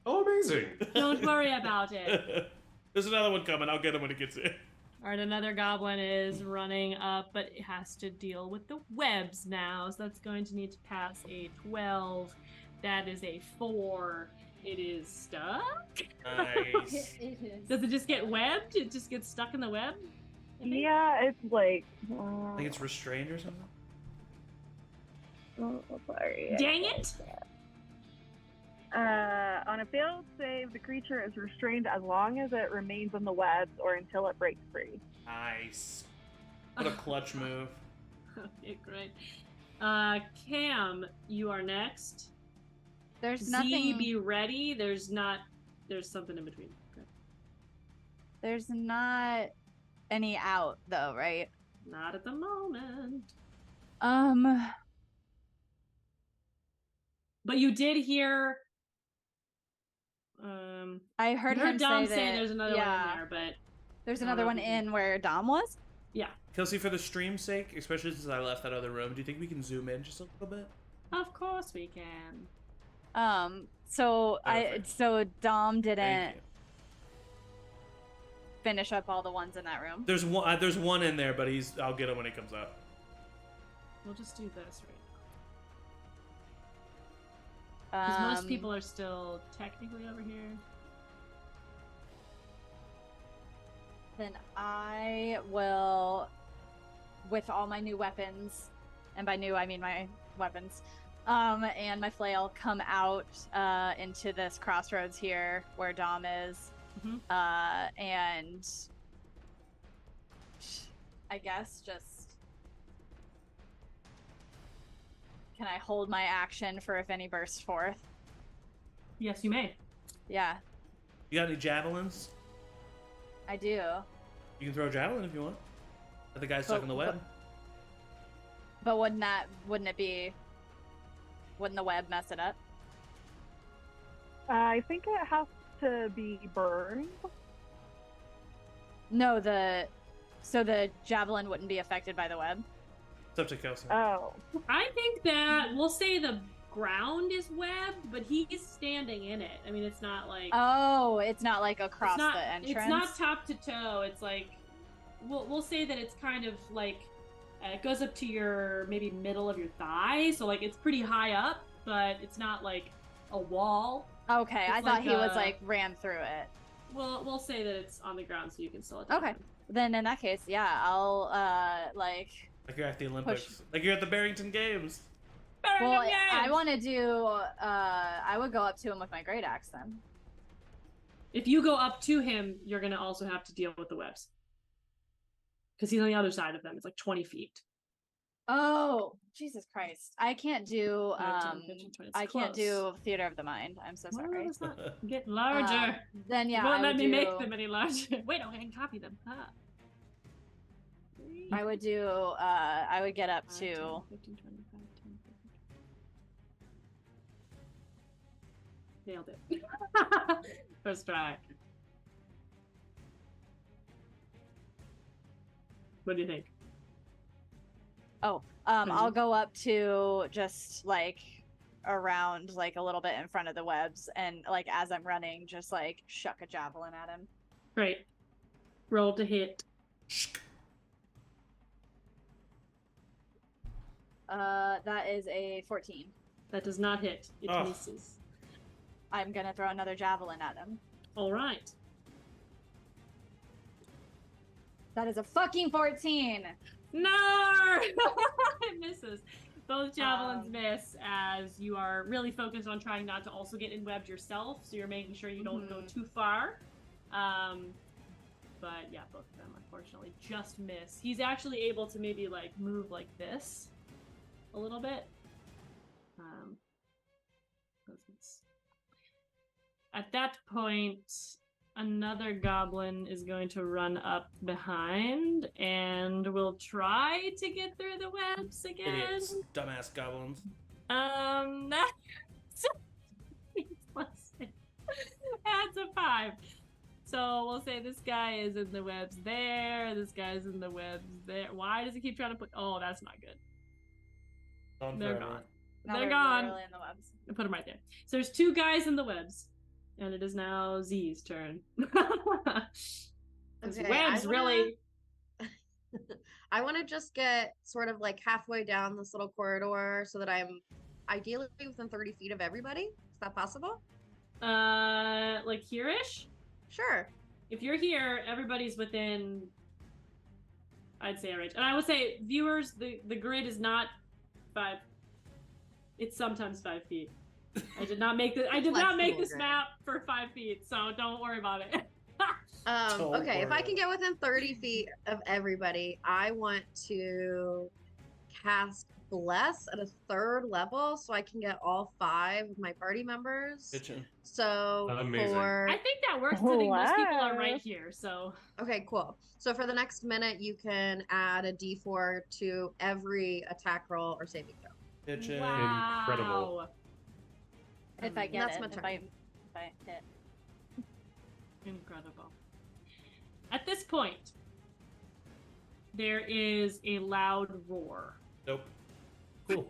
Oh, amazing. Don't worry about it. There's another one coming. I'll get him when it gets here. All right, another goblin is running up, but it has to deal with the webs now, so that's going to need to pass a 12. That is a 4. It is stuck. Nice. It is. Does it just get webbed? It just gets stuck in the web? I think? Yeah, it's like. I think it's restrained or something. Oh, sorry. Dang it! On a failed save, the creature is restrained as long as it remains on the webs or until it breaks free. Nice. What a clutch move. Okay, great. Cam, you are next. There's Z, nothing. be ready. There's something in between. Okay. There's not any out though, right? Not at the moment. But you did hear. I heard you heard him Dom say say that, there's another yeah, one in there, but there's I don't another know one if you in where Dom was. yeah, Kelsey, for the stream's sake, especially since I left that other room, do you think we can zoom in just a little bit? of course we can. So Perfect. so Dom Thank didn't you. finish up all the ones in that room. There's one in there, but I'll get him when he comes out. We'll just do this right now. Because most people are still technically over here. Then I will, with all my new weapons, and by new I mean my weapons, and my flail, come out into this crossroads here where Dom is, Mhm. and I guess just can I hold my action for if any bursts forth? Yes, you may. Yeah, You got any javelins? I do. You can throw a javelin if you want. At the guy stuck in the web. But wouldn't the web mess it up? I think it has to be burned. No, so the javelin wouldn't be affected by the web. It's up to Kelsey. Oh. I think that we'll say the ground is webbed, but he's standing in it. I mean, it's not like Oh, it's not like across it's not, the entrance. It's not top to toe. It's like we'll say that it's kind of like it goes up to your maybe middle of your thigh, so like it's pretty high up, but it's not like a wall. Okay, I It's thought like he was a- like ran through it. We'll say that it's on the ground, so you can still attack Okay. him Then in that case, yeah, I'll Like you're at the Olympics. Push. Like you're at the Barrington Games. well, I want to do I would go up to him with my great axe then. If you go up to him, you're gonna also have to deal with the webs. Because he's on the other side of them. It's like 20 feet. Oh, Jesus Christ. I can't do 15, 20. It's I can't close. do Theater of the Mind. I'm so Well, sorry. let's not get larger. Then yeah, You won't I let would me do, make them any larger. Wait, I can copy them. Ah. I would do I would get up 5, to 10, 15, 25, 10, 15. Nailed it. First try. What do you think? I'll go up to just like around like a little bit in front of the webs and like as I'm running just like shuck a javelin at him. Great. Roll to hit. That is a 14. That does not hit. It Oh. misses. I'm gonna throw another javelin at him. All right. That is a fucking 14. No! It misses. Both javelins Um, miss as you are really focused on trying not to also get in-webbed yourself, so you're making sure you don't go too far. But yeah, both of them unfortunately just miss. He's actually able to maybe like move like this a little bit. At that point, another goblin is going to run up behind and will try to get through the webs again. Idiots. Dumbass goblins. That's adds a 5. So we'll say this guy is in the webs there. This guy's in the webs there. Why does he keep trying to put? Oh, that's not good. Gone They're forever. gone. Now They're we're gone. literally in the webs. I put them right there. So there's 2 guys in the webs, and it is now Z's turn. This Okay, webs really. I want to just get sort of like halfway down this little corridor so that I'm ideally within 30 feet of everybody. Is that possible? Like here-ish? Sure. If you're here, everybody's within, I'd say, a range. And I would say, viewers, the grid is not 5. It's sometimes 5 feet. I did not make I did not make Flexible this grid. map for 5 feet, so don't worry about it. Don't Okay, if worry. I can get within 30 feet of everybody, I want to cast Bless at a 3rd level so I can get all 5 of my party members. Bitchin'. So Amazing. I think that works. I think most people are right here, so. Okay, cool. So for the next minute, you can add a d4 to every attack roll or saving throw. Bitchin'. Wow. Incredible. If I get That's it, my if turn. I hit. Incredible. At this point, there is a loud roar. Nope. Cool.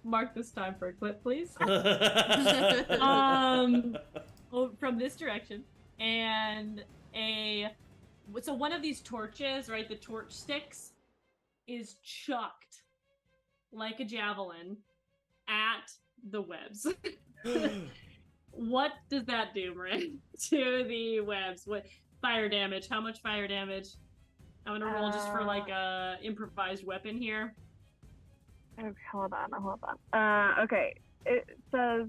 Mark this time for a clip, please. From this direction, and so one of these torches, right, the torch sticks, is chucked like a javelin at the webs. What does that do, Marin, to the webs? What fire damage? How much fire damage? I'm gonna roll just for like a improvised weapon here. Okay, hold on. Okay, it says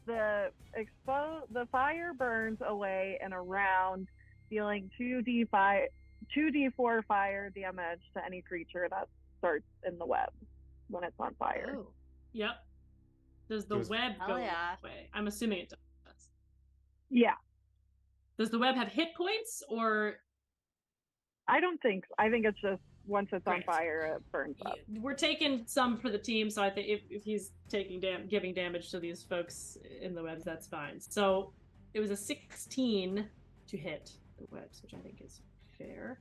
the fire burns away and around, dealing 2d4 fire damage to any creature that starts in the web when it's on fire. Oh. Yep. Does the Does- web Oh, go yeah. away? I'm assuming it does. Yeah, Does the web have hit points, or I don't think. I think it's just once it's on Great. fire, it burns up. we're taking some for the team? So I think if he's taking giving damage to these folks in the webs, that's fine. So it was a 16 to hit the webs, which I think is fair.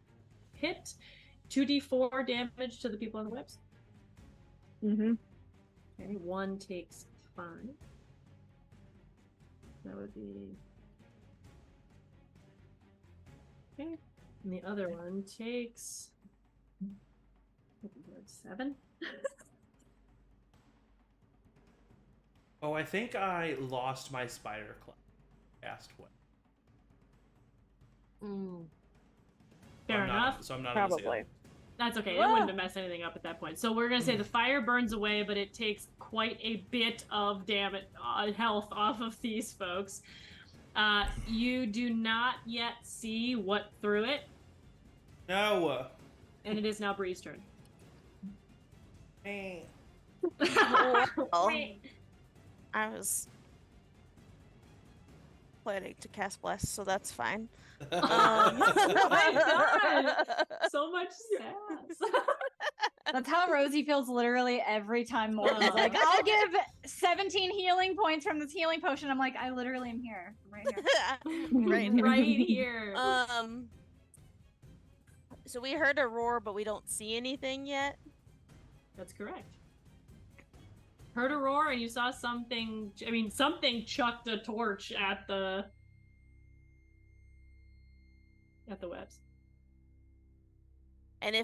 Hit 2d4 damage to the people on the webs. Mm-hmm. Okay, 1 takes 5. That would be. Okay. And the other one takes 7. Oh, I think I lost my spider club. Cast what? Fair enough. So I'm not on the Probably. ceiling. That's okay. It wouldn't have messed anything up at that point. So we're gonna say the fire burns away, but it takes quite a bit of health off of these folks. You do not yet see what threw it, No. and it is now Bree's turn. Well, Wait. I was planning to cast Bless, so that's fine. Oh my God. So much sass. That's how Rosie feels literally every time Morgan's like, I'll give 17 healing points from this healing potion. I'm like, I literally am here. I'm right here. Right. Right here. So we heard a roar, but we don't see anything yet. That's correct. Heard a roar, and you saw something. I mean, something chucked a torch at the webs. And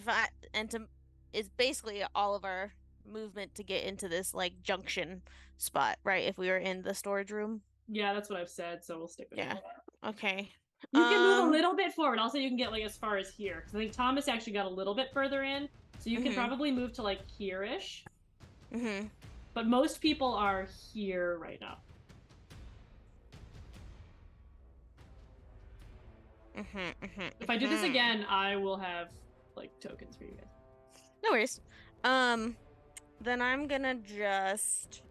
it's basically all of our movement to get into this like junction spot, right? If we were in the storage room. Yeah, that's what I've said. So we'll stick with Yeah. it. Okay. You can move a little bit forward. Also, you can get like as far as here, because I think Thomas actually got a little bit further in. So you can probably move to like here-ish. Mm-hmm. But most people are here right now. If I do this again, I will have like tokens for you guys. No worries. Then I'm gonna just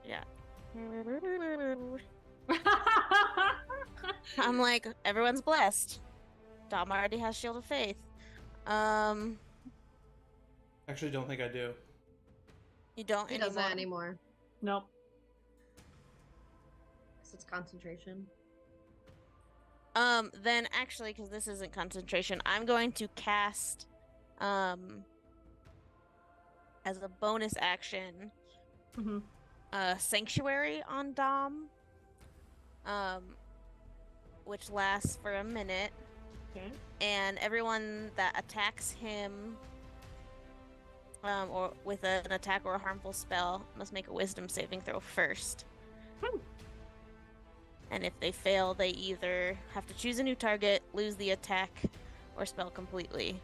yeah. I'm like, everyone's blessed. Dom already has Shield of Faith. Actually, don't think I do. You don't He anymore. doesn't anymore. Nope. So it's concentration. Then actually, because this isn't concentration, I'm going to cast, as a bonus action, Sanctuary on Dom, which lasts for a minute. Okay. And everyone that attacks him, or with an attack or a harmful spell, must make a Wisdom saving throw first. And if they fail, they either have to choose a new target, lose the attack, or spell completely.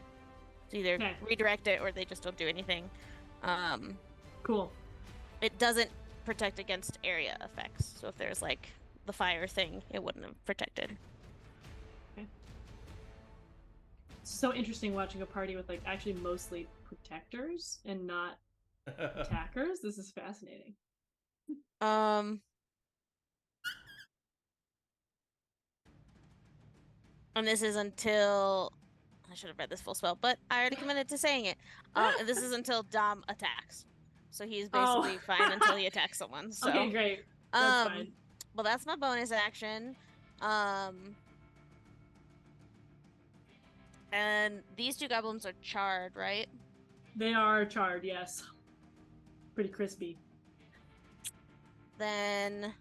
So either redirect it or they just don't do anything. Cool. It doesn't protect against area effects. So if there's like the fire thing, it wouldn't have protected. Okay. It's so interesting watching a party with like actually mostly protectors and not attackers. This is fascinating. And this is until I should have read this full spell, but I already committed to saying it. And this is until Dom attacks. So he's basically fine until he attacks someone. So Okay, great. That's fine. Well, that's my bonus action. And these two goblins are charred, right? They are charred, yes. Pretty crispy. Then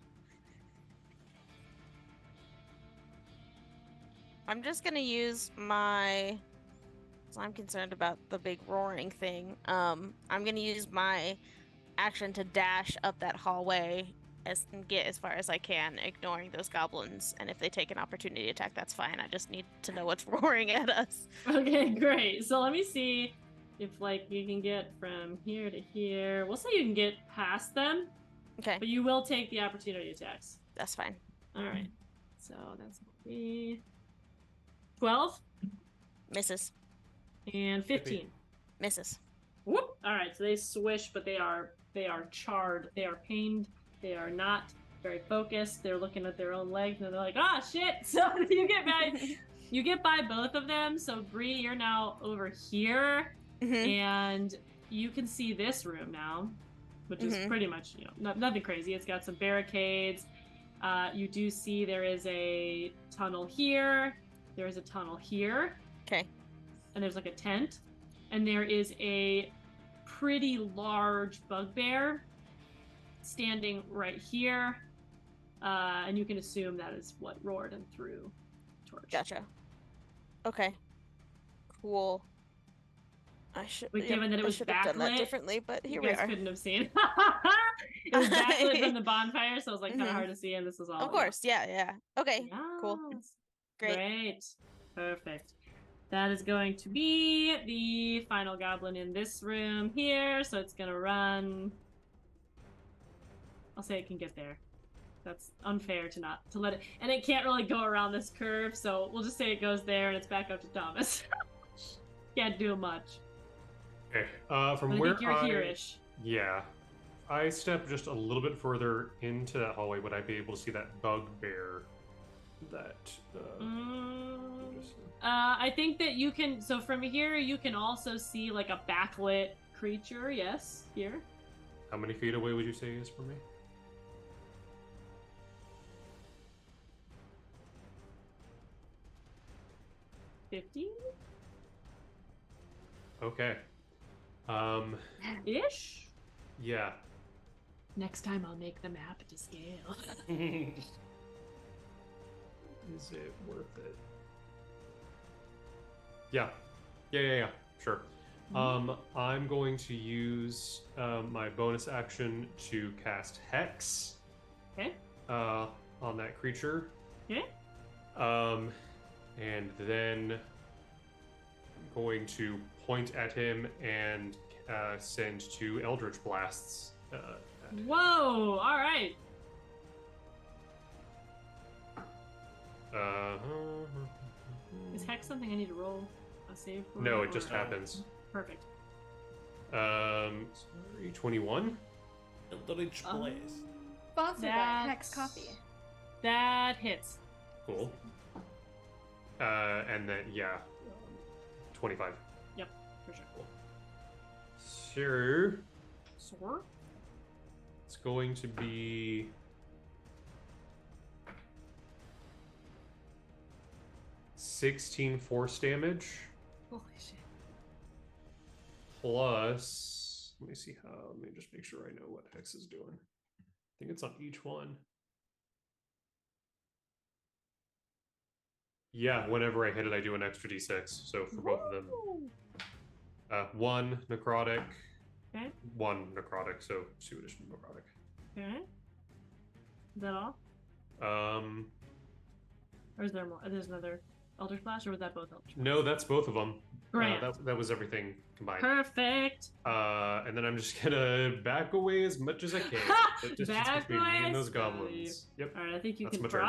I'm just gonna use my, so I'm concerned about the big roaring thing. I'm gonna use my action to dash up that hallway and get as far as I can, ignoring those goblins. And if they take an opportunity attack, that's fine. I just need to know what's roaring at us. Okay, great. So let me see if like you can get from here to here. We'll say you can get past them. Okay. But you will take the opportunity attacks. That's fine. All right. So that's gonna be 12 Misses. and 15. Misses. Whoop. All right. So they swish, but they are charred. They are pained. They are not very focused. They're looking at their own legs and they're like, ah, shit. So you get by both of them. So Bree, you're now over here, and you can see this room now, which is pretty much, nothing crazy. It's got some barricades. You do see there is a tunnel here. There is a tunnel here. Okay. And there's like a tent. And there is a pretty large bugbear standing right here. And you can assume that is what roared and threw torch. Gotcha. Okay. Cool. I should. But given that it was I should have done that backlit, differently, but here you we guys are. couldn't have seen. It was backlit from the bonfire, so it was like kind of Mhm. hard to see, and this was all. Of course, yeah. Okay, cool. Yes. Great. Great. Perfect. That is going to be the final goblin in this room here, so it's gonna run. I'll say it can get there. That's unfair to let it, and it can't really go around this curve, so we'll just say it goes there and it's back up to Thomas. Can't do much. Okay. From But I where think you're here-ish. Yeah. I step just a little bit further into that hallway. Would I be able to see that bugbear? That. I think that you can. So from here, you can also see like a backlit creature. Yes, here. How many feet away would you say is from me? $50 Okay. ish. Yeah. Next time I'll make the map to scale. Is it worth it? Yeah. Yeah. Sure. I'm going to use my bonus action to cast Hex. Okay. On that creature. Okay. And then I'm going to point at him and send 2 Eldritch Blasts. At him. Whoa! All right. Is Hex something I need to roll a save for? No, it just or- happens. Perfect. Sorry, 21. Eldritch Blaze. Sponsored by That's- Hex Coffee. That hits. Cool. And then, 25. Yep, for sure. Sure. Sore? It's going to be 16 force damage Holy shit. plus. Let me see how. Let me just make sure I know what Hex is doing. I think it's on each one. Yeah, whenever I hit it, I do an extra d6. So for both of them, 1 necrotic, Okay. 1 necrotic. So 2 additional necrotic. Okay. Is that all? Or is there more? There's another Eldritch Blast, or was that both Eldritch? No, that's both of them. Grand. That was everything combined. Perfect. And then I'm just gonna back away as much as I can. It just Back between me away and those slowly. goblins. Yep. All right, I think you That's can my turn.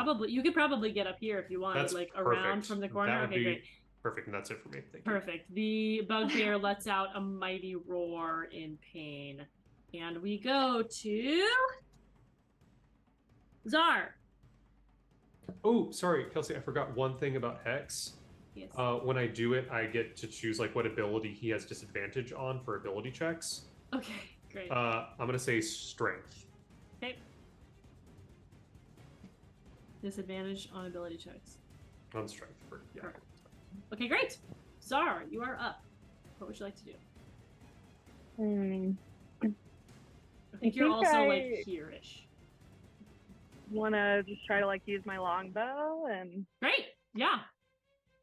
probably get up here if you wanted, That's like around perfect. from the corner. That would Okay, be great. perfect, and that's it for me. Thank you. Perfect. The bugbear lets out a mighty roar in pain. And we go to Czar. Oh, sorry, Kelsey, I forgot one thing about Hex. Yes. When I do it, I get to choose like what ability he has disadvantage on for ability checks. Okay, great. I'm gonna say Strength. Okay. Disadvantage on ability checks. On Strength. Yeah. Perfect. Okay, great. Czar, you are up. What would you like to do? I think you're think also I- like here-ish. Want to just try to like use my longbow and Great. Yeah.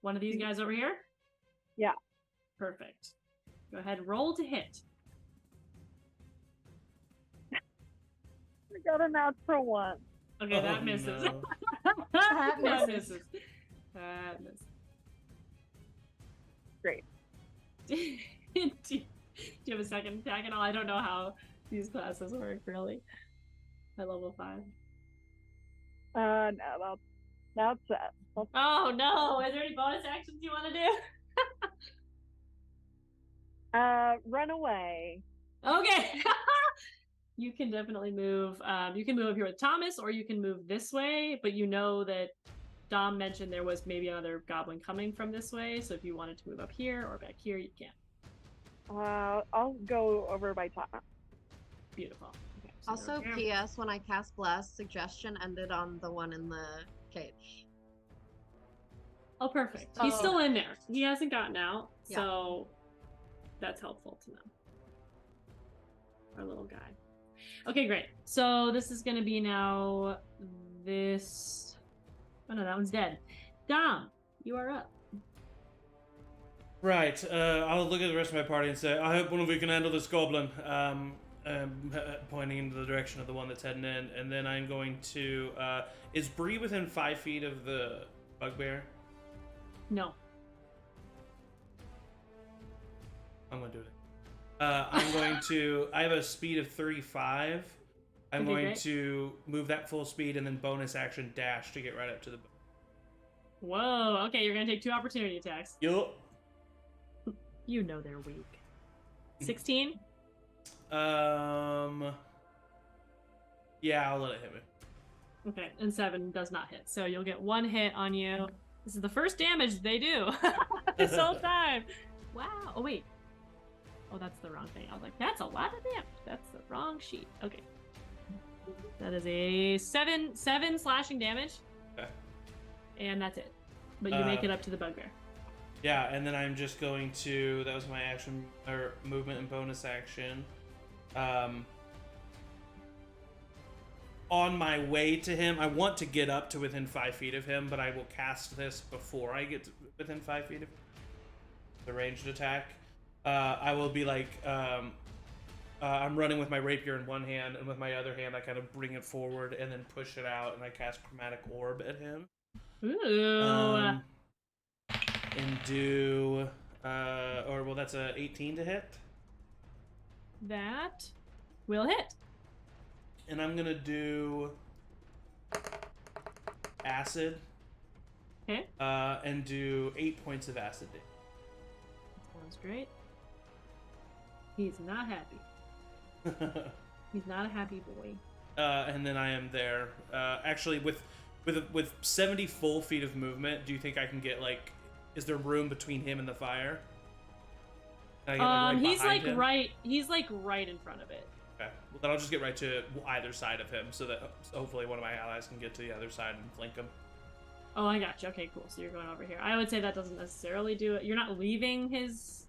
One of these guys over here? Yeah. Perfect. Go ahead and roll to hit. I got a natural 1. Okay, that Oh, misses. no. That That misses. misses. That misses. Great. do you have a second attack at all? I don't know how these classes work, really. At level 5. No, that's it. Oh, no! Is there any bonus actions you want to do? Run away. Okay. You can definitely move. You can move up here with Thomas, or you can move this way. But you know that Dom mentioned there was maybe another goblin coming from this way. So if you wanted to move up here or back here, you can. I'll go over by top. Beautiful. Okay, so Also, over here. P.S. When I cast Bless, suggestion ended on the one in the cage. Oh, perfect. He's Oh. still in there. He hasn't gotten out, Yeah. so that's helpful to know. Our little guy. Okay, great. So this is going to be now this. Oh no, that one's dead. Dom, you are up. Right. I'll look at the rest of my party and say, I hope one of you can handle this goblin. Pointing into the direction of the one that's heading in, and then I'm going to. Is Bree within 5 feet of the bugbear? No. I'm gonna do it. I'm going to. I have a speed of 35. I'm Okay, going great. to move that full speed and then bonus action dash to get right up to the. Whoa. Okay, you're going to take 2 opportunity attacks. Yup. You know they're weak. 16? Yeah, I'll let it hit me. Okay, and 7 does not hit. So you'll get 1 hit on you. This is the first damage they do this whole time. Wow. Oh, wait. Oh, that's the wrong thing. I was like, that's a lot of damage. That's the wrong sheet. Okay. That is a 7 slashing damage. Okay. And that's it. But you make it up to the bugbear. Yeah, and then I'm just going to. That was my action or movement and bonus action. On my way to him, I want to get up to within 5 feet of him, but I will cast this before I get to within 5 feet of him. The ranged attack. I will be like, I'm running with my rapier in one hand, and with my other hand, I kind of bring it forward and then push it out, and I cast Chromatic Orb at him. Ooh. And do, that's a 18 to hit. That will hit. And I'm gonna do acid. Okay. And do 8 points of acid damage. Sounds great. He's not happy. He's not a happy boy. And then I am there. Actually, with 70 full feet of movement, do you think I can get like? Is there room between him and the fire? Can I get, right he's behind like him? right. He's like right in front of it. Okay. Well, then I'll just get right to either side of him, so that hopefully one of my allies can get to the other side and flank him. Oh, I got you. Okay, cool. So you're going over here. I would say that doesn't necessarily do it. You're not leaving his.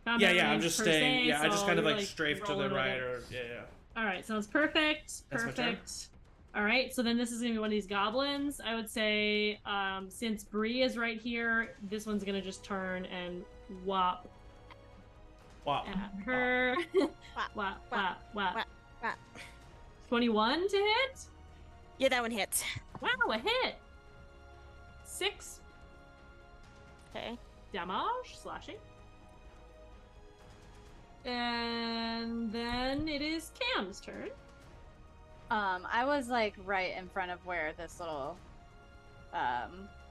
Yeah, range I'm just per staying. se, Yeah, I just so kind of you're, like strafe to the rolling with right, it. or yeah. All right, sounds perfect. That's my turn. Perfect. All right, so then this is gonna be one of these goblins. I would say, since Bree is right here, this one's gonna just turn and whop Wow. at her. Whop, whop, whop. Whap. 21 to hit. Yeah, that one hits. Wow, a hit. 6 Okay. damage, slashing. And then it is Cam's turn. I was like right in front of where this little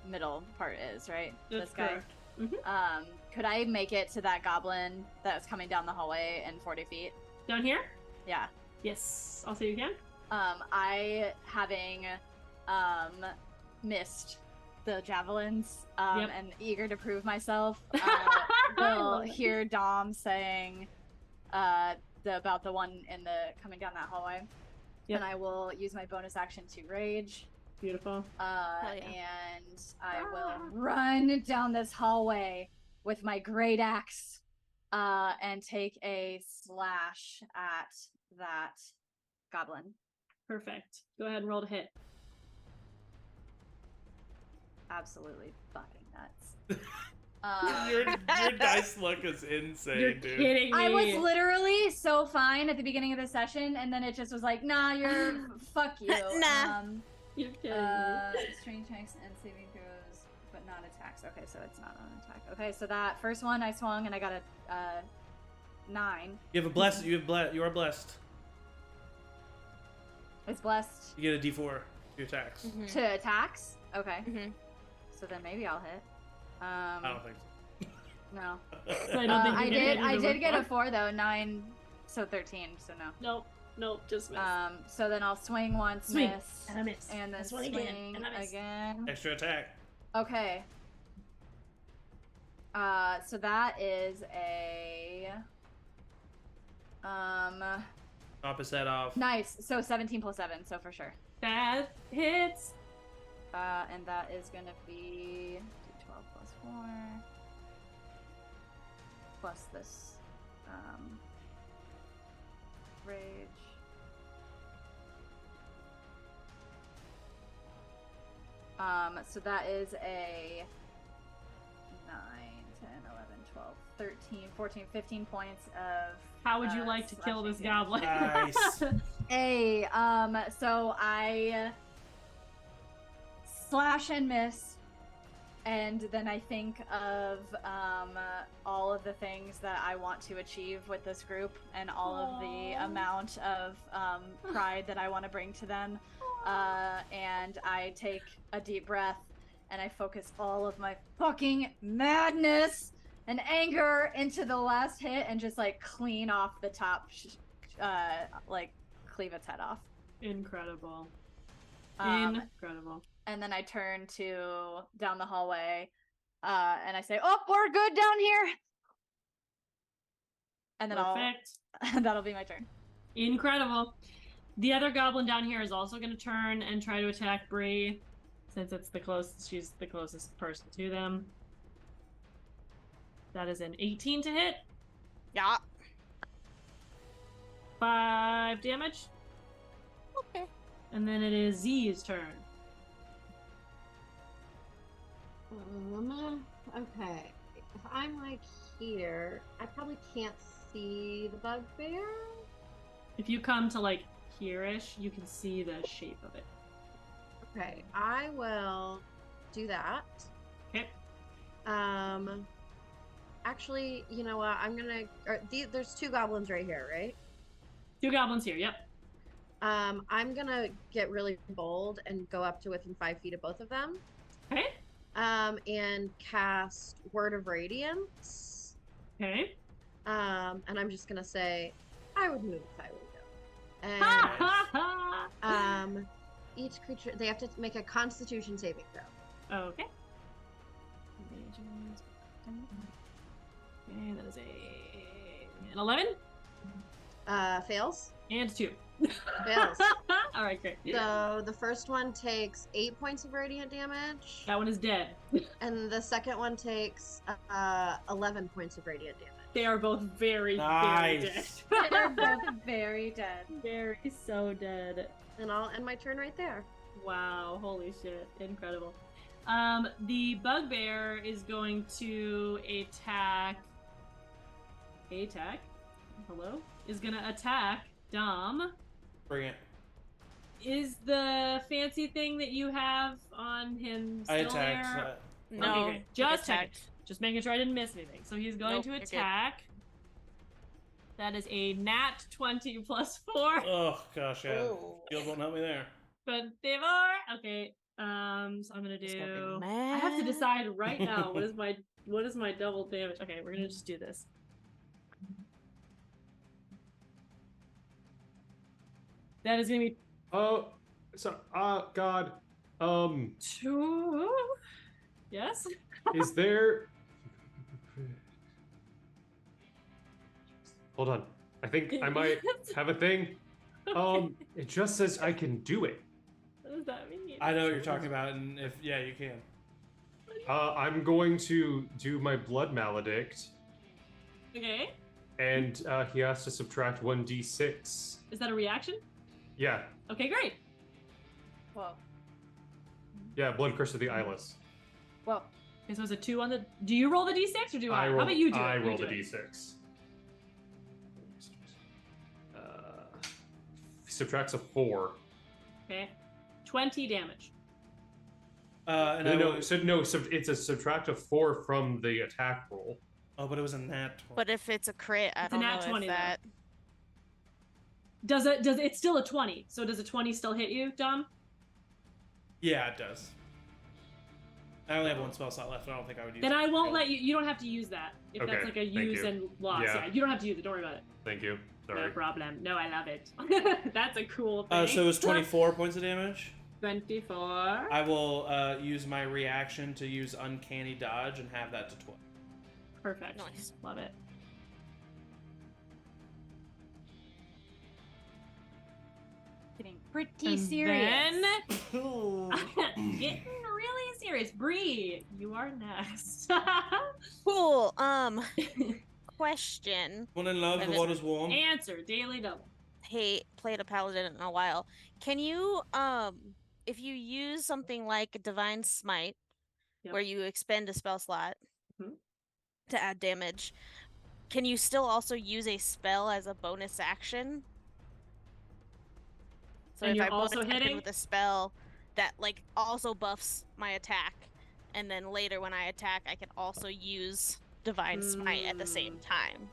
middle part is, right? That's this guy. correct. Mhm. Could I make it to that goblin that was coming down the hallway in 40 feet? Down here? Yeah. Yes, I'll say you can. I having missed the javelins Yep. and eager to prove myself, I will love it. hear Dom saying about the one in the coming down that hallway. Yep. And I will use my bonus action to rage. Beautiful. Hell yeah. And I will run down this hallway with my great axe and take a slash at that goblin. Perfect. Go ahead and roll to hit. Absolutely fucking nuts. Your dice luck is insane, You're dude. kidding me. I was literally so fine at the beginning of the session, and then it just was like, nah, you're fuck you. Nah. You're kidding me. Strength checks and saving throws, but not attacks. Okay, so it's not an attack. Okay, so that first one I swung and I got a 9. You have a blessed. You are blessed. It's blessed You get a D4 for your attacks. Mhm. to attacks. Okay, Mhm. so then maybe I'll hit. I don't think so. No. I don't think I you can did. hit I either did with get a one. 4 though. 9, so 13. So no. Nope, just miss. So then I'll swing once, Swing, miss, and I miss. and then I swing swing again, and I miss. again. Extra attack. Okay. So that is a Top his head off. nice. So 17 plus 7, so for sure. That hits. And that is gonna be 12 plus 4 plus this rage. So that is a 9, 10, 11, 12, 13, 14, 15 points of. How would you like to kill this slashing damage. goblin? Nice. Hey, so I slash and miss, and then I think of all of the things that I want to achieve with this group, and all of the amount of pride that I want to bring to them. And I take a deep breath, and I focus all of my fucking madness and anger into the last hit, and just like clean off the top, like cleave its head off. Incredible. Incredible. And then I turn to down the hallway, and I say, "Oh, we're good down here." And then Perfect. that'll be my turn. Incredible. The other goblin down here is also going to turn and try to attack Bree, since it's the closest. She's the closest person to them. That is an 18 to hit. Yeah. 5 damage. Okay. And then it is Z's turn. Okay. If I'm like here, I probably can't see the bugbear. If you come to like here-ish, you can see the shape of it. Okay, I will do that. Okay. Actually, you know what? I'm gonna. There's 2 goblins right here, right? 2 goblins here. Yep. I'm gonna get really bold and go up to within 5 feet of both of them. Okay. And cast Word of Radiance. Okay. And I'm just gonna say, I would move if I were you. Ha ha ha! And each creature, they have to make a Constitution saving throw. Okay. Okay, that is an 11 Fails. and 2. Fails. All right, great. So the first one takes 8 points of radiant damage, That one is dead. and the second one takes 11 points of radiant damage. They are both very, Nice. very dead. They're both very dead. Very so dead. And I'll end my turn right there. Wow, holy shit. Incredible. The bugbear is going to attack. Hello? Is gonna attack Dom. Bring it. Is the fancy thing that you have on him still I attacked. there? No. Okay, great. Just checking. attacked. Just making sure I didn't miss anything. So he's going Nope, to you're good. attack. That is a nat 20 plus 4. Oh gosh, yeah. Ooh. Shield won't help me there. 24. Okay. So I'm gonna He's gonna be do. I have to mad. decide right now what is my double damage. Okay, we're gonna just do this. That is gonna be Oh, so God. 2. Yes. Is there? Hold on. I think I might have a thing. It just says I can do it. What does that mean? I know what you're talking about, and if you can. I'm going to do my blood maledict, Okay. and he has to subtract 1d6. Is that a reaction? Yeah, Okay, great. Whoa. yeah, blood curse of the eyeless. Whoa. Okay, so it's a 2 on the. Do you roll the d6 or do I? roll, How about you do it? I You roll do the it. d6. Subtracts a 4. Okay. 20 damage. And It's a subtract of 4 from the attack roll. Oh, but it was a nat 20. But if it's a crit, I It's a don't nat know 20 if though. that. Does it's still a 20? So does a 20 still hit you, Dom? Yeah, it does. I only have 1 spell slot left. I don't think I would use Then it. I won't let you. You don't have to use that. If that's Okay, like a thank use you. and loss, Yeah. yeah, you don't have to use it. Don't worry about it. Thank you. No Sorry. problem. No, I love it. That's a cool thing. So it was 24 points of damage. 24. I will use my reaction to use Uncanny Dodge and have that to 12. Perfect. Nice. Love it. Getting pretty And serious. then getting really serious. Bree, you are next. Cool. Question. When in love, the Seven. water's warm. Answer daily double. Hey, played a paladin in a while. Can you if you use something like Divine Smite, Yep. where you expend a spell slot Mhm. to add damage, can you still also use a spell as a bonus action? So And if you're I bonus also action hitting? with a spell that like also buffs my attack, and then later when I attack, I can also use Divine Smite at the same time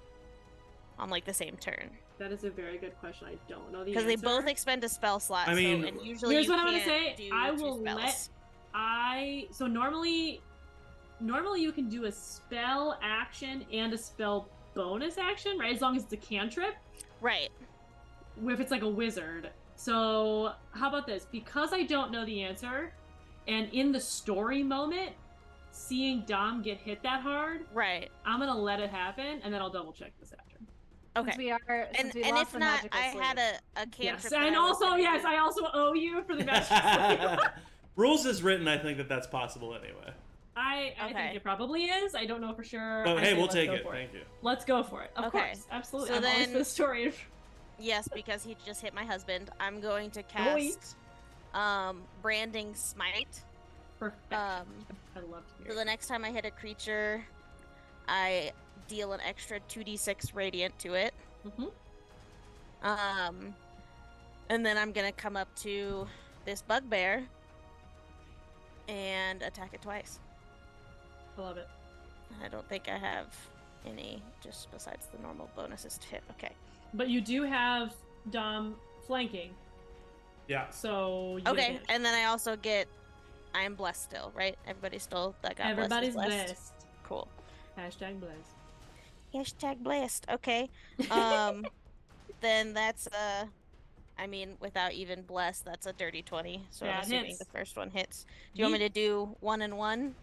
on like the same turn. That is a very good question. I don't know the Because answer. they both expend a spell slot. I mean, so, and usually Here's you what I'm can't gonna say. do I two will spells. so normally you can do a spell action and a spell bonus action, right? As long as it's a cantrip. Right. If it's like a wizard. So how about this? Because I don't know the answer, and in the story moment, seeing Dom get hit that hard, Right. I'm gonna let it happen, and then I'll double check this after. Okay. Since we And lost if the not, magical I sleeve. had a cantrip. Yes, that and I was also gonna yes, use. I also owe you for the magic. Rules is written. I think that's possible anyway. I think Okay. it probably is. I don't know for sure. Oh, I hey, say we'll let's take go it. for Thank you. Let's go for it. Of Okay. course, absolutely. So I'm always for then- the story. Yes, because he just hit my husband. I'm going to Boy. cast Branding Smite. Perfect. Um, I love to So hear the it. next time I hit a creature, I deal an extra 2d6 radiant to it. Mhm. And then I'm gonna come up to this bugbear and attack it twice. I love it. I don't think I have any just besides the normal bonuses to hit. Okay. But you do have Dom flanking, Yeah. so you get Okay, advantage. and then I also get I am blessed still, right? Everybody still that got Everybody's blessed. is blessed. Cool. Hashtag blessed. Hashtag blessed. Okay. Then that's I mean, without even blessed, that's a dirty 20. So Yeah, I'm it assuming hits. the first one hits. Do you want me to do 1 and 1?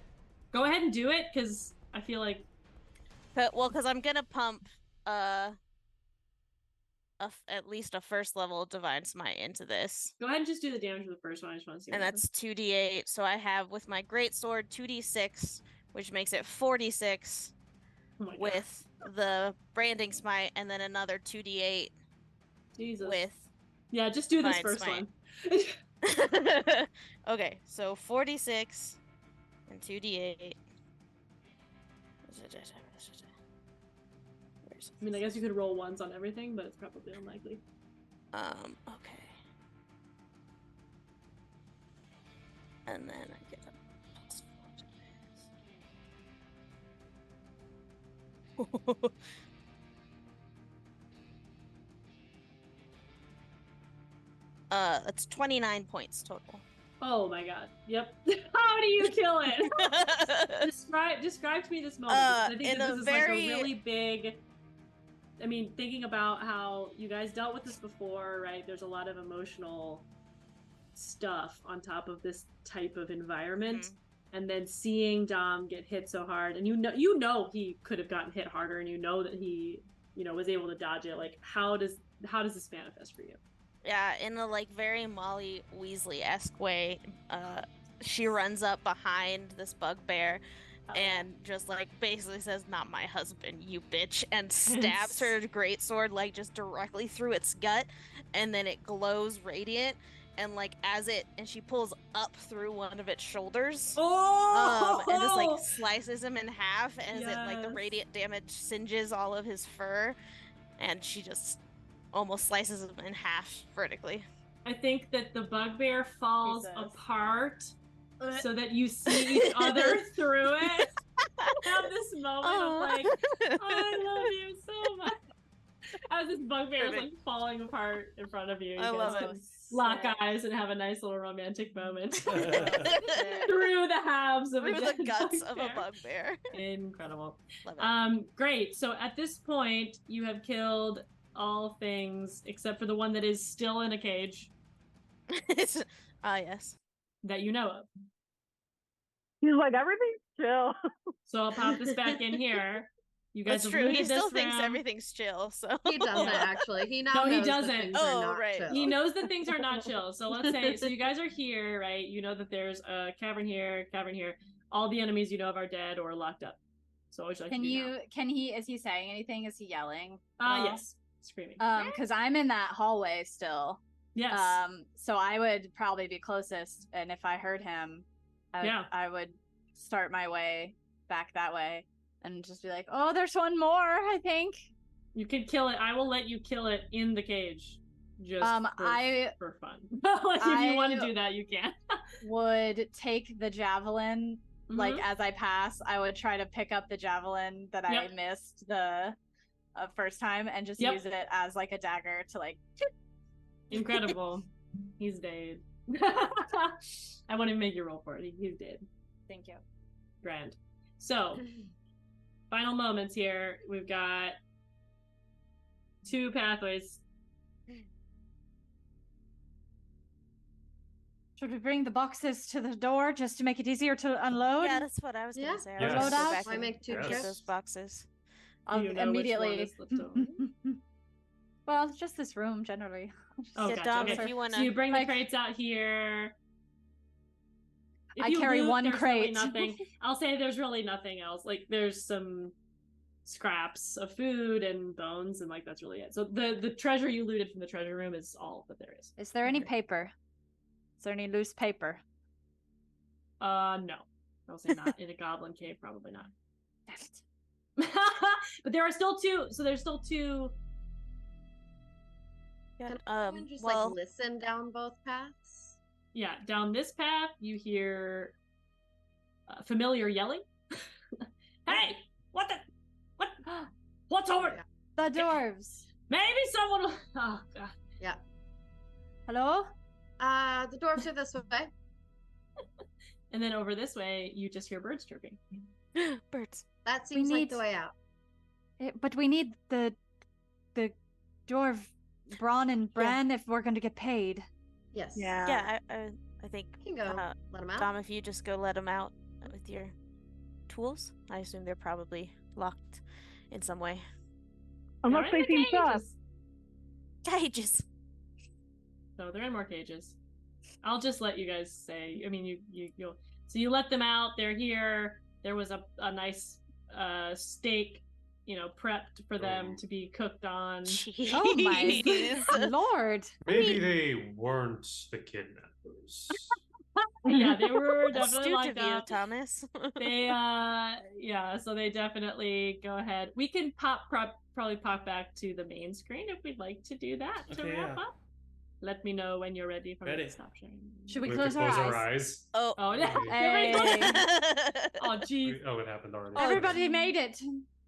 Go ahead and do it, because I feel like Because I'm gonna pump at least a first level divine smite into this, go ahead and just do the damage for the first one. I just want to see. and what that's 2d8. So I have with my great sword 2d6, which makes it 46 happens. Oh my God. with the branding smite, and then another 2d8 Jesus. with. Yeah, just do this Divine first Smite. one. Okay, so 46 and 2d8. I mean, I guess you could roll ones on everything, but it's probably unlikely. Okay. And then I get a +4 to this. It's 29 points total. Oh my God. Yep. How do you kill it? describe to me this moment. Because I think in that a this is very- like a really big. I mean, thinking about how you guys dealt with this before, right? There's a lot of emotional stuff on top of this type of environment, and then seeing Dom get hit so hard, and you know he could have gotten hit harder, and you know that he was able to dodge it. Like, how does this manifest for you? Yeah, in a like very Molly Weasley-esque way, she runs up behind this bugbear and just like basically says, "Not my husband, you bitch," and stabs her greatsword like just directly through its gut, and then it glows radiant, and like and she pulls up through one of its shoulders. And just like slices him in half, and as it like the Yes. radiant damage singes all of his fur, and she just almost slices him in half vertically. I think that the bugbear falls Jesus. apart so that you see each other through it. Have this moment of like, oh, I love you so much. As this bugbear is like Perfect. falling apart in front of you. You I guys love it. can lock eyes and have a nice little romantic moment Sick. through the halves of Through a the dead guts of a bugbear. bugbear. Incredible. Love it. Great. So at this point, you have killed all things except for the one that is still in a cage Yes. that you know of. He's like, everything's chill. So I'll pop this back in here. You guys That's have true. He looted still this thinks room. everything's chill, so He doesn't Yeah. actually. He now No, he knows that doesn't. things Oh, are not right. chill. He knows that things are not chill. So let's say, so you guys are here, right? You know that there's a cavern here. All the enemies you know of are dead or locked up. So what would you like to do now? Is he saying anything? Is he yelling? Yes. Screaming. Because I'm in that hallway still. Yes. So I would probably be closest, and if I heard him, I would start my way back that way and just be like, "Oh, there's one more, I think." You can kill it. I will let you kill it in the cage. Just for fun. Like, if you want to do that, you can. Would take the javelin, like as I pass, I would try to pick up the javelin that I missed the first time and just use it as like a dagger to like. Incredible. He's dead. I want to make you roll for it. He's dead. Thank you. Grand. So, final moments here. We've got 2 pathways. Should we bring the boxes to the door just to make it easier to unload? Yeah, that's what I was gonna say. Yes. Load out. I make 2 get trips. those boxes. I'll Do you know which one immediately. is left over? Well, it's just this room generally. Oh, Yeah, gotcha. Dom, Okay. if you wanna, So you bring the like- crates out here. If I you carry loot, one there's really crate. nothing. I'll say there's really nothing else. Like, there's some scraps of food and bones, and like that's really it. So the treasure you looted from the treasure room is all that there is. Is there any paper? Is there any loose paper? No. I'll say not. In a goblin cave, probably not. Damn it. But there are still 2. So there's still 2. yeah, Can everyone just well, like listen down both paths? Yeah, down this path, you hear familiar yelling. Hey, what the? What? What's over? The dwarves. Maybe someone will. Oh, God. Hello? The dwarves are this way. And then over this way, you just hear birds chirping. birds. That seems like need- the way out. But we need the dwarf Braun and Bran if we're going to get paid. Yes. Yeah, I think You can go let them out. Dom, if you just go let them out with your tools, I assume they're probably locked in some way. Unless They're they in the seem sus. cages. Cages. So they're in more cages. I'll just let you guys say. I mean, you'll. So you let them out. They're here. There was a nice steak, prepped for them to be cooked on. Jeez. Oh my lord. Maybe they weren't the kidnappers. Yeah, they were definitely Astute like of you, that. Thomas. They yeah, so they definitely go ahead. We can probably pop back to the main screen if we'd like to do that to Okay, wrap yeah. up. Let me know when you're ready for me Ready. to stop sharing. Should we have close to our eyes? Oh. Oh, yeah. Hey. Oh, geez. Oh, it happened already. Everybody made it.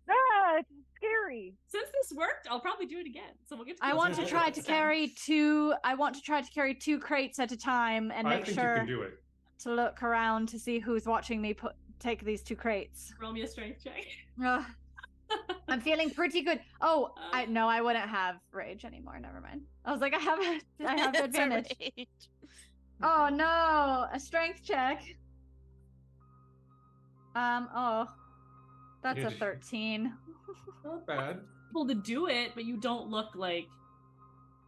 Ah, it's scary. Since this worked, I'll probably do it again. So we'll get to I want to close try our to eyes. carry 2. I want to try to carry 2 crates at a time and I make think you sure can do it. to look around to see who's watching me take these 2 crates. Roll me a strength check. Ugh. I'm feeling pretty good. Oh, I wouldn't have rage anymore. Never mind. I was like, I have It's advantage. alright. Oh no, a strength check. Oh, that's a 13. Not bad. Able to do it, but you don't look like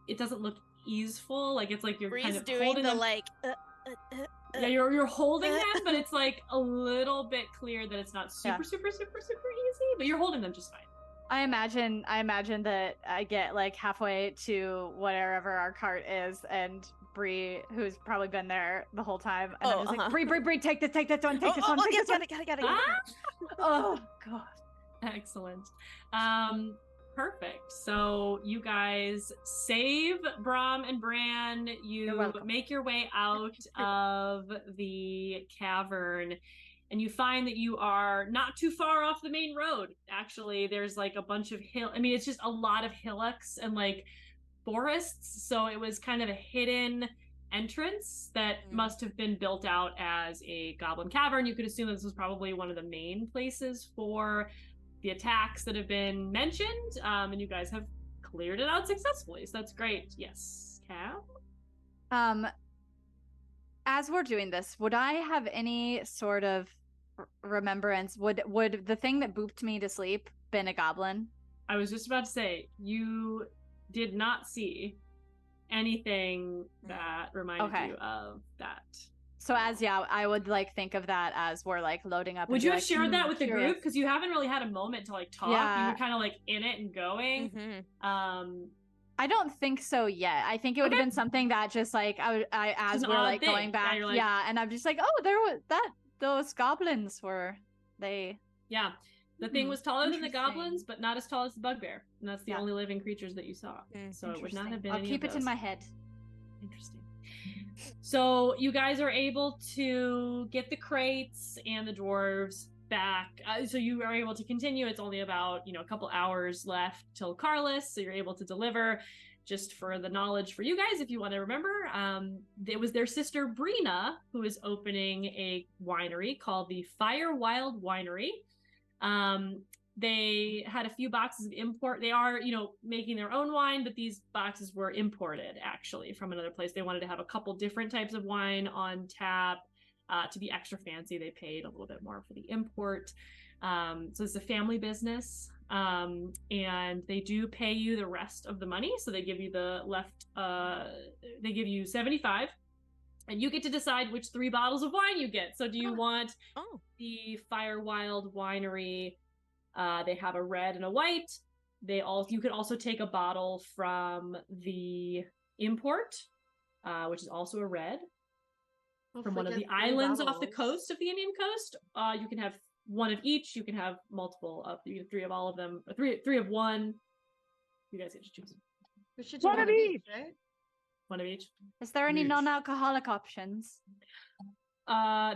it doesn't look easeful. Like it's like you're Bree's kind of doing holding the them. like. Yeah, you're holding them, but it's like a little bit clear that it's not super, Yeah. super, super, super easy. But you're holding them just fine. I imagine that I get like halfway to wherever our cart is, and Bree, who's probably been there the whole time, and I'm just like, Bree, take this one, take this one, take this one. Got it. Ah! Oh god. Excellent. Perfect. So you guys save Brom and Bran. You're You welcome. make your way out of the cavern, and you find that you are not too far off the main road. Actually, there's like a bunch of it's just a lot of hillocks and like forests. So it was kind of a hidden entrance that must have been built out as a goblin cavern. You could assume this was probably one of the main places for the attacks that have been mentioned, and you guys have cleared it out successfully, so that's great. Yes, Cam? As we're doing this, would I have any sort of remembrance? Would the thing that booped me to sleep been a goblin? I was just about to say, you did not see anything that reminded you of that. So I would like think of that as we're like loading up. Would and you be have like, shared that with the curious. group? Because you haven't really had a moment to like talk. Yeah. You were kind of like in it and going. Mm-hmm. I don't think so yet. I think it would have Okay. been something that just like I as an we're odd like thing. going Yeah, back, you're like- yeah, and I'm just like, oh, there was those goblins were they. Yeah. The thing Hmm, was taller than the goblins, interesting. but not as tall as the bugbear. And that's the Yeah. only living creatures that you saw. So it would not have been I'll any keep of it in those. my head. Interesting. So you guys are able to get the crates and the dwarves back. So you are able to continue. It's only about, a couple hours left till Carlos. So you're able to deliver. Just for the knowledge for you guys, if you want to remember, it was their sister Brina who is opening a winery called the Fire Wild Winery. They had a few boxes of import. They are, making their own wine, but these boxes were imported actually from another place. They wanted to have a couple different types of wine on tap. To be extra fancy, they paid a little bit more for the import. So it's a family business. And they do pay you the rest of the money. So they give you they give you 75 and you get to decide which 3 bottles of wine you get. So do you want the Fire Wild Winery? They have a red and a white. You could also take a bottle from the import, which is also a red. From one of the islands off the coast of the Indian coast. You can have one of each. You can have multiple of 3 of all of them. 3 of one. You guys get to choose. We should do One of each. right? Is there any Each. non-alcoholic options?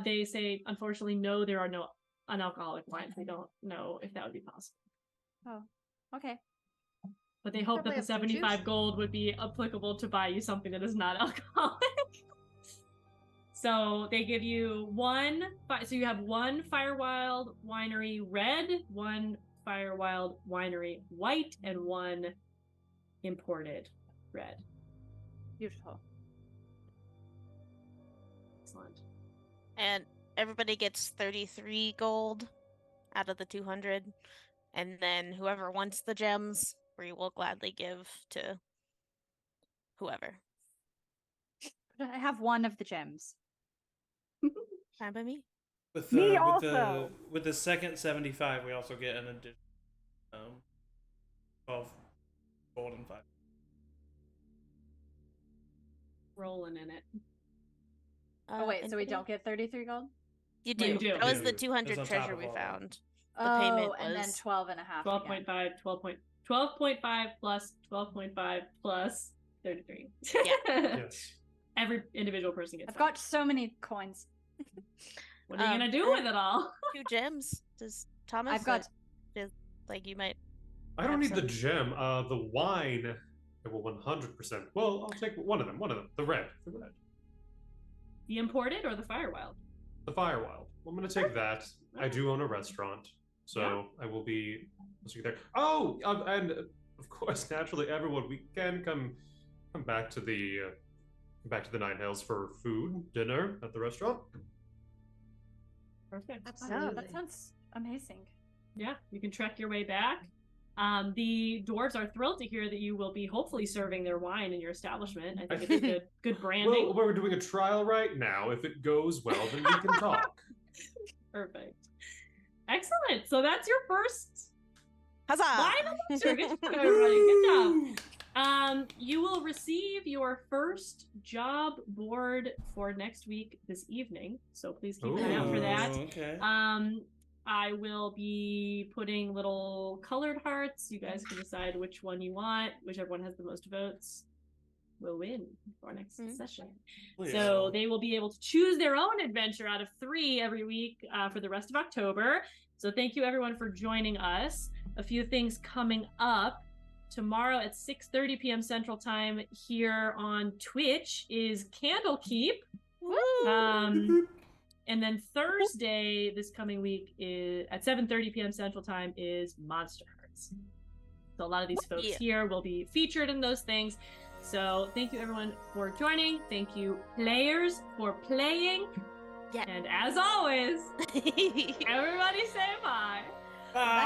They say, unfortunately, no, there are no unalcoholic wines. They don't know if that would be possible. Oh, okay. But they hope Probably that the have some 75 juice. gold would be applicable to buy you something that is not alcoholic. So they give you so you have 1 Firewild Winery red, 1 Firewild Winery white, and 1 imported red. Beautiful. Excellent. And everybody gets 33 gold out of the 200. And then whoever wants the gems, we will gladly give to whoever. Could I have 1 of the gems? Fine by me. With Me the also. with the second 75, we also get an additional 12 gold and 5. Rolling in it. Oh wait, so we anybody? don't get 33 gold? You Well, do. you do. That was You the do. 200 It's on top treasure of we all that. found. Oh, payment and then was 12 and a half. 12.5, 12.5 plus 12.5 plus 33. Yes. Every individual person gets I've that. got so many coins. What are you gonna do and- with it all? 2 gems. Does Thomas? I've got like you might. I don't have need the some- gem. The wine, I will 100%. Well, I'll take one of them. The red. The imported or the Firewild? The Firewild. I'm going to take that. I do own a restaurant, so Yeah. I will be listening there. Oh, and of course, naturally, everyone, we can come back to the Nine Hells for dinner at the restaurant. Perfect. Oh, Absolutely. that sounds amazing. Yeah, you can trek your way back. The dwarves are thrilled to hear that you will be hopefully serving their wine in your establishment. I think it's good branding. Well, we're doing a trial right now. If it goes well, then we can talk. Perfect. Excellent. So that's your first Huzzah! wine adventure. Good job, everybody. Good job. You will receive your first job board for next week this evening. So please keep an eye out for that. Okay. I will be putting little colored hearts. You guys can decide which one you want. Whichever one has the most votes will win for our next session. So they will be able to choose their own adventure out of 3 every week for the rest of October. So thank you everyone for joining us. A few things coming up. Tomorrow at 6:30 p.m. Central Time here on Twitch is Candlekeep. And then Thursday this coming week is at 7:30 p.m. Central Time is Monster Hearts. So a lot of these folks here will be featured in those things. So thank you everyone for joining. Thank you players for playing. Yeah. And as always, everybody say bye. Bye.